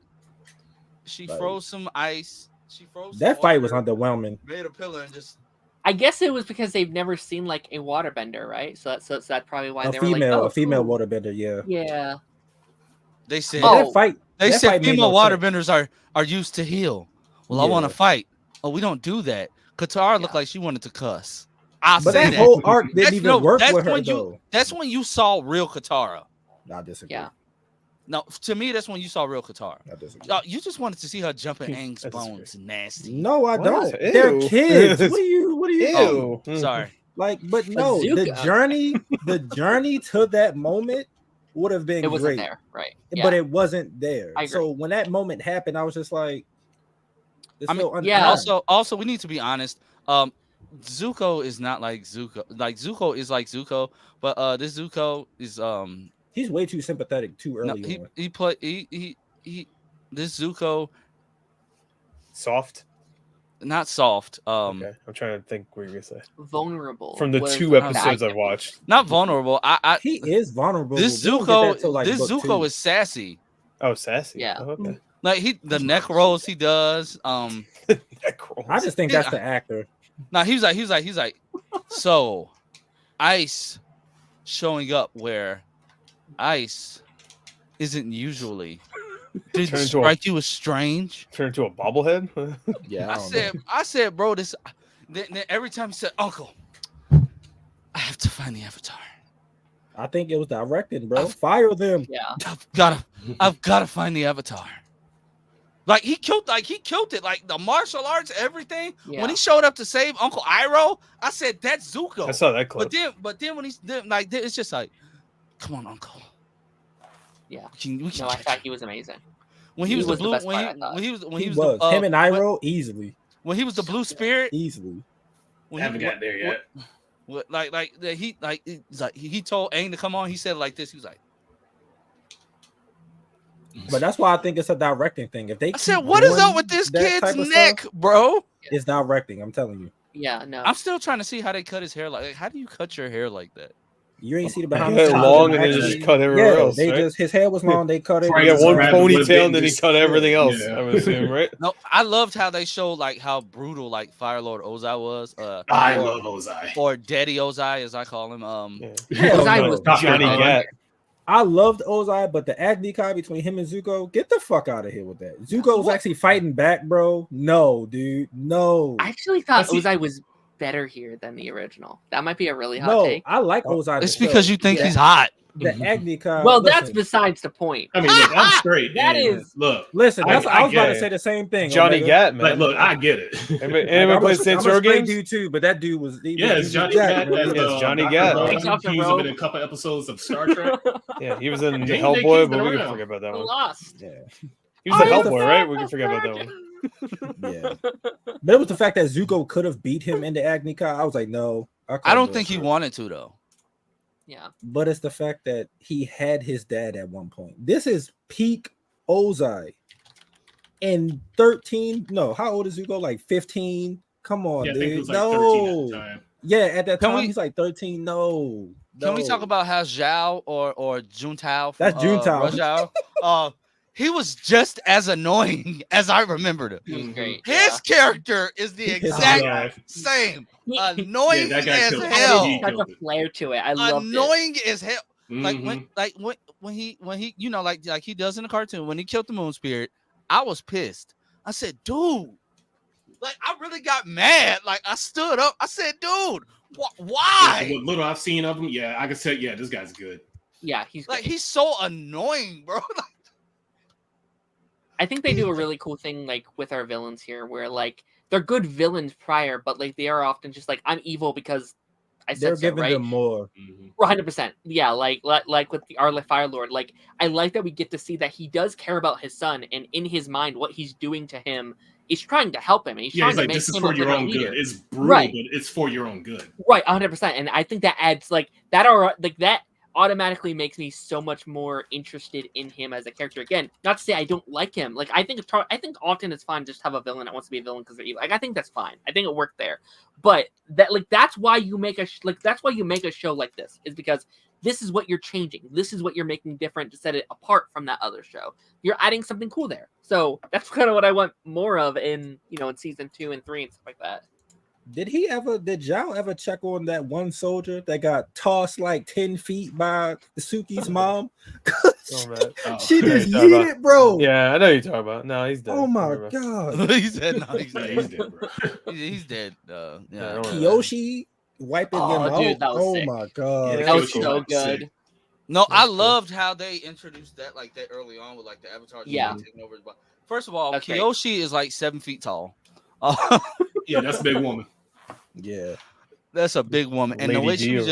she Like, froze some ice. She froze. That some fight was water, underwhelming. made a pillar and just. I guess it was because they've never seen like a waterbender, right? So that's probably why A they were like, female, oh, a female cool. waterbender. Yeah. Yeah. They said. But Oh, that fight. They that said fight made female no sense. waterbenders are used to heal. Well, I Yeah. want to fight. Oh, we don't do that. Katara looked Yeah. like she wanted to cuss. I But say that that. whole arc didn't That's- even no, work that's with her when though. That's when you saw real Katara. I disagree. Yeah. No, to me, that's when you saw real Katara. I disagree. You just wanted to see her jumping Aang's That's bones. Nasty. No, I What? don't. Ew. They're kids. What are you? Ew. Oh, sorry. Like, but no, the Zuka. journey to that moment would have been It wasn't great, there, right? but it wasn't there. I agree. So when that moment happened, I was just like, this I mean, felt yeah. unearned. Also, we need to be honest. Zuko is not like Zuko. Like Zuko is like Zuko, but this Zuko is He's way too sympathetic too no, early on. he this Zuko Soft. not soft. Okay, I'm trying to think what you're gonna say. Vulnerable From the was 2 the episodes bad I've thing. watched. Not vulnerable. I He is vulnerable. this We don't get Zuko that till, like, this book Zuko 2. is sassy. Oh, sassy. Yeah. Oh, okay. Like the neck rolls he does. Neck rolls. I just think that's the actor. Now he's like, so ice showing up where ice isn't usually. Did Turn it into a- strike you as strange? Turn into a bobblehead. Yeah, I said, bro, this. Then every time he said, Uncle, I have to find the Avatar. I think it was directing, bro. Fire them. Yeah. I've gotta find the Avatar. Like he killed it. Like the martial arts, everything. Yeah. When he showed up to save Uncle Iroh, I said that's Zuko. I saw that clip. But then when he's like, it's just like, come on, Uncle. Yeah. We can No, I catch thought him. he was amazing. When he was the blue, best when part, I thought. he was He was him and Iroh easily. when he was the blue spirit. Easily. When Haven't got there yet. He told Aang to come on. He said it like this. He was like, But that's why I think it's a directing thing. If they I said, what is up with this kid's neck, bro? It's directing. I'm telling you. Yeah, no. I'm still trying to see how they cut his hair. Like how do you cut your hair like that? You ain't see the behind Hair the scenes. long and then just cut everywhere else. They right? just his hair was long. They cut it. Right, He got one Grab it with a bit ponytail and and then he just- cut everything else. Yeah. I would assume, right? No, I loved how they showed like how brutal like Fire Lord Ozai was. I love Ozai. Or Daddy Ozai, as I call him. Hell Ozai no. was Johnny Dr. Gat. I loved Ozai, but the Agni Kai between him and Zuko, get the fuck out of here with that. Zuko was actually fighting back, bro. No, dude, no. I actually thought See- Ozai was better here than the original. That might be a really hot No, take. I like Ozai. It's the show. because you think The- he's hot. the Agni Kai. Well, listen, that's besides the point. I mean, look, I'm straight. That and is- look. listen. That's, I was about get to it. say the same thing. Johnny Omega. Gat, man. Like, look, I get it. Anyone play Saints Row games? dude too, but that dude was. Yeah, it's Johnny Gat. man. It's Johnny Dr. Gat. Bone. Takes off the He was robe. in a couple episodes of Star Trek. Yeah, he was in They Hellboy, keep but it we can around. forget about that one. Lost. Yeah, He was the Oh, he's Hellboy, the right? We can forget about that one. yeah. But it was the fact that Zuko could have beat him in the Agni Kai. I was like, no. I don't think he wanted to though. Yeah. But it's the fact that he had his dad at one point. This is peak Ozai. And 13, no, how old is Zuko? Like 15? Come on, Yeah, I think it dude. was like 13 at the No. time. Yeah, at that Can time we- he's like 13. No. Can we No. talk about how Zhao or Juntao? That's Juntao. Rajao, he was just as annoying as I remembered him. He was Mhm. great. His character is the He pissed exact me off. same. Yeah. Annoying Yeah, that guy as killed it. hell. He Such a killed it. flair to it. I loved it. Annoying as hell. Like Mhm. when he you know like he does in the cartoon when he killed the moon spirit, I was pissed. I said, dude, like I really got mad. Like I stood up. I said, dude, Yeah, why? what little I've seen of him, yeah, I can say, yeah, this guy's good. Yeah, he's Like great. he's so annoying, bro. I think they do a really cool thing like with our villains here where like they're good villains prior, but like they are often just like I'm evil because I They're said so, giving right? them more. Mhm. 100%. Yeah, like with our Fire Lord. Like I like that we get to see that he does care about his son, and in his mind, what he's doing to him is trying to help him. And he's Yeah, trying he's to like, make this is him for a your better own leader. good. It's brutal, Right. but it's for your own good. Right, 100%. And I think that adds like that are like that automatically makes me so much more interested in him as a character. Again, not to say I don't like him. Like I think often it's fine just to have a villain that wants to be a villain because they're evil. Like I think that's fine. I think it worked there. But that like that's why you make a show like this is because this is what you're changing. This is what you're making different to set it apart from that other show. You're adding something cool there. So that's kind of what I want more of in in season 2 and 3 and stuff like that. Did Zhao ever check on that one soldier that got tossed like 10 feet by Suki's mom? Oh, man. Oh, She yeah, just you talking yeeted, bro. Yeah, I know you're talking about. No, he's dead. Oh my Remember. god. he said no, he's yeah, dead. he's dead, bro. He's dead. Yeah, Yeah. don't worry. Kiyoshi wiping Oh, them dude, out. that was Oh sick. my god. Yeah, That was Kiyoshi so was sick. good. No, I That's cool. loved how they introduced that like that early on with like the avatars. Yeah. Taking over his body. First of all, That's great. Kiyoshi is like 7 feet tall. Yeah, that's a big woman. Yeah. That's a big woman, and the Lady way she was D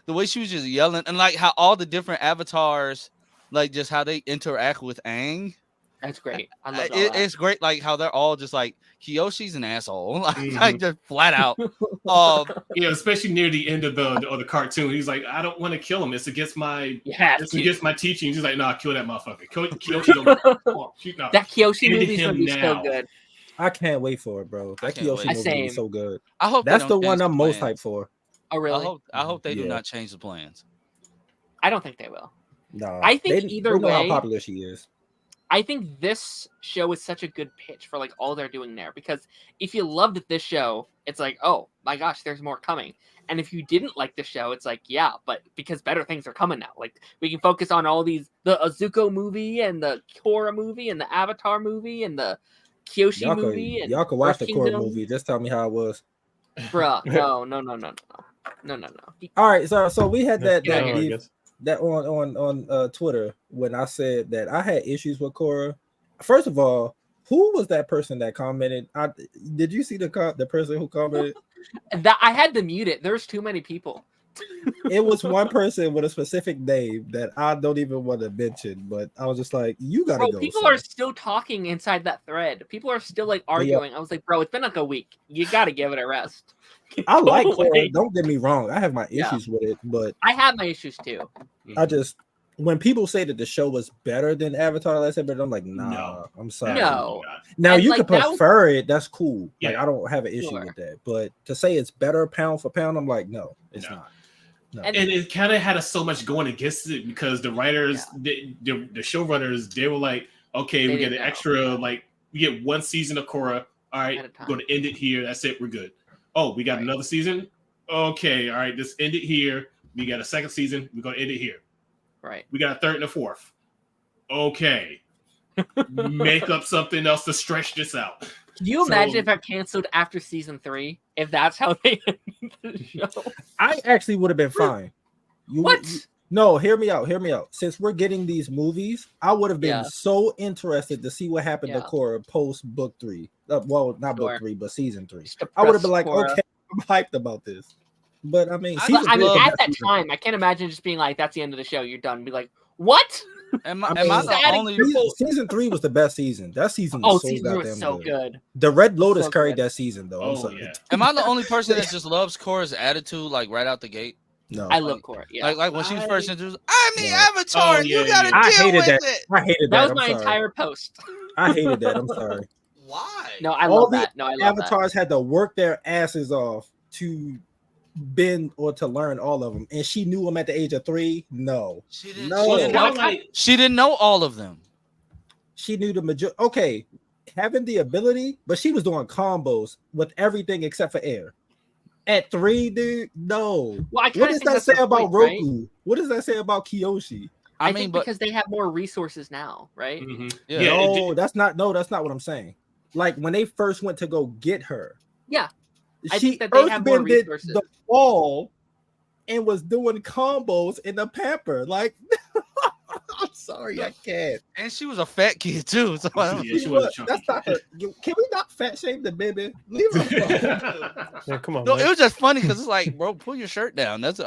over just yelling, and like how all the different avatars, like just how they interact with Aang. That's great. I love It's great, like how they're all just like Kiyoshi's an asshole, like, Mhm. like just flat out. Yeah, especially near the end of the cartoon. He's like, I don't want to kill him. It's against my You have it's to. against my teachings. He's like, nah, kill that motherfucker. Kiyoshi don't come on, shoot, nah. That Kyoshi End movie is him gonna be so now. good. I can't wait for it, bro. I That can't Kiyoshi wait. movie Same. is so good. I hope they That's the don't one change I'm most plans. hyped for. Oh really? I hope they do Yeah. not change the plans. I don't think they will. No, I think either they know how way- popular she is. I think this show is such a good pitch for like all they're doing there because if you loved this show, it's like, oh my gosh, there's more coming. And if you didn't like the show, it's like, yeah, but because better things are coming now. Like we can focus on all these the Azuko movie and the Korra movie and the Avatar movie and the Kyoshi Y'all movie could, and y'all could watch the Earth Korra Kingdom. movie. Just tell me how it was. Bruh, no. All right, so we had that Yeah, that I beef, guess. that on Twitter when I said that I had issues with Korra. First of all, Who was that person that commented? Did you see the person who commented? That I had to mute it. There's too many people. It was one person with a specific name that I don't even want to mention, but I was just like, you gotta Bro, go. people son. are still talking inside that thread. People are still like arguing. I was like, bro, it's been like a week. You gotta give it a rest. I like Go away. Korra. Don't get me wrong. I have my issues with it, but I have my issues too. I just when people say that the show was better than Avatar Last Airbender, I'm like, nah, No. I'm sorry. No. Now And, you like, can that was- prefer it. That's cool. Like Yeah. I don't have an issue Sure. with that. But to say it's better pound for pound, I'm like, no, it's No. not. No. And- And it kind of had so much going against it because the writers, the showrunners, they were like, okay, They we get didn't an know. extra, like, we get one season of Korra. All right, At a time. going to end it here. That's it. We're good. Oh, we got Right. another season. Okay, all right, just end it here. We got a second season. We're going to end it here. Right. We got a third and a fourth. Okay. Make up something else to stretch this out. Can you imagine So- if I canceled after season 3? If that's how they ended the show. I actually would have been fine. What? No, hear me out. Hear me out. Since we're getting these movies, I would have been Yeah. so interested to see what happened to Yeah. Korra post book 3. Well, not Sure. book 3, but season 3. Just I would have been like, depressed Korra. okay, I'm hyped about this. But I mean, I season I three mean, is the at best that season. time, I can't imagine just being like, "That's the end of the show. You're done." Be like, "What?" Am I I the mean, only? Season 3 was the best season. That season Oh, was so season 3 was goddamn so good. good. The Red Lotus So carried good. that season, though. I'm Oh, sorry. yeah. Am I the only person that just loves Korra's attitude, like right out the gate? No, I love Korra. Yeah, Like when she was I- first introduced, I'm the Yeah. Avatar. Oh, and you yeah, gotta yeah. I deal hated with that. it. I hated that. that was I'm my sorry. entire post. I hated that. I'm sorry. Why? No, I All love the that. No, I love that. Avatars had to work their asses off to bend or to learn all of them, and she knew them at the age of 3. No, She didn't. No. She, Well, didn't it's know, not like she didn't know all of them. she knew the major. Okay, having the ability, but she was doing combos with everything except for air. At 3, dude, no. Well, I What kinda does think that that's say the about point, right? Roku? What does that say about Kiyoshi? I I mean, think but because they have more resources now, right? Mhm. yeah. Yeah, it No, that's not what I'm saying. Like when they first went to go get her, Yeah, I she think that they have more earthbended resources. the wall and was doing combos in the pamper. Like, I'm sorry, I can't. And she was a fat kid too. So I don't, Yeah, she was a chunky That's not her. Can we not fat shame the baby? Leave her alone. Yeah, come on. no, man. it was just funny because it's like, bro, pull your shirt down. That's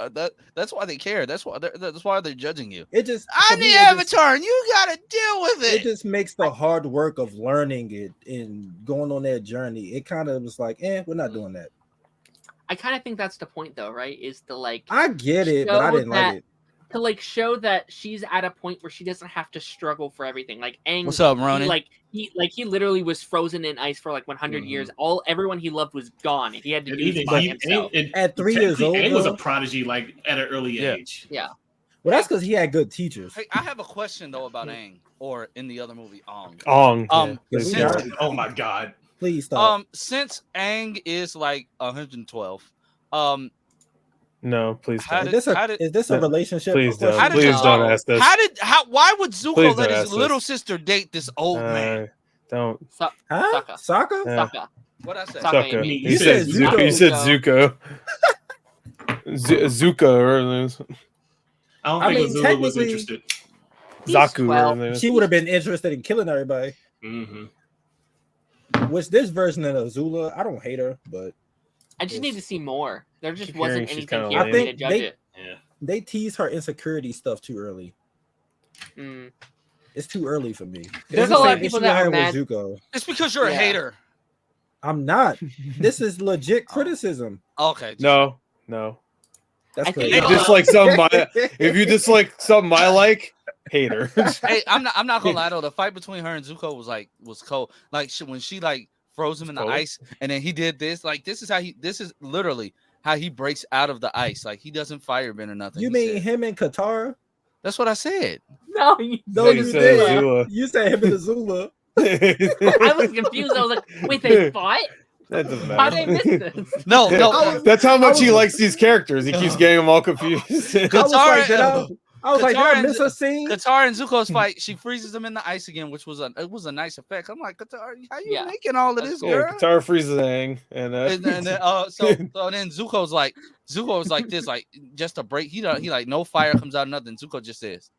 why they care. That's why they're judging you. It just I'm for me, the it just- Avatar, and you gotta deal with It it. just makes the hard work of learning it and going on that journey. It kind of was like, we're not doing that. I kind of think that's the point, though, right? Is to like I get it, but I show didn't that- like it. to like show that she's at a point where she doesn't have to struggle for everything. Like Aang, What's up, Ronan? he literally was frozen in ice for like 100 years. Everyone he loved was gone. He had to And do this even by he, himself. At 3 years technically, old, Aang was a though? prodigy, like at an early Yeah. age. Yeah. Well, that's because he had good teachers. Hey, I have a question though about Aang, or in the other movie, Ong. Ong. Um, Yeah, we since- got it. Oh my god. Please stop. Since Aang is like 112, No, please How don't. Is this a relationship? Please question? don't. did Please you- don't ask this. why would Zuko Please let don't his ask little this. sister date this old man? Don't. Huh? Sokka. Sokka? Yeah. Sokka. What I say? Sokka. Zuko. you mean. You You said said Zuko. You said Zuko. Zuko. Zuko. Or I don't I think mean, Azula was technically- interested. Zaku. Well, Or She would have been interested in killing everybody. hmm Which this version of Azula, I don't hate her, but I just need to see more. There just Keep wasn't hearing she's anything kinda here for lame. me I to think judge they- it. Yeah. they tease her insecurity stuff too early. Mm. It's too early for me. There's It's a the lot same of people issue that I are had mad. with Zuko. It's because you're a Yeah. hater. I'm not. This is legit criticism. Okay. No. That's I think crazy. If you dislike something, if you dislike something I like, hater. Hey, I'm not gonna lie though. The fight between her and Zuko was cold. Like when she like froze him in the Cold? ice, and then he did this. Like this is literally how he breaks out of the ice. Like he doesn't firebend or nothing. You He mean said- him and Katara? That's what I said. No, you- No, You you said did. Azula. You said him and Azula. I was confused. I was like, wait, they fought? That doesn't How did I matter. miss this? No, I no. was- That's how much he was- likes these characters. He keeps getting them all confused. I was like, did I miss a scene? Katara and Zuko's fight, she freezes him in the ice again, which was a nice effect. I'm like, Katara, how you Yeah. making all of That's this, cool. Yeah, girl? Katara freezes Aang, and And then so then Zuko's like this, like just a break. He like no fire comes out of nothing. Zuko just says,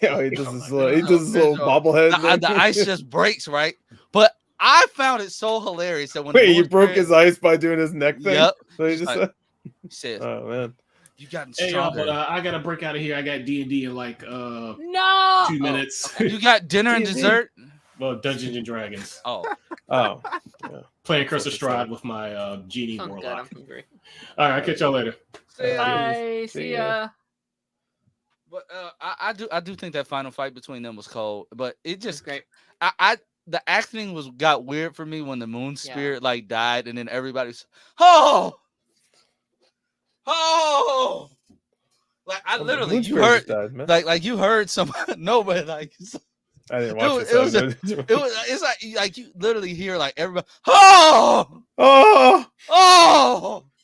Yeah, he does this little bobblehead. The ice just breaks, right? But I found it so hilarious that when Wait, you broke his ice by doing his neck thing? Yep. So he just said? He says, Oh man. You gotten Hey y'all, stronger. but I gotta break out of here. I got D&D in like No. 2 minutes. You got dinner and D&D. dessert? Well, Dungeons and Dragons. Oh. Oh. Yeah. Playing Curse of Stride with my genie Sounds good. warlock. I'm hungry. All right, I'll catch y'all later. Bye. See ya. But I do think that final fight between them was cold, but it It's just great. the acting got weird for me when the moon Yeah. spirit like died and then everybody's like I literally you heard like you heard somebody nobody like I didn't watch it was this. it's like you literally hear like everybody Oh!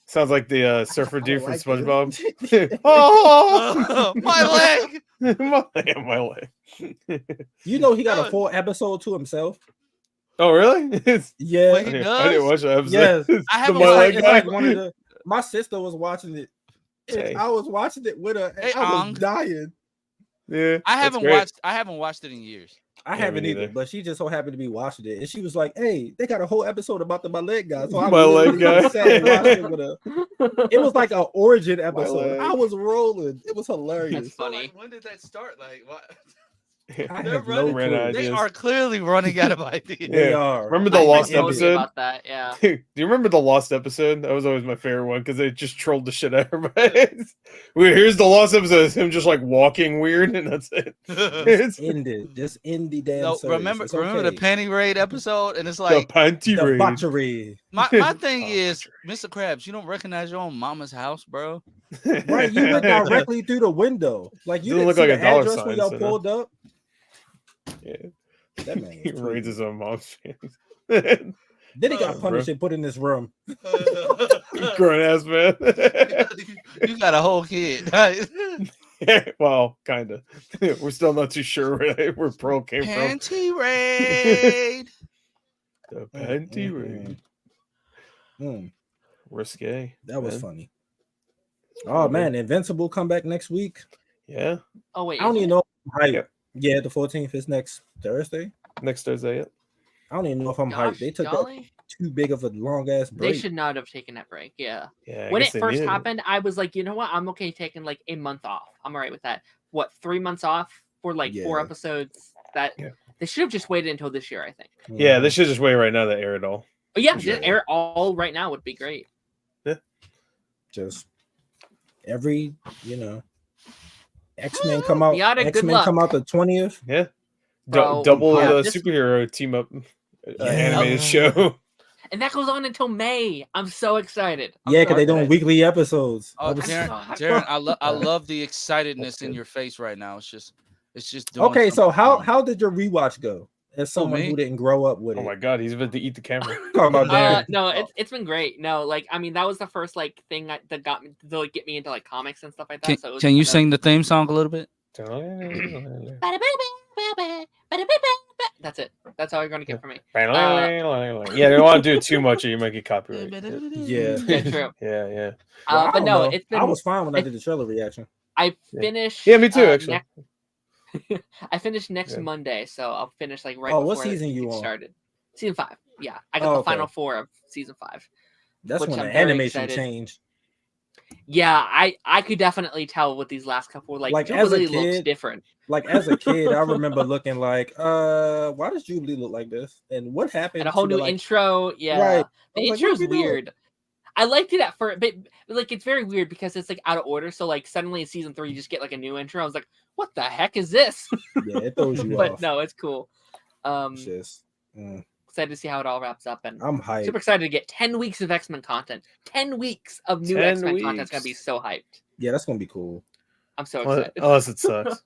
Sounds like the surfer dude from like SpongeBob. Oh! my leg. my leg. You know he got a full episode to himself. Oh really? Yeah. Wait, he I does? didn't watch the episode. Yes. I haven't The my leg It's guy. like one of the. My sister was watching it. And Hey. I was watching it with her. And Hey, I was Ong. dying. Yeah, I that's haven't great. watched it in years. I Yeah, haven't me either, neither. but she just so happened to be watching it, and she was like, "Hey, they got a whole episode about the my leg guy." So I My leg literally guy. sat and watched it with her. It was like an origin episode. leg. I was rolling. It was hilarious. That's funny. Like, when did that start? Like what? I They're have no running. Ran clue. out. They Ideas. are clearly running out of ideas. They Yeah. are. Remember the I Lost totally episode? about that. Yeah. Do you remember the Lost episode? That was always my favorite one because they just trolled the shit out of everybody. Here's the Lost episode. It's him just like walking weird, and that's it. It's End it. Just end the damn No, series. remember It's the okay. penny raid episode, and it's the like panty raid. Debauchery. my thing is, Mr. Krabs, you don't recognize your own mama's house, bro. Right, you went directly through the window. Like you Doesn't didn't look see like the a dollar address sign, when y'all so no. pulled up. Yeah. That man He is raids tweaking. his own mom's fans. Then he got Oh, punished bro. and put in this room. Grown ass man. You got a whole kid. Well, kind of. We're still not too sure where Pearl came from. Panty raid. The panty raid. Mm, Risque. that was man. funny. Oh man, Invincible come back next week. Yeah. Oh wait. I don't is even it? know. How Yeah. Yeah, the 14th is next Thursday. Next Thursday. Yeah. I don't even know if I'm Gosh, hyped. They took that golly. too big of a long ass break. They should not have taken that break. Yeah. Yeah. I When guess it they first needed happened, I was like, you know what? I'm okay taking like a month off. I'm all right with that. What, 3 months off for like 4 Yeah. episodes? That Yeah. they should have just waited until this year, I think. Yeah, Mhm. they should just wait right now to air it all. But yeah, For just sure. air it all right now would be great. Just every X-Men come out. Yada, good X-Men luck. come out the 20th. Yeah. Bro, double yeah, the this- superhero team up Yeah. animated show. And that goes on until May. I'm so excited. I'm Yeah, so because they're doing excited. weekly episodes. Oh, I was- Darren, I love the excitedness in your face right now. It's just doing Okay, so something how fun. how did your rewatch go? As someone me? who didn't grow up with Oh it. my god, he's about to eat the camera. Talking about Darren. No, it's been great. No, like I mean, that was the first like thing that got me to like get me into like comics and stuff like that. So it was Can you kind of- sing the theme song a little bit? That's it. That's all you're gonna get from me. Yeah, they don't want to do it too much or you might get copyright. Yeah. Yeah, true. Yeah. Well, I But don't no, know. it's been. I was fine when I did the trailer reaction. I Yeah. finished. Yeah, me too, actually. I finished next Yeah. Monday, so I'll finish like right. Oh, what before the season you season on? started? Season 5. Yeah, I got Oh, the okay. final 4 of season 5. That's Which when I'm the very animation excited. changed. Yeah, I could definitely tell with these last couple. Like As a Jubilee looks kid, different. Like as a kid, I remember looking like, why does Jubilee look like this? And what happened? And a whole to new the, like, intro. Yeah, Right. the I was like, intro's what are we doing? weird. I liked it at first, but like it's very weird because it's like out of order. So like suddenly in season 3, you just get like a new intro. I was like, what the heck is this? Yeah, it throws you But off. no, it's cool. It's just, Excited to see how it all wraps up, and I'm hyped. super excited to get 10 weeks of X-Men content. 10 weeks of new 10 X-Men content is gonna be weeks. so hyped. Yeah, that's gonna be cool. I'm so excited. Unless it sucks.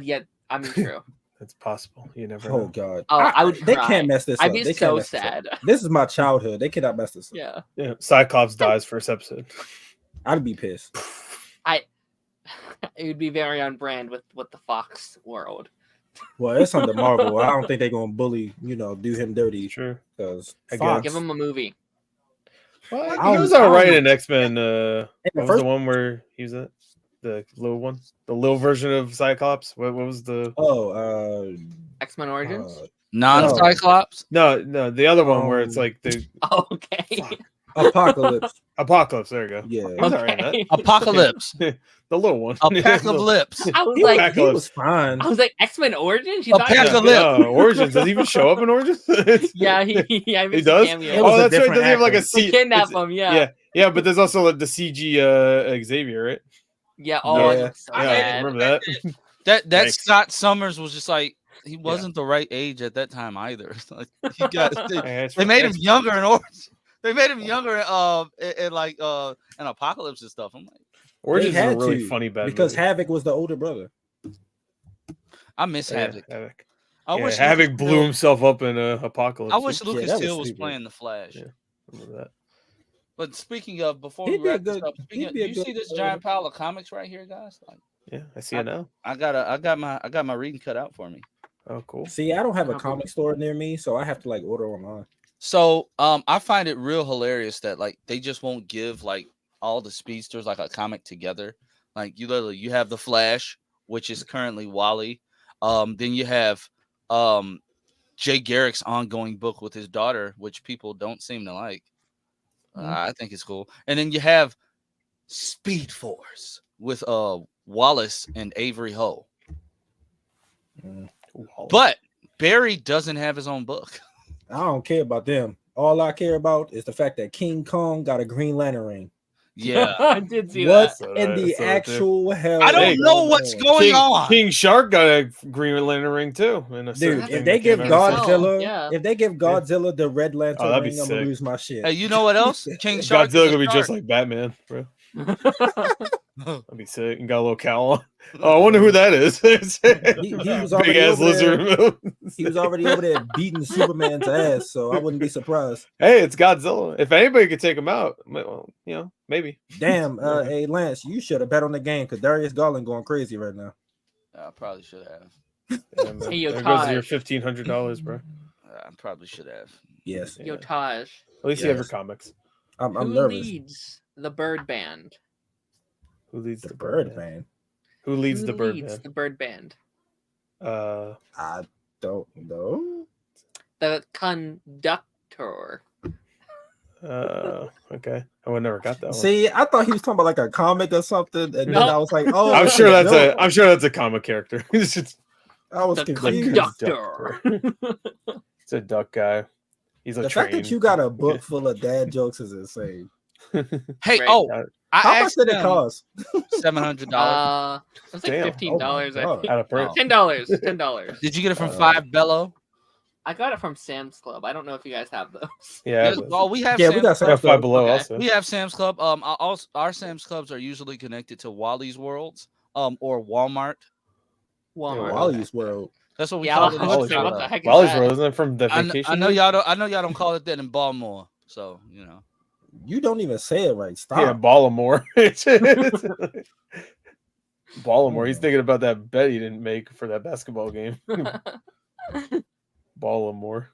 Yeah, I mean, true. It's possible. You never Oh know. god. Oh, I would They cry. can't mess this I'd up. be They can't so mess this up. sad. This is my childhood. They cannot mess this up. Yeah, Yeah, Cyclops dies first episode. I'd be pissed. it would be very on brand with the Fox world. Well, it's under Marvel. I don't think they're gonna bully, do him dirty Sure. because Again. Give him a movie. Well, I he was don't- all right I in X-Men. the What was first- the one where he was at? the little one, the little version of Cyclops. What was the? X-Men Origins. Non-Cyclops. No, the other one where it's like the Oh, okay. Apocalypse. Apocalypse. There you go. Yeah. He was alright in that. Apocalypse. The little one. A pack of lips. I was He, like, he was fine. I was like, X-Men Origins. You A thought pack he of was- lips. Origins. Does he even show up in Origins? Yeah, he He does. Cameo. It was Oh, a that's right. different Does he have like a actor. They C? kidnap it's- him. Yeah. Yeah, but there's also like the CG Xavier, right? Yeah. Oh, Yeah. it's so Yeah, I bad. remember that. That Thanks. Scott Summers was just like he wasn't the right age at that time either. Like, he got they made him younger in Origins. They made him younger in like an Apocalypse and stuff. I'm like, Origins is a had really to, funny bad because movie. Havoc was the older brother. I miss Havoc. Havoc. I Yeah, wish Havoc Lucas blew Till- himself up in Apocalypse. I wish Lucas that was Till was stupid. playing the Flash. Yeah. Remember that. But speaking of, before He'd we be a wrap this good- up, he'd do be a you good, see this giant pile of comics right here, guys? Like, Yeah, I see it now. I got my reading cut out for me. Oh, cool. See, I don't have a Oh, comic store near me, so I have to like order online. So I find it real hilarious that like they just won't give like all the speedsters like a comic together. Like you have the Flash, which is currently Wally. Then you have Jay Garrick's ongoing book with his daughter, which people don't seem to like. I think it's cool. And then you have Speed Force with Wallace and Avery Ho. But Barry doesn't have his own book. I don't care about them. All I care about is the fact that King Kong got a Green Lantern ring. Yeah. I did see What that. in the So actual hell? I don't is know going what's on? going on. King Shark got a Green Lantern ring too. In a Dude, certain if thing they that give came out recently. Godzilla, Yeah. if they give Godzilla the Red Lantern that'd be ring, I'm gonna sick. lose my shit. Hey, you know what else? King Shark. Godzilla is a gonna be just shark. like Batman, bro. That'd be sick. And got a little cowl on. Oh, I wonder who that is. He was Big already ass over there. lizard. He was already over there beating Superman's ass, so I wouldn't be surprised. Hey, it's Godzilla. If anybody could take him out, well, maybe. Damn, hey Lance, you should have bet on the game because Darius Garland going crazy right now. I probably should have. Yeah, man. Hey, yo, There goes Todd. your $1,500, bro. I probably should have. Yes, Yo, Yeah. Taj, At least you have your Yes. comics. I'm who nervous. leads the Bird Band? Who leads The the Bird Band? Man. Who leads Who the Bird leads Band? the Bird Band? I don't know. The conductor. Okay. I would never got that one. See, I thought he was talking about like a comic or something, and then Nope. I was like, "Oh, I'm sure that's that's a comic character. It's just I was The confused. conductor. it's a duck guy. He's a The train. fact that you got a book full of dad jokes is insane. Hey, Right. oh, I How much asked did it them cost? $700. It was like Damn. $15. Oh my I God. think. Out of print. $10. $10. Did you get it from Uh, Five Bellow? I got it from Sam's Club. I don't know if you guys have those. Yeah. Yes, well, we have Yeah, Sam's we got I got some Five Below Okay. also. We have Sam's Club. Our Sam's Clubs are usually connected to Wally's Worlds, or Walmart. Walmart. Wally's World. That's what we Yeah, I call was it. about Wally's to say, what World. the heck is Wally's that? World, isn't it from the I, vacation? I know y'all don't. I know y'all don't call it that in Baltimore. So you know. You don't even say it right. Stop. Yeah, Baltimore. Baltimore. He's thinking about that bet he didn't make for that basketball game. Baltimore.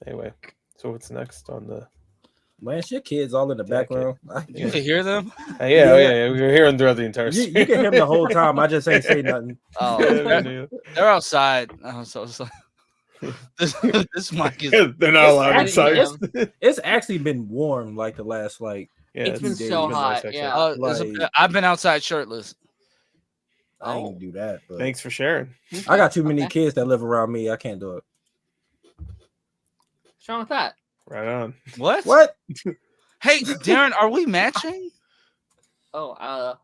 Anyway, so what's next on the? Lance, your kids all in the background. You can hear them. Yeah. We were hearing throughout the entire. You can hear them the whole time. I just ain't say nothing. Oh, they're outside. So it's like this mic is. They're not allowed actually- inside. It's actually been warm like the last Yeah, It's been so been hot, actually. yeah. I've been outside shirtless. I ain't do that. But Thanks for sharing. I got too many Okay. kids that live around me. I can't do it. What's wrong with that? Right on. What? What? Hey, Darren, are we matching? Oh,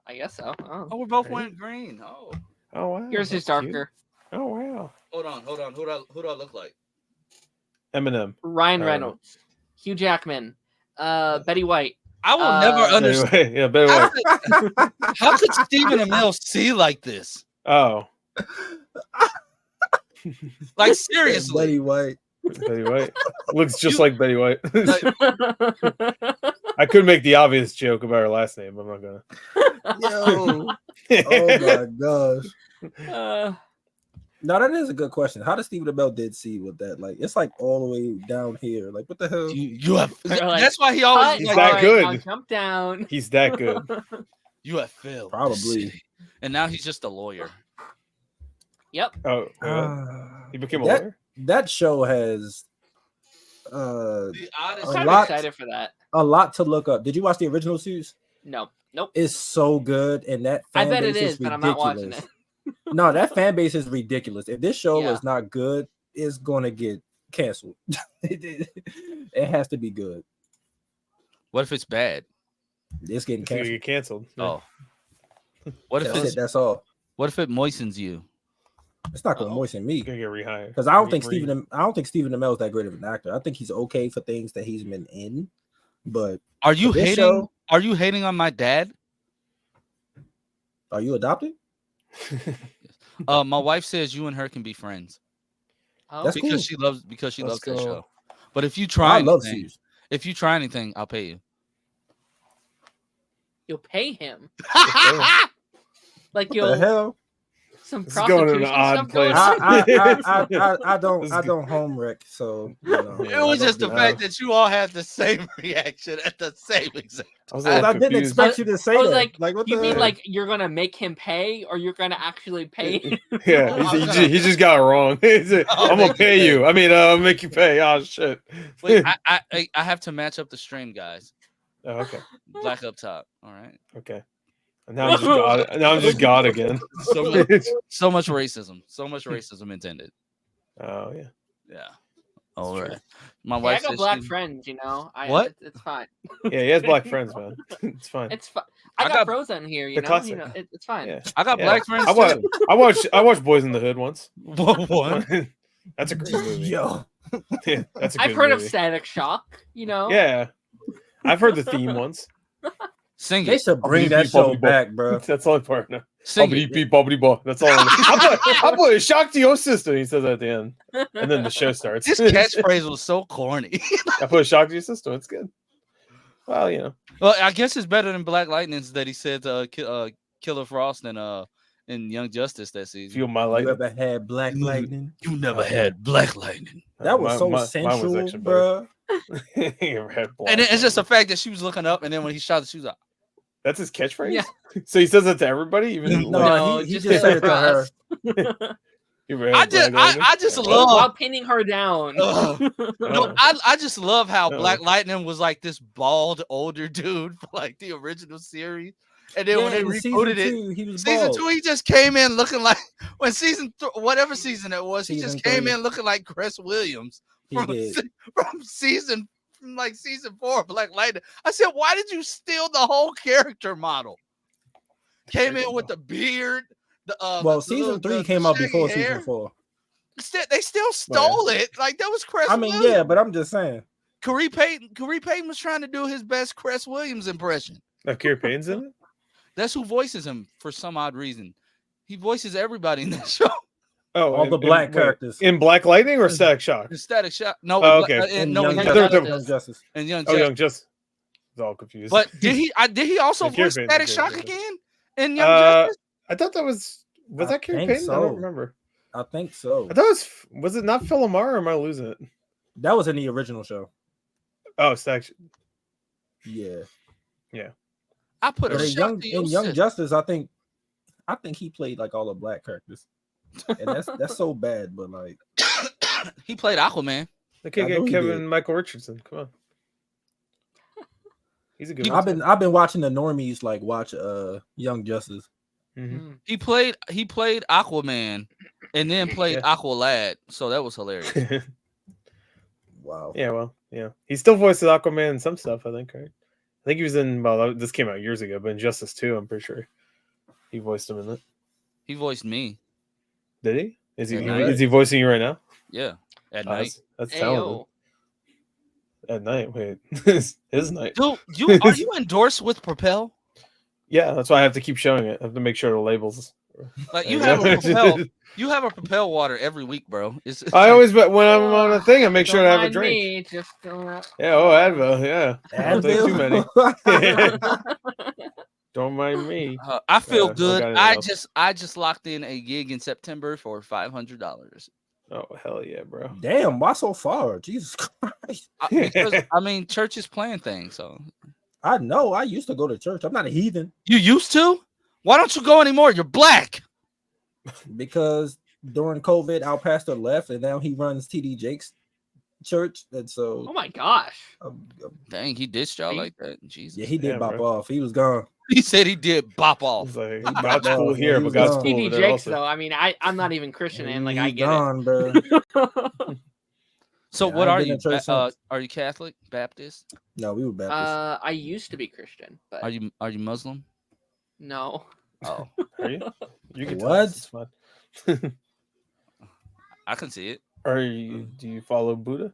I guess so. Oh. Oh, we're both Right. wearing green. Oh, Oh wow. Yours is that's cute. darker. Oh wow. hold on. Who do I look like? Eminem. Ryan Reynolds, Hugh Jackman, Betty White. I will never understand. Anyway, yeah, better way. How could Stephen Amell see like this? Oh, Like seriously. Buddy White. Betty White looks just like Betty White. Like, I could make the obvious joke about her last name. I'm not gonna. Yo. Oh my gosh. Uh, No, that is a good question. How does Stephen Amell did see with that? Like, it's like all the way down here. Like, what the hell? you have. They're like, That's why he always He's like, that Alright, good. now jump down. He's that good. You have failed. the Probably. city." And now he's just a lawyer. Yep. Oh, he became a that lawyer. that show has The I'm oddest. kind of lot- excited for that. a lot to look up. Did you watch the original series? No. Nope. It's so good, and that I fan bet it base is, but I'm not watching ridiculous. it. No, that fan base is ridiculous. If this show Yeah. is not good, it's gonna get canceled. It has to be good. What if it's bad? It's getting It's gonna canceled. get canceled. Oh. What if That's it's it. That's all. what if it moistens you? It's not gonna Uh-oh. moisten me. It's gonna get rehired. Because I don't think Stephen Amell is that great of an actor. I think he's okay for things that he's been in, but Are you For this hating? show- Are you hating on my dad? are you adopted? My wife says you and her can be friends Oh, That's because cool. she loves that Let's go. show. But if you try I love anything, Sears. I'll pay you. you'll pay him. hell? Like What the you'll hell? some This is going in prostitution an odd stuff going place. on. I don't This is I good. don't home wreck, so you know, It was I just the don't- fact that you all had the same reaction at the same exact. I was a I little didn't confused. expect you to say I was that. like, what You the mean hell? like you're gonna make him pay, or you're gonna actually pay him? Yeah, he just got it wrong. He's like, Oh, I'm gonna make pay you you. I mean, I'll make you pay. Oh shit. Wait, I have to match up the stream, guys. Oh, okay, Black up top. All right. okay. And now I'm just God. Now I'm just God again. So much racism. So much racism intended. Oh yeah. Yeah. All true. right. My Hey, I wife got says black she- friends, What? It's fine. Yeah, he has black friends, man. It's fine. It's fine. I I got got Frozen here, the classic. it's fine. Yeah. I got Yeah. black friends. I watched Boys in the Hood once. What? That's a great movie. Yo, Yeah, that's a good I've heard movie. of Static Shock, Yeah, I've heard the theme once. Sing they it. should bring Bobbity that beep, show bobbity bop. back, bro. That's the only part. No. Sing Bobbity it. beep, bobbity bop. That's all. I put a shock to your sister. He says at the end, and then the show starts. This catchphrase was so corny. I put a shock to your sister. It's good. Well, you know. Well, I guess it's better than Black Lightning's that he said Killer Frost and in Young Justice that season. Feel my You light. ever had Black Lightning? You never had Black Lightning. That was so Mine was sensual, actually better. bro. You ever had black And it's just the light? fact that she was looking up, and then when he shot it, she was like, That's his catchphrase. Yeah. So he says that to everybody, even No, like, he just just said it to her. you ever I had just, black lightning? I just While love. pinning her down. No, Oh. I just love how Oh. Black Lightning was like this bald older dude for like the original series, and then when they in rebooted it, two, he was season bald. 2, he just came in looking like when whatever season it was, he Season just came 3. in looking like Chris Williams He from, did. from season 4 of Black Lightning. I said, why did you steal the whole character model? Came in with the beard. Well, season 3 came out before shaggy hair. season 4. They still stole it. Like that was Chris. I mean, Williams. yeah, but I'm just saying. Corey Payton was trying to do his best Chris Williams impression. Kerry Payne's in it. That's who voices him for some odd reason. He voices everybody in that show. Oh, All the black characters. in Black Lightning or Static Shock. In Static Shock. No, Oh, okay. And no, Young in Justice. Young Justice. Justice. Young Justice. And Young Oh, Justice. Young Just. I was all confused. But did he also Yeah, Kerry voice Payton Static did, Shock yeah. again in Young Uh, Justice? I thought that was I that Kerry think Payton? I so. don't remember. I think so. I thought was it not Phil Lamar or am I losing it? That was in the original show. Oh, Static. Yeah. I put But a in shot Young to your sister. Justice, I think he played like all the black characters. And that's so bad, but like He played Aquaman. They can't I know get he Kevin did. Michael Richardson. Come on. He's a good I've one. been watching the normies like watch Young Justice. Mhm. He played Aquaman and then played Yeah. Aqualad. So that was hilarious. Wow. Yeah, well, yeah. He still voices Aquaman in some stuff, I think, right? I think he was in, well, this came out years ago, but in Justice 2, I'm pretty sure he voiced him in it. He voiced me. Did he? Is he At night. is he voicing you right now? Yeah. At Oh, night. That's Ayo. talented. At night, wait. His night. Dude, are you endorsed with Propel? Yeah, that's why I have to keep showing it. I have to make sure the labels. Like you There have you a go. Propel. You have a Propel water every week, bro. It's I always, but when I'm on a thing, I make sure to have a Don't mind drink. me, just don't. Yeah, oh, Advil, yeah. Don't take too many. Don't mind me. I feel don't good. got anything else. I just locked in a gig in September for $500. Oh, hell yeah, bro. Damn, why so far? Jesus Christ. Because I mean, church is playing things, so I know. I used to go to church. I'm not a heathen. You used to? Why don't you go anymore? You're black. Because during COVID, our pastor left, and now he runs TD Jake's church. And so, Oh my gosh. Dang, he dissed y'all like that. Jesus. Yeah, he did Damn, bop bro. off. He was gone. He said he did bop off. It's like He God's bop cool off, here, he but was God's gone. cool over TD there Jakes also. though. I mean, I'm not even Christian, and like I He's get gone, bro. it. So Yeah, what I are ain't been you? in church since. Are you Catholic, Baptist? No, we were Baptist. I used to be Christian, but Are you Muslim? no. Oh, Are you? You can What? tell us, it's fine. I can see it. Are you? Do you follow Buddha?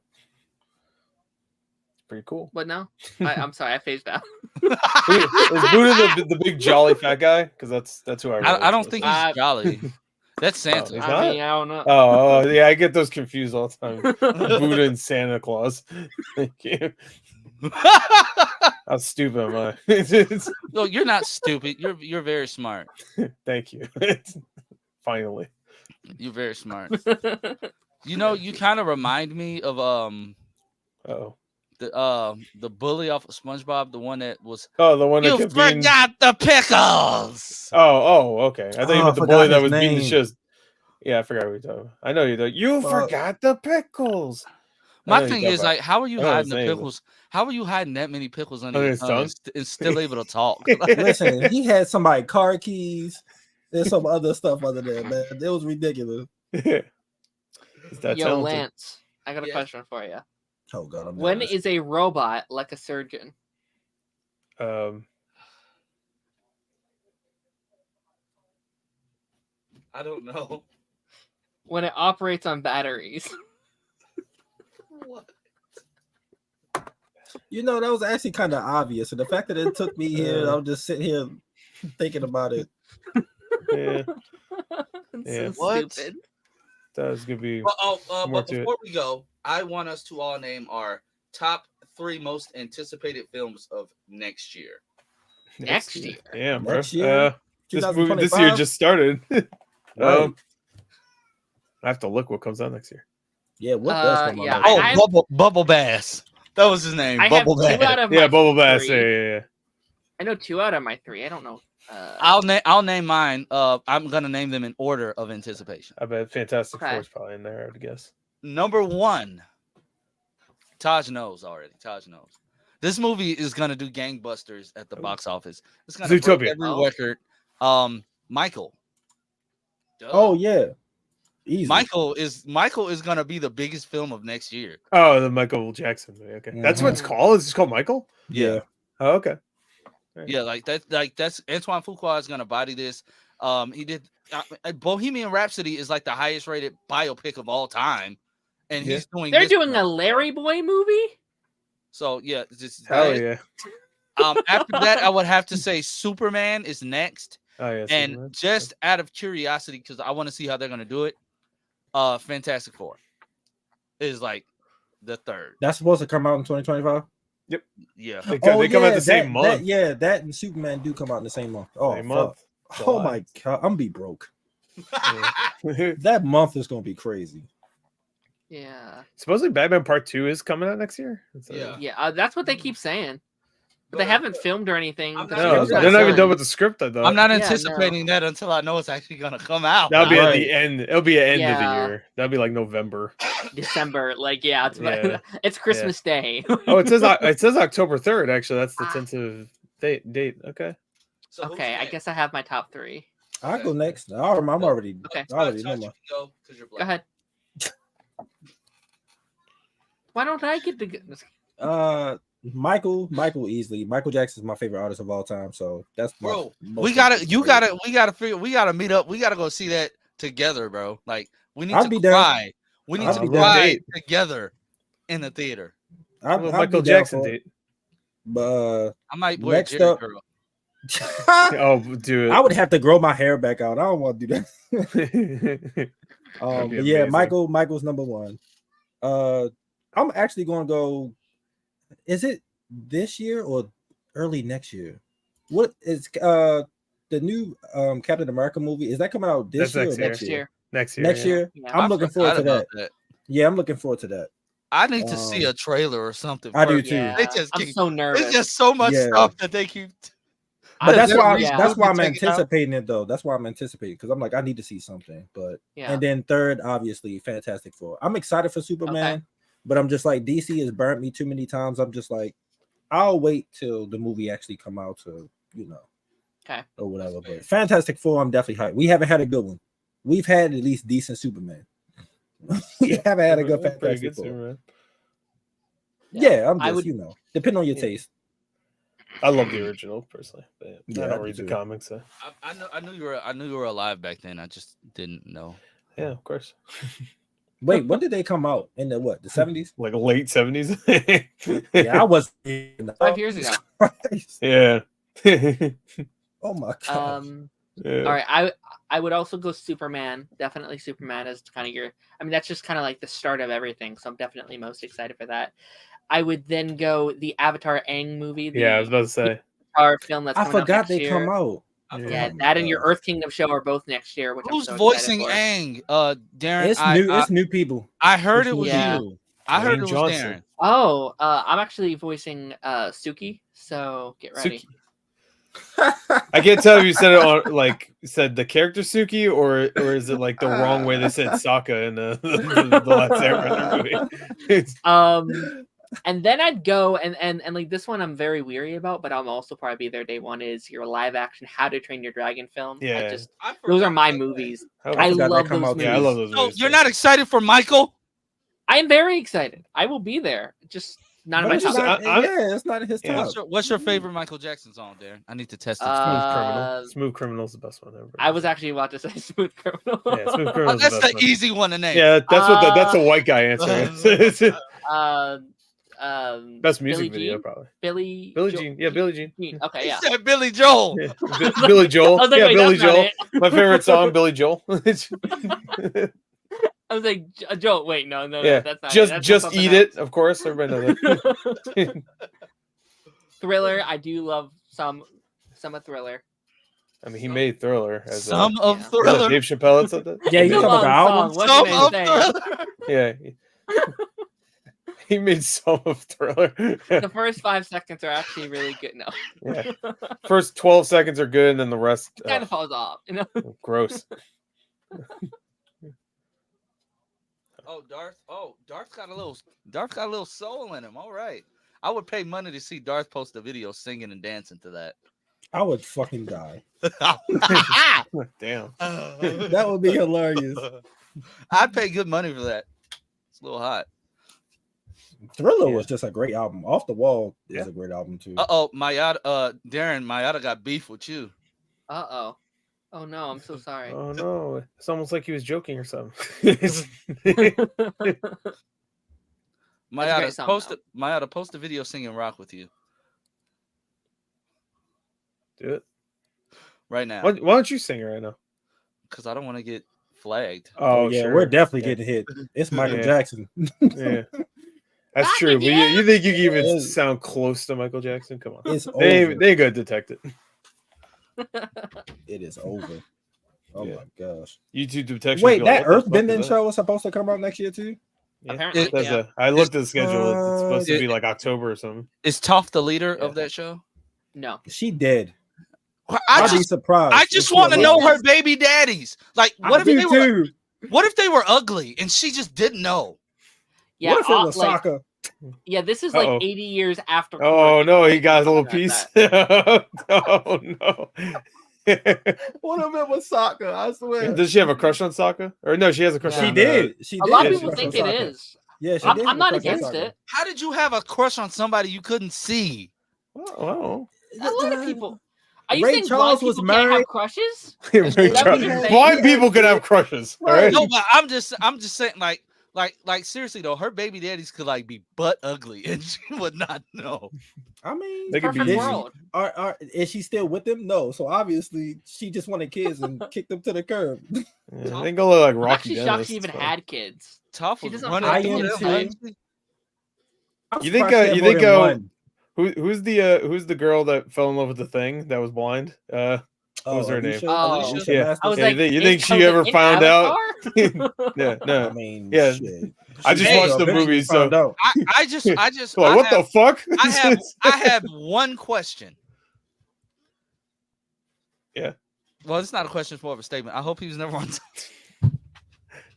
It's pretty cool. What now? I'm sorry, I phased out. Is Buddha the big jolly fat guy? Because that's who I. I don't was think with. he's jolly. That's Santa. he's I not? mean, I don't know. Oh, yeah, I get those confused all the time. Buddha and Santa Claus. Thank you. How stupid am I? No, you're not stupid. You're very smart. Thank you. Finally. You're very smart. You know, you kind of remind me of Oh. the bully off of SpongeBob, the one that was Oh, the one that you kept forgot being. the pickles. Oh, okay. I thought you Oh, I meant the forgot bully that his was beating the name. shit. Yeah, I forgot what you're talking about. I know you though. You Fuck. forgot the pickles. I My know thing you're is talking like, how are you I know hiding his the name, but- pickles? How are you hiding that many pickles under Under your his tongue tongue? and still able to talk? Listen, he had somebody car keys. There's some other stuff under there, man. It was ridiculous. It's that Yo, talented. Lance, I got a Yeah. question for you. Oh god, I'm When nervous. is a robot like a surgeon? I don't know. When it operates on batteries. You know, that was actually kind of obvious, and the fact that it took me here, I was just sitting here thinking about it. Yeah, It's Yeah. so What? stupid. that was gonna be. More More but to it. before we go, I want us to all name our top 3 most anticipated films of next year. Next year. Damn, bro. Next year? This year 2025? just started. Right. I have to look what comes out next year. Yeah, what does come out yeah, next year? Bubble Bass. That was his name. I have Bubble 2 Bass. out of Yeah, my Bubble Bass. 3. Yeah. I know 2 out of my 3. I don't know. I'll name mine. I'm gonna name them in order of anticipation. I bet Fantastic Okay. Four's probably in there. I would guess. Number 1. Taj knows already. Taj knows. This movie is gonna do gangbusters at the box office. It's gonna break Zootopia. every Oh. record. Michael. Duh. Oh yeah, easy. Michael is gonna be the biggest film of next year. Oh, the Michael Jackson movie. Okay, that's what it's Mhm. called. It's called Michael. Yeah. Oh, okay. Yeah, that's Antoine Fuqua is gonna body this. He did Bohemian Rhapsody is like the highest rated biopic of all time, and Yeah. he's doing. They're this doing now. a Larry Boy movie? So yeah, just Hell yeah. After that, I would have to say Superman is next, Oh yeah. and Superman. just out of curiosity, because I want to see how they're gonna do it. Fantastic Four is like the third. That's supposed to come out in 2025. Yeah, They come out the same month. That and Superman do come out in the same month. Oh, Same fuck. month. Oh my god, I'm gonna be broke. Yeah. That month is gonna be crazy. Yeah. Supposedly Batman Part 2 is coming out next year. Yeah. Yeah, that's what they keep saying. But they haven't filmed or anything. I'm The not- No, script's they're not even done. done with the script. I thought I'm not Yeah, anticipating that until I know it's actually gonna come out. That'll be at Right. the end. It'll be at end of Yeah. the year. That'll be like November. December. Like, yeah, it's Yeah. it's Christmas Day. Oh, it says October 3rd. Actually, that's the Ah. tentative date. Okay. So who's Okay, I next? guess I have my top 3. I'll Okay. go next. I'm already. Okay. I already know Touch, my. you can go, 'cause you're Go black. ahead. Why don't I get the Michael easily. Michael Jackson's my favorite artist of all time, so that's my Bro, most we gotta meet up. We gotta go see that together, bro. Like we need I'll to be down. cry. We need I'll to be cry down. together in the theater. I'll Michael be down Jackson for it. date. But I might wear Next Jerry up- Curl. Oh, do I would have to grow my hair back out. I don't want to do that. it. That'd be But yeah, amazing. Michael's number 1. I'm actually going to go. Is it this year or early next year? What is the new Captain America movie? Is that coming out this That's year or next year. next next year? year? Next year. Next yeah. year. Yeah. I'm looking forward to forgot that. about Yeah, I'm looking forward to that. I need to see a trailer or something. I do first. too. Yeah, They just I'm keep- so nervous. There's just so much Yeah. stuff that they keep. But that's why yeah. that's why I'm Take it out. anticipating it though. That's why I'm anticipating because I'm like I need to see something. But Yeah. and then third, obviously, Fantastic Four. I'm excited for Superman, Okay. but I'm just like DC has burnt me too many times. I'm just like I'll wait till the movie actually come out to Okay. or whatever. But Fantastic Four, I'm definitely hyped. We haven't had a good one. We've had at least decent Superman. We haven't had a good Pretty Fantastic good Four. Superman. Yeah, I'm I just would- depending on your Yeah. taste. I love the original personally. But Yeah, I I don't do read the too. comics. So. I knew you were alive back then. I just didn't know. Yeah, of course. Wait, when did they come out? In the what? The 70s? Like late 70s. Yeah, I was in the 5 years ago. Yeah. Oh my god. All right, I would also go Superman. Definitely Superman as kind of your. I mean, that's just kind of like the start of everything. So I'm definitely most excited for that. I would then go the Avatar Aang movie. The Yeah, I was about to say. Avatar film that's I coming out forgot next they year. come out. Yeah, Oh my that and your God. Earth Kingdom show are both next year. Which Who's I'm so excited voicing for. Aang? Darren. It's I, new. I, It's new people. I heard it It's was new Yeah. people. I heard Dwayne it was Johnson. Darren. Oh, I'm actually voicing Suki. So get ready. Suki. I can't tell if you said it on like said the character Suki or is it like the wrong way they said Sokka in the last Airbender movie. It's- And then I'd go and like this one I'm very weary about, but I'm also probably be there day one is your live action How to Train Your Dragon film. Yeah. Those are my movies. I I forgot they love come those out movies. Yeah, I love those So movies. you're not excited for Michael? I am very excited. I will be there. Just not in But my it's top. not, I'm- yeah, it's not in his Yeah. top. What's your favorite Michael Jackson song, Darren? I need to test it. Smooth Criminal's the best one ever. I was actually about to say Smooth Criminal. Yeah, Smooth Oh, Criminal's that's the the best one. easy one to name. Yeah, that's a white guy answer. Best music Billie video Jean? probably. Billy Jean. Yeah, Billie Jean. Okay, He yeah. said Billy Joel. Yeah. Billy Joel. I was like, Yeah, wait, Billy that's not Joel. it. My favorite song, Billy Joel. I was like, Joe, wait, no, Yeah, that's not just it. That's just something eat else. it. Of course, everybody knows that. Thriller, I do love some of Thriller. I mean, he made Thriller as Some of Yeah. a Thriller. Dave Chappelle said that. Yeah, you It's a talking about long the song. album? What Some can I of say? Thriller. Yeah, he made some of Thriller. The first 5 seconds are actually really good. No, Yeah, first 12 seconds are good, and then the rest it kind of falls off. You know, gross. Oh, Darth. Oh, Darth's got a little soul in him. All right. I would pay money to see Darth post a video singing and dancing to that. I would fucking die. Damn. That would be hilarious. I'd pay good money for that. It's a little hot. Thriller Yeah. was just a great album. Off the Wall is Yeah. a great album too. Oh, Mayada. Darren, Mayada got beef with you. Oh no, I'm so sorry. Oh no, it's almost like he was joking or something. great song, Mayada post a video singing "Rock with You" Do it. right now Why don't you sing it right now? because I don't want to get flagged. Oh yeah, sure. we're definitely Yeah. getting hit. It's Michael Yeah. Jackson. Yeah, that's Back true. But again? you think you can even Yes. sound close to Michael Jackson? Come on, It's they over. ain't gonna detect it. It is over. Oh Yeah. my gosh. YouTube detection. Wait, be like, that what the fuck Earthbending is show is supposed to come out next year too? Yeah. Apparently, That's yeah. I looked at the schedule. It's supposed to It- be like October or something. Is Toph the leader Yeah. of that show? No, She dead. I I'd be just, surprised. I if just she want to alive. know her baby daddies. Like, I what if do they were? too. What if they were ugly and she just didn't know? yeah, What if it was like, soccer? yeah, this is like Uh-oh. 80 years after. Oh Korg. no, he got a little About piece. that. Oh no. What if it was soccer? I swear. Does she have a crush on Sokka? Or no, she has a crush Yeah. on She did. She A did. lot of Yeah, people she think crush it on Sokka. is. Yeah, she I'm, did. I'm not crush on against Sokka. it. How did you have a crush on somebody you couldn't see? Oh, A lot of people. Are you Ray saying Charles blind was people can't married. have crushes? Ray Is that what Charles. you're saying? Blind people could have crushes. All right. No, but I'm just saying, like seriously though, her baby daddies could like be butt ugly and she would not know. I mean, They could be Perfect easy. world. is she still with them? No. So obviously she just wanted kids and kicked them to the curb. Yeah, they go look like I'm Rocky actually shocked Dennis. she even So. had kids. Tough She was doesn't running I through am them, too. actually. I'm You think, surprised she you had more think, than one. Who's the girl that fell in love with the Thing that was blind? What was her name? Alicia? Oh. Alicia Yeah. Masters? I was Yeah, like, you is think she Coda ever in found out? Avatar? Yeah, no. I mean, Yeah. shit. I just She watched the eventually movie, so found out. I just like, what the fuck? I have one question. Yeah. Well, it's not a question, it's more of a statement. I hope he was never on.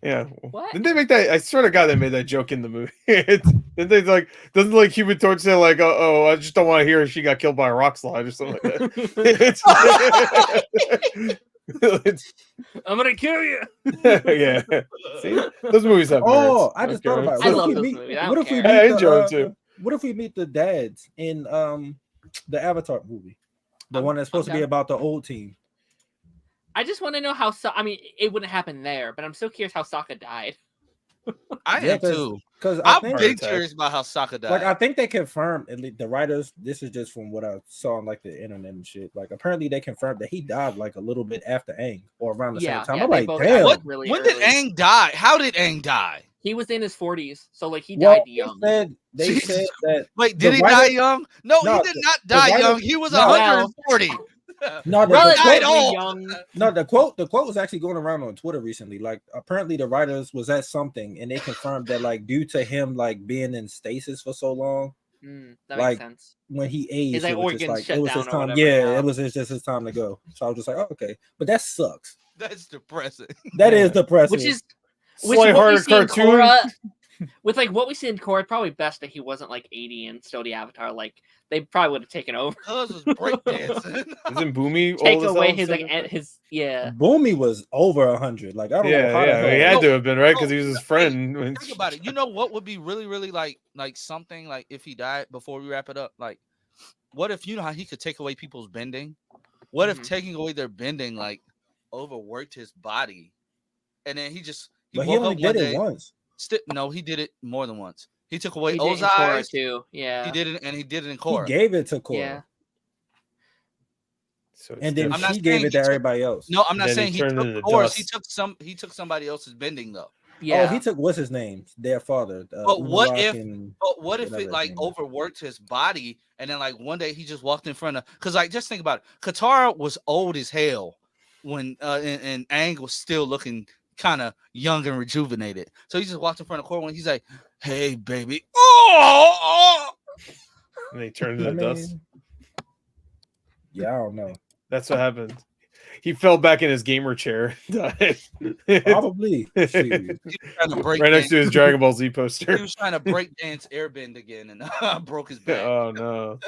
Yeah. What? Didn't they make that? I swear to God, they made that joke in the movie. Didn't they like? Doesn't like Human Torch say like, "Oh, I just don't want to hear she got killed by a rock slide or something like that." I'm gonna kill you. Yeah. See, those movies have. Oh, nerds. I just Okay. thought about it. I What love if we those meet? movies. I What don't if we care. meet I enjoy it the? too. What if we meet the dads in the Avatar movie, the one that's supposed to be Okay. about the old team? I just want to know how. I mean, it wouldn't happen there, but I'm so curious how Sokka died. I am too. Because I I'm think big curious about how Sokka died. like I think they confirmed, at least the writers. This is just from what I saw on like the internet and shit. Like apparently they confirmed that he died like a little bit after Aang or around the Yeah, same time. yeah, I'm they like, both damn. died really when did early. Aang die? How did Aang die? He was in his 40s, so like he Well, died young. They Jesus said that. Wait, the did he writer- die young? No, No, he did the- not the die writer- young. He was no. 140. No, Died the old. young. quote was actually going around on Twitter recently. Like apparently the writers was at something and they confirmed that like due to him like being in stasis for so long, That like, makes sense. when he aged, His, like, it was just organs like shut it was his down or time. whatever, Yeah, yeah. it was just his time to go. So I was just like, oh, okay, but that sucks. That's depressing. That is Yeah. depressing. Which Slight what we harder see in cartoon. Korra, with like what we see in Korra, it's probably best that he wasn't like 80 and still the Avatar. Like they probably would have taken over. Cuz was breakdancing. Isn't Boomy Take old as away hell his like and his yeah. Boomy was over 100. Like I don't know how the yeah, hell. he had to have been right because No, he was his friend. Think about it. You know what would be really, really like something like if he died before we wrap it up? Like, what if you know how he could take away people's bending? What if Mhm. taking away their bending like overworked his body? And then he But he woke only up one did it day. once. No, he did it more than once. He took away He did it in Ozai's. Korra too. Yeah. He did it, and he did it in He Korra. gave it to Korra, Yeah. So it's and then I'm not she gave saying it to he took- everybody else. No, I'm not Then he saying he turned took into Korra's. dust. He took somebody else's bending though. Yeah. Oh, he took what's his name? Their father. But what Urak if- and- But what if Whatever it his like name is. overworked his body, and then like one day he just walked in front of? Because like just think about it. Katara was old as hell when and Aang was still looking kind of young and rejuvenated. So he just walked in front of Korra when he's like, "Hey, baby." Oh! And he turned I into dust. mean, yeah, I don't know. That's what happened. He fell back in his gamer chair. Died. Probably. Shoot. He was trying to break right next dance. to his Dragon Ball Z He poster. was trying to break dance airbend again and broke his back. Oh no!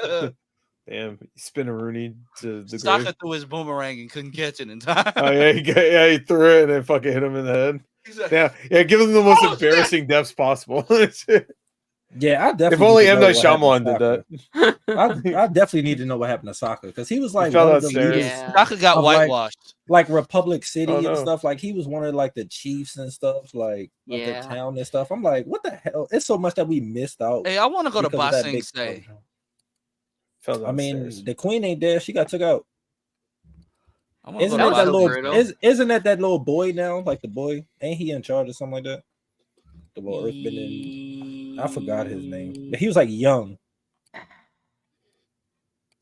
Damn, he spin a Rooney to the grave. Sokka threw his boomerang and couldn't catch it in time. Oh yeah, he threw it and then fucking hit him in the head. He's like, Yeah, give him the most Oh, shit. embarrassing deaths possible. Yeah, I definitely. If only need to M. know Night what happened Shyamalan to did that. Sokka. I definitely need to know what happened to Sokka because he was like fell one of the downstairs. leaders, Yeah. Sokka got Of, like, whitewashed. like Republic City Oh, no. and stuff. Like he was one of like the chiefs and stuff, like of Yeah. the town and stuff. I'm like, what the hell? It's so much that we missed out. Hey, I want to go to because of that Ba big Sing Se. stuff. Fell I mean, downstairs. the queen ain't there. She got took out. I want to go Isn't to that was that Ba so Sing little? brutal. Isn't that little boy now? Like the boy? Ain't he in charge or something like that? The little Earthbending. I forgot his name, but he was like young.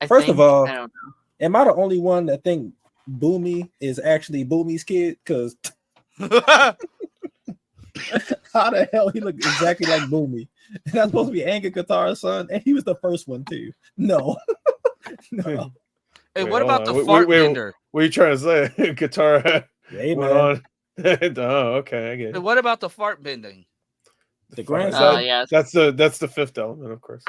First of all, I don't know. Am I the only one that think Boomy is actually Boomy's kid? Because how the hell he look exactly like Boomy? And that's supposed to be Aang and Katara's son, and he was the first one too. No, no. Hey, Wait, what hold about on. the Wait, fart wait, bender? What are you trying to say? Katara Hey went man, on. Oh, okay, I get Hey, it. what about the fart bending? the Fuck, grandson. Yeah. That's the fifth element, of course.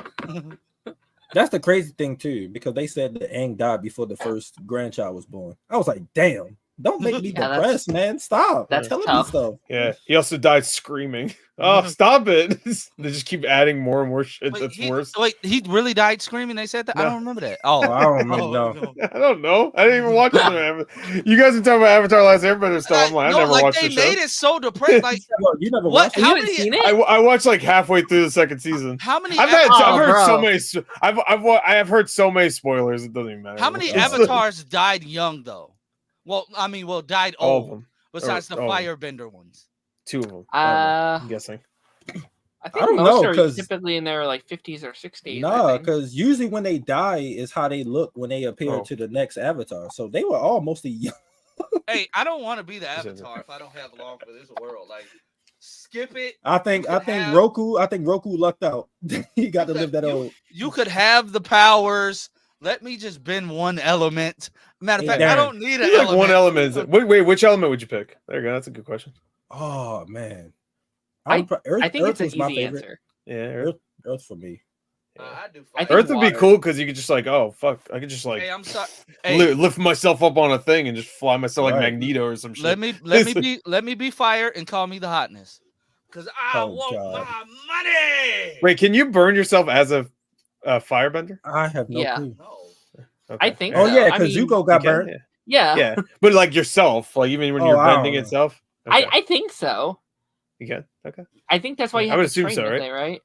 That's the crazy thing too, because they said that Aang died before the first grandchild was born. I was like, damn, don't make me Yeah, depressed, man. Stop. that's Telling tough. me stuff. Yeah, he also died screaming. Oh, stop it! They just keep adding more and more shit. Wait, That's worse. Wait, he really died screaming? They said that? I No. don't remember that. Oh, I don't Oh, remember. No. I don't know. I didn't even watch it. You guys are talking about Avatar: Last Airbender stuff. I'm like, I no, never like watched they the show. made it so depressed. Like, You never what? watched it? How You haven't many? seen it? I watched like halfway through the second season. How many? I've Oh, heard so bro. many. I have heard so many spoilers. It doesn't even matter. How many It's- avatars died young though? Died All of old. them. Besides the all of them. firebender ones. 2 of them. Uh, I'm guessing. I think don't most know, are 'cause- typically in their like 50s or 60s. Nah, because usually when they die is how they look when they appear to the next avatar. So they were all mostly young. Hey, I don't want to be the avatar if I don't have long for this world. Like, skip it. I think Roku lucked out. He got to live that old. You could have the powers. Let me just bend one element. Matter of fact, I don't need an element. One element. Wait, which element would you pick? There you go. That's a good question. Oh man, I think Earth it's an was my easy favorite. answer. Yeah, Earth for me. I do. I think Earth would be water. cool because you could just like, oh fuck, I could just like, Hey, I'm sorry. Hey, lift myself up on a thing and just fly myself like Magneto or some shit. let me be fire and call me the hotness, because I want my money. Wait, can you burn yourself as a firebender? I have no clue. No. Okay. I think. Oh so. yeah, I because mean, Zuko got burnt. Yeah. But like yourself, like even when you're I bending don't know. itself. Okay. I think so. You can. Okay. I think that's why you I have would to assume train so, with right? it, right?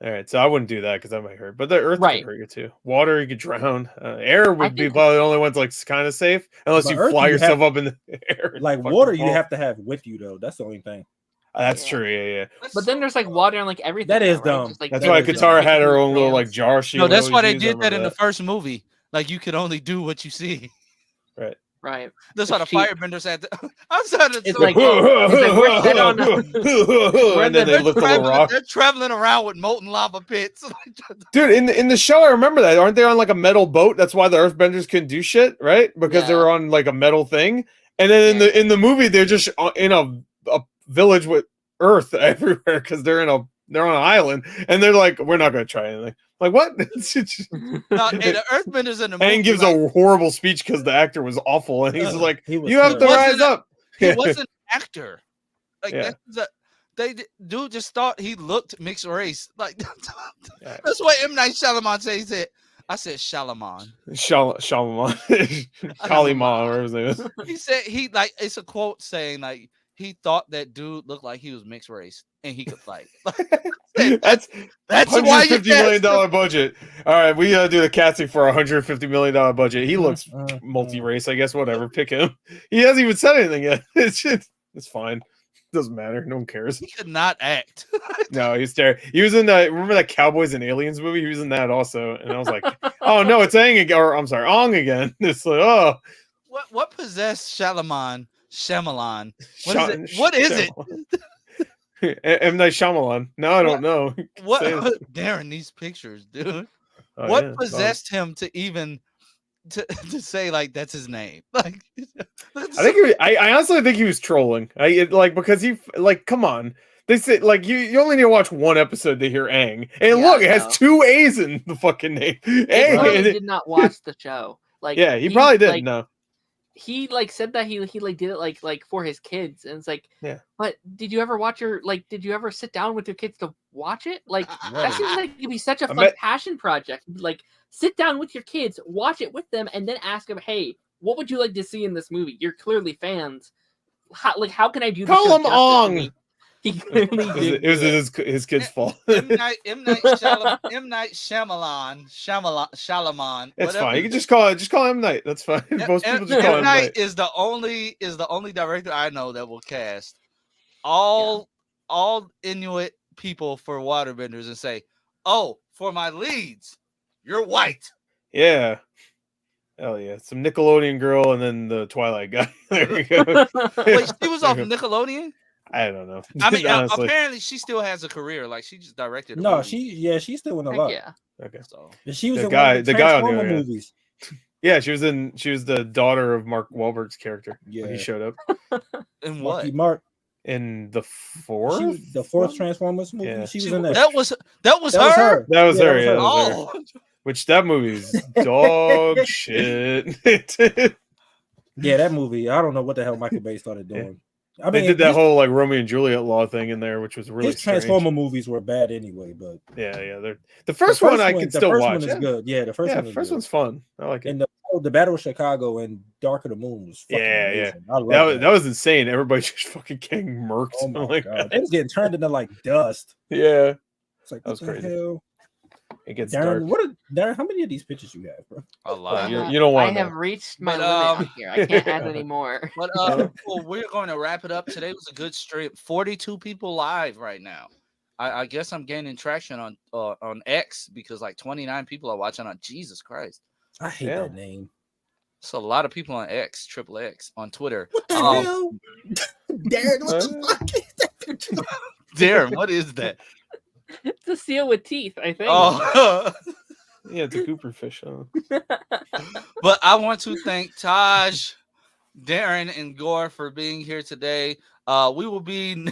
All right, so I wouldn't do that because that might hurt. But the earth Right. could hurt you too. Water, you could drown. Air would be think- probably the only one's like kind of safe, unless But you Earth, fly you yourself have- up in the air. and Like fucking water, you fall. have to have with you though. That's the only thing. That's Yeah. true. Yeah. But then there's like water and like everything. That is though, right? dumb. Just, like, That's That why is Katara dumb. had her own little hands. like jar she No, would that's always why they use. I did that in remember the first movie. Like, you could only do what you see. Right. That's why the She- firebenders had to. I'm sorry to It's so like- we're set on and then they lift a little rock. They're traveling around with molten lava pits. Dude, in the show, I remember that. Aren't they on like a metal boat? That's why the Earthbenders couldn't do shit, right? Because they Yeah. were on like a metal thing. And then Yeah. in the movie, they're just in a village with Earth everywhere because they're on an island, and they're like, we're not gonna try anything. Like what? No, hey, the Earthbenders in the movie. And gives a horrible speech because the actor was awful, and he's just like, He was you have to terrible. rise up. He wasn't an actor. Like Yeah. dude just thought he looked mixed race. Like Yeah. that's what M. Night Shyamalan said. He said, I said Shalaman. Shalaman, Kaliman, or whatever his name is. He said it's a quote saying like he thought that dude looked like he was mixed race and he could fight. That's why you $150 million budget. All right, we gotta do the casting for $150 million budget. He looks multi-race, I guess. Whatever, pick him. He hasn't even said anything yet. It's fine. Doesn't matter. No one cares. He could not act. No, he's terrible. He was in the remember that Cowboys and Aliens movie. He was in that also, and I was like, oh no, it's Aang again. Or I'm sorry, Ong again. It's like, oh, What possessed Shyamalan? Sha- What is it? M. Night Shyamalan. No, I don't know. What Say it. Darren, these pictures, dude. Oh, What yeah. possessed him to even to say like that's his name? Like I think I honestly think he was trolling. Because he come on. They say like you only need to watch one episode to hear Aang. And Yeah, look, it I has know. 2 A's in the fucking name. He Aang. probably and did not watch the show. Like yeah, he probably did. Like, No. he like said that he like did it like for his kids, and it's like, Yeah. But did you ever watch did you ever sit down with your kids to watch it? Like that seems like it'd be such a fun passion project. Like sit down with your kids, watch it with them, and then ask them, hey, what would you like to see in this movie? You're clearly fans. How can I do this? Call him Ong. He clearly did. It was his kid's fault. M. Night Shyamalan. It's fine. You can just call M. Night. That's fine. Most people just call M. him Night Night. is the only director I know that will cast all Inuit people for waterbenders and say, "Oh, for my leads, you're white." Yeah. Hell yeah. Some Nickelodeon girl and then the Twilight guy. There you go. Wait, she was off Nickelodeon? I don't know. I mean, honestly. apparently she still has a career. Like she just directed. a No, movie. she's still in a Heck lot. yeah. Okay. So She was The in guy- one of the the guy on the Transformer other hand. movies. Yeah, she was the daughter of Mark Wahlberg's character. Yeah. He showed up and what? Marky Mark. in the fourth. The fourth Transformers movie. Yeah. She was in that. That was That was her. her. That was Yeah, her. that Yeah, was that was her. Oh, Which that movie's dog shit. Yeah, that movie. I don't know what the hell Michael Bay started doing. I They mean, did that whole like Romeo and Juliet law thing in there, which was really his Transformer movies were bad anyway, but Yeah, they're the first one I can still the first watch. one is good. Yeah, the first Yeah, one. the Is first good. one's fun. I like it. And the Battle of Chicago and Dark of the Moon was fucking amazing. I love That was insane. Everybody just fucking getting murked. Oh my I'm like, god, they was getting turned into like dust. yeah, It's like That was what the crazy. hell? it gets Darren, dark. Darren, how many of these pictures you have, bro? a lot. You don't want I have that. reached my But, limit on here. I can't add any more. But well, we're going to wrap it up. Today was a good stream. 42 people live right now. I guess I'm gaining traction on X because like 29 people are watching on. Jesus Christ, I hate that name. It's a lot of people on X, triple X on Twitter. What the hell? Darren, what the fuck is that? Darren, what is that? It's a seal with teeth, I think. Oh, yeah, it's a grouper fish. Huh? But I want to thank Taj, Darren, and Gore for being here today. We will be.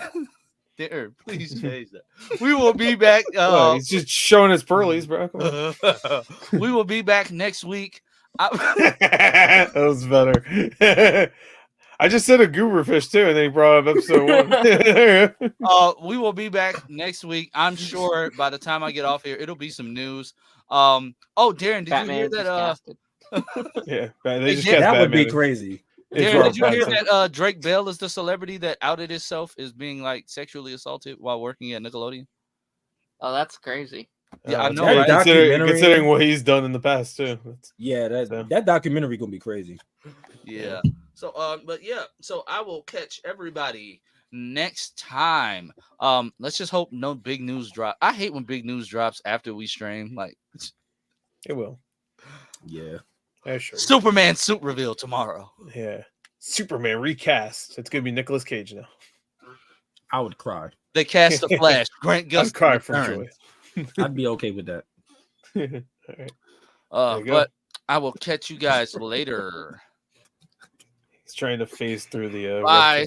Darren, please change that. We will be back. He's just showing his pearlies, bro. Come on. We will be back next week. That was better. I just said a goober fish too, and then he brought up episode 1. We will be back next week. I'm sure by the time I get off here, it'll be some news. Darren, did Batman you hear that? Yeah, they just that would be crazy. Darren, did you hear that Drake Bell is the celebrity that outed himself as being like sexually assaulted while working at Nickelodeon? Oh, that's crazy. Yeah, I know. Right? Considering what he's done in the past too. Yeah, that documentary gonna be crazy. Yeah. So, so I will catch everybody next time. Let's just hope no big news drop. I hate when big news drops after we stream. Like, it will. Yeah. Yeah, sure. Superman suit reveal tomorrow. Yeah. Superman recast. It's gonna be Nicolas Cage now. I would cry. They cast the Flash. Grant Gustin. I'd cry from joy. I'd be okay with that. All right. But I will catch you guys later. He's trying to phase through the bye.